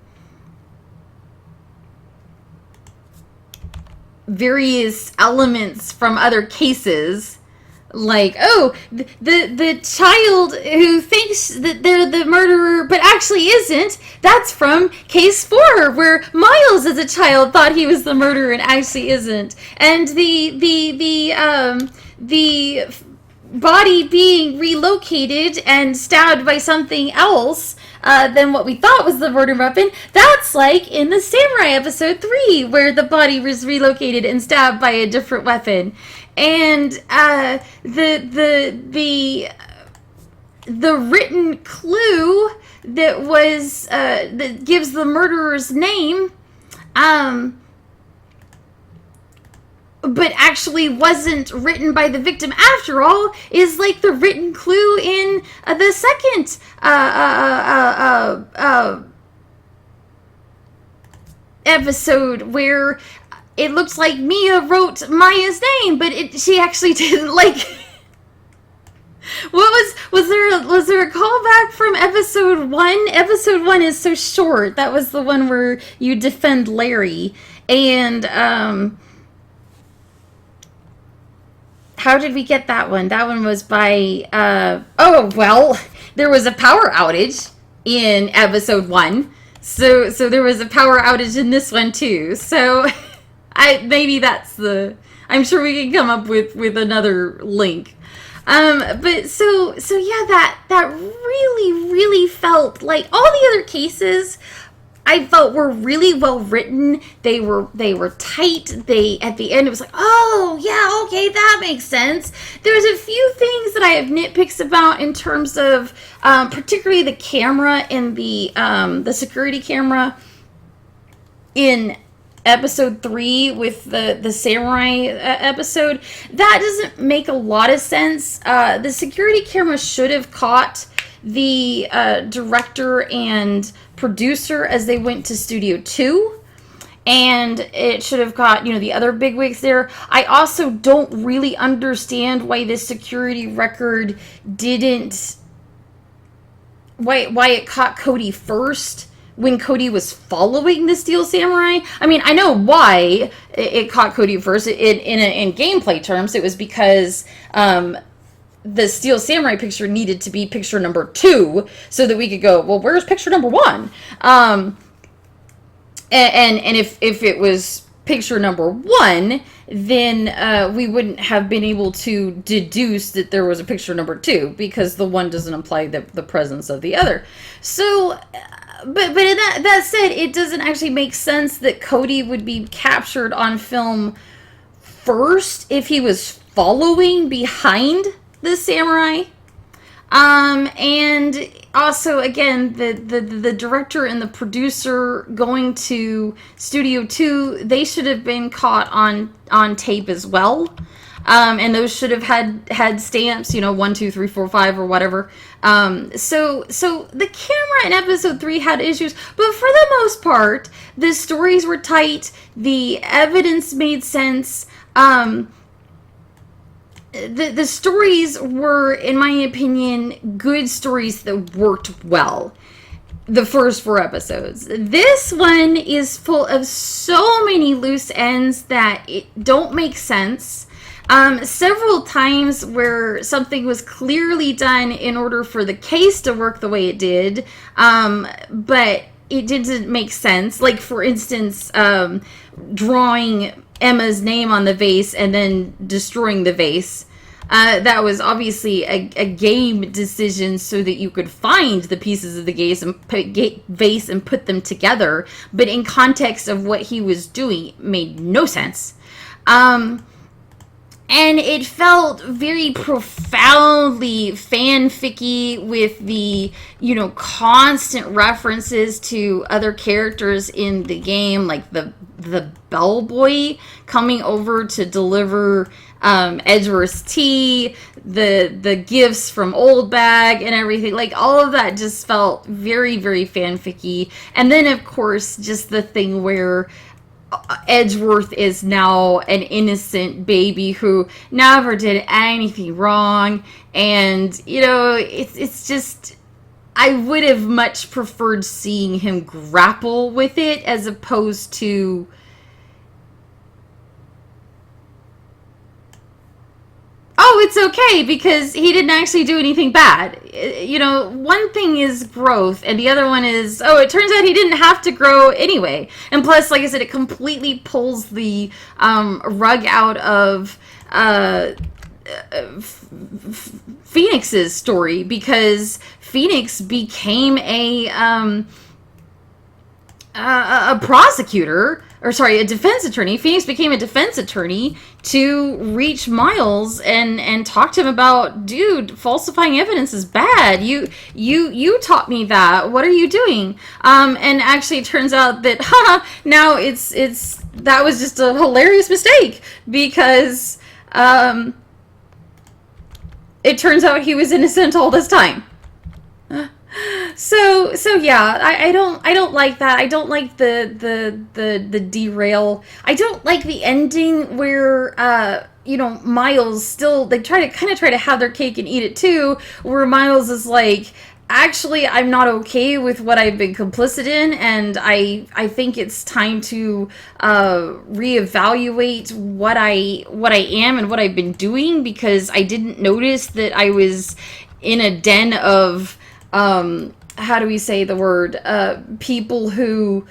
various elements from other cases. Like, oh, the child who thinks that they're the murderer but actually isn't, that's from case 4, where Miles as a child thought he was the murderer and actually isn't. And the body being relocated and stabbed by something else than what we thought was the murder weapon, that's like in the Samurai episode 3, where the body was relocated and stabbed by a different weapon. And the written clue that was that gives the murderer's name, but actually wasn't written by the victim after all, is like the written clue in the second episode, where it looks like Mia wrote Maya's name, but she actually didn't. Like, what was there a callback from episode 1? Episode 1 is so short. That was the one where you defend Larry. And how did we get that one? That one was by there was a power outage in episode 1. So there was a power outage in this one too. So maybe that's I'm sure we can come up with another link. But so yeah, that really, really felt like all the other cases I felt were really well written. They were tight. At the end it was like, oh yeah, okay, that makes sense. There's a few things that I have nitpicks about in terms of particularly the camera and the security camera in episode 3 with the samurai episode. That doesn't make a lot of sense. The security camera should have caught the director and producer as they went to Studio 2, and it should have got, the other bigwigs there. I also don't really understand why this security record why it caught Cody first when Cody was following the Steel Samurai. I mean, I know why it caught Cody first. In gameplay terms, it was because the Steel Samurai picture needed to be picture number 2 so that we could go, well, where's picture number 1? And if it was picture number 1, then we wouldn't have been able to deduce that there was a picture number 2, because the one doesn't imply the presence of the other. So, but that said, it doesn't actually make sense that Cody would be captured on film first if he was following behind the samurai. And also, again, the director and the producer going to Studio 2, they should have been caught on tape as well. And those should have had stamps, 1, 2, 3, 4, 5, or whatever. So the camera in episode 3 had issues, but for the most part, the stories were tight. The evidence made sense. The stories were, in my opinion, good stories that worked well. The first 4 episodes. This one is full of so many loose ends that don't make sense. Several times where something was clearly done in order for the case to work the way it did, but it didn't make sense. Like, for instance, drawing Emma's name on the vase and then destroying the vase. That was obviously a game decision so that you could find the pieces of the vase and put them together. But in context of what he was doing, it made no sense. And it felt very profoundly fanficky with the, constant references to other characters in the game, like the bellboy coming over to deliver Edgeworth's tea, the gifts from Old Bag and everything. Like, all of that just felt very, very fanficky. And then, of course, just the thing where Edgeworth is now an innocent baby who never did anything wrong, and it's just, I would have much preferred seeing him grapple with it as opposed to it's okay because he didn't actually do anything bad. One thing is growth, and the other one is, it turns out he didn't have to grow anyway. And plus, like I said, it completely pulls the rug out of Phoenix's story, because Phoenix became a prosecutor, or sorry, a defense attorney. Phoenix became a defense attorney to reach Miles and talk to him about, dude, falsifying evidence is bad. You taught me that. What are you doing? And actually, it turns out that now it's that was just a hilarious mistake, because it turns out he was innocent all this time. So yeah, I don't like that. I don't like the derail. I don't like the ending where Miles still, they try to have their cake and eat it too, where Miles is like, actually, I'm not okay with what I've been complicit in, and I think it's time to reevaluate what I am and what I've been doing, because I didn't notice that I was in a den of how do we say the word, people who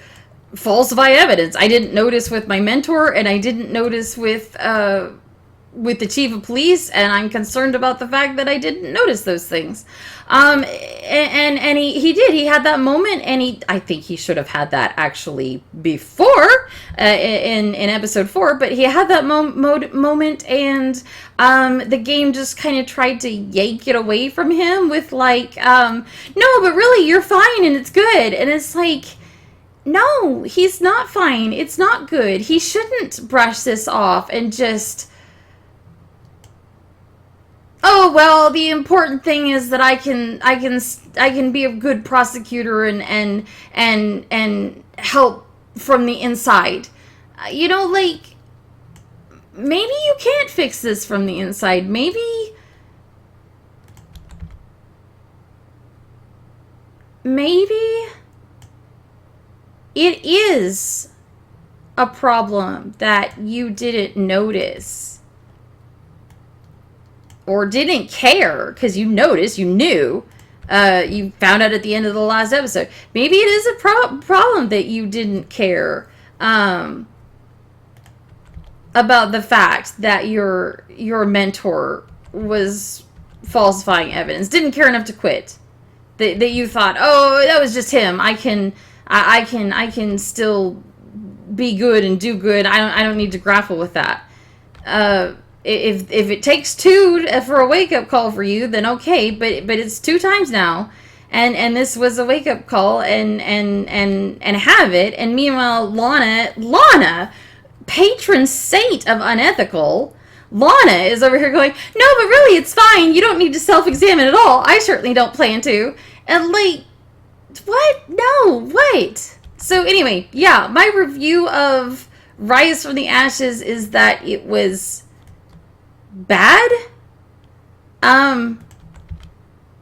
falsify evidence. I didn't notice with my mentor, and I didn't notice with the chief of police, and I'm concerned about the fact that I didn't notice those things. And he did. He had that moment, and I think he should have had that actually before in episode 4. But he had that moment, and the game just kind of tried to yank it away from him with like, no, but really, you're fine, and it's good. And it's like, no, he's not fine. It's not good. He shouldn't brush this off and just, oh, well, the important thing is that I can be a good prosecutor and help from the inside. Like, maybe you can't fix this from the inside. Maybe it is a problem that you didn't notice. Or didn't care, because you noticed, you knew, you found out at the end of the last episode. Maybe it is a problem that you didn't care about the fact that your mentor was falsifying evidence. Didn't care enough to quit. That you thought, oh, that was just him. I can still be good and do good. I don't need to grapple with that. If it takes 2 for a wake-up call for you, then okay, but it's 2 times now, and this was a wake-up call, and have it, and meanwhile, Lana, patron saint of unethical, Lana is over here going, no, but really, it's fine, you don't need to self-examine at all, I certainly don't plan to, and like, what? No, wait. So anyway, yeah, my review of Rise from the Ashes is that it was bad.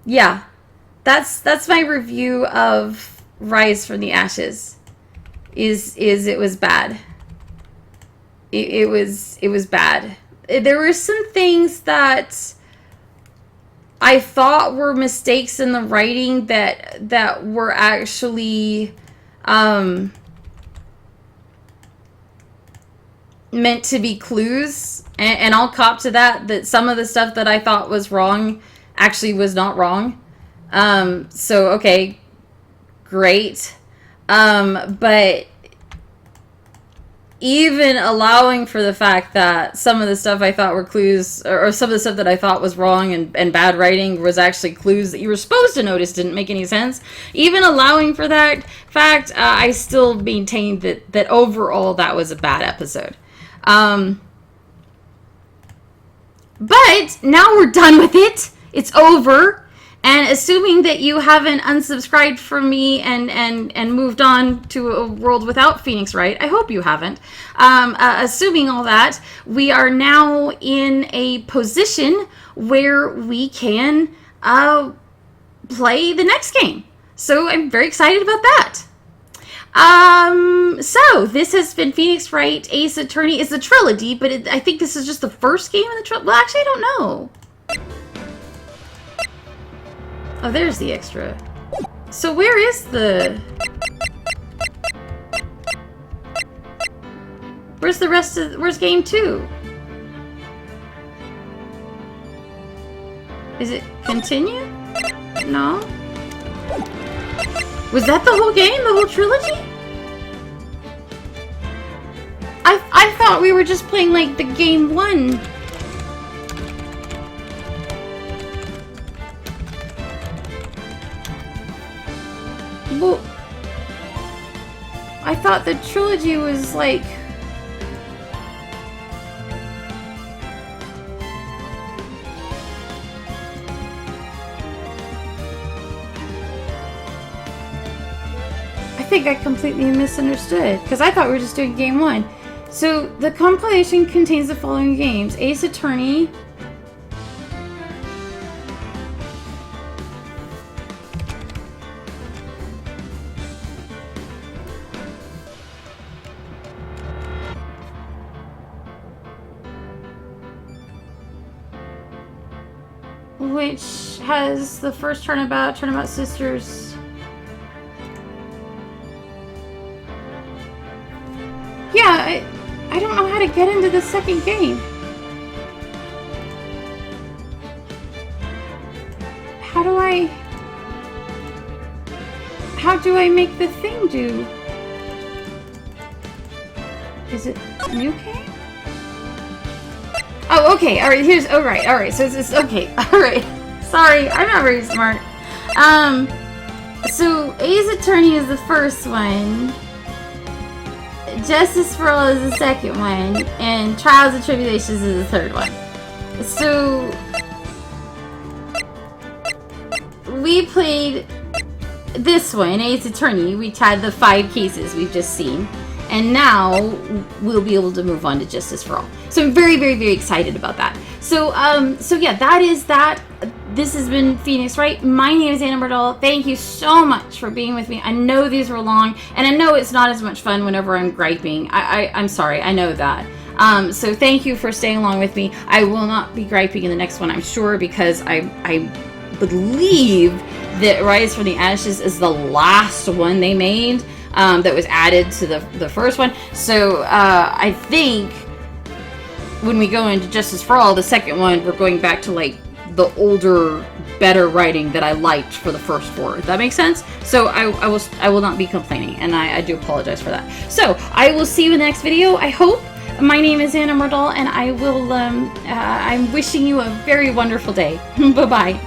Yeah, that's my review of Rise from the Ashes. Is it was bad. It was bad. There were some things that I thought were mistakes in the writing that were actually meant to be clues, and I'll cop to that some of the stuff that I thought was wrong actually was not wrong. So, okay, great. But even allowing for the fact that some of the stuff I thought were clues, or some of the stuff that I thought was wrong and bad writing was actually clues that you were supposed to notice didn't make any sense, even allowing for that fact, I still maintained that overall that was a bad episode. But now we're done with it. It's over. And assuming that you haven't unsubscribed from me and moved on to a world without Phoenix Wright, I hope you haven't. Assuming all that, we are now in a position where we can play the next game. So I'm very excited about that. So this has been Phoenix Wright Ace Attorney. It's a trilogy, but I think this is just the first game in the trilogy. Well, actually, I don't know. Oh, there's the extra. So where is the... Where's the rest of... Where's game 2? Is it continue? No? Was that the whole game? The whole trilogy? I thought we were just playing, like, the game 1. Well, I thought the trilogy was like... I think I completely misunderstood, because I thought we were just doing game 1. So, the compilation contains the following games: Ace Attorney, which has the first Turnabout Sisters. Yeah, I don't know how to get into the second game. How do I make the thing do? Is it new game? Oh, okay, alright, alright, so it's okay, alright. Sorry, I'm not very smart. So Ace Attorney is the first one. Justice for All is the second one, and Trials and Tribulations is the third one. So we played this one, Ace Attorney. We had the 5 cases we've just seen, and now we'll be able to move on to Justice for All. So I'm very, very, very excited about that. So yeah, that is that. This has been Phoenix Wright. My name is Anna Murdall. Thank you so much for being with me. I know these were long, and I know it's not as much fun whenever I'm griping. I'm sorry, I know that. So thank you for staying along with me. I will not be griping in the next one, I'm sure, because I believe that Rise from the Ashes is the last one they made that was added to the first one. So I think when we go into Justice for All, the second one, we're going back to like the older, better writing that I liked for the first 4. Does that make sense? So I will not be complaining, and I do apologize for that. So I will see you in the next video, I hope. My name is Anna Murdall, and I will I'm wishing you a very wonderful day. Bye-bye.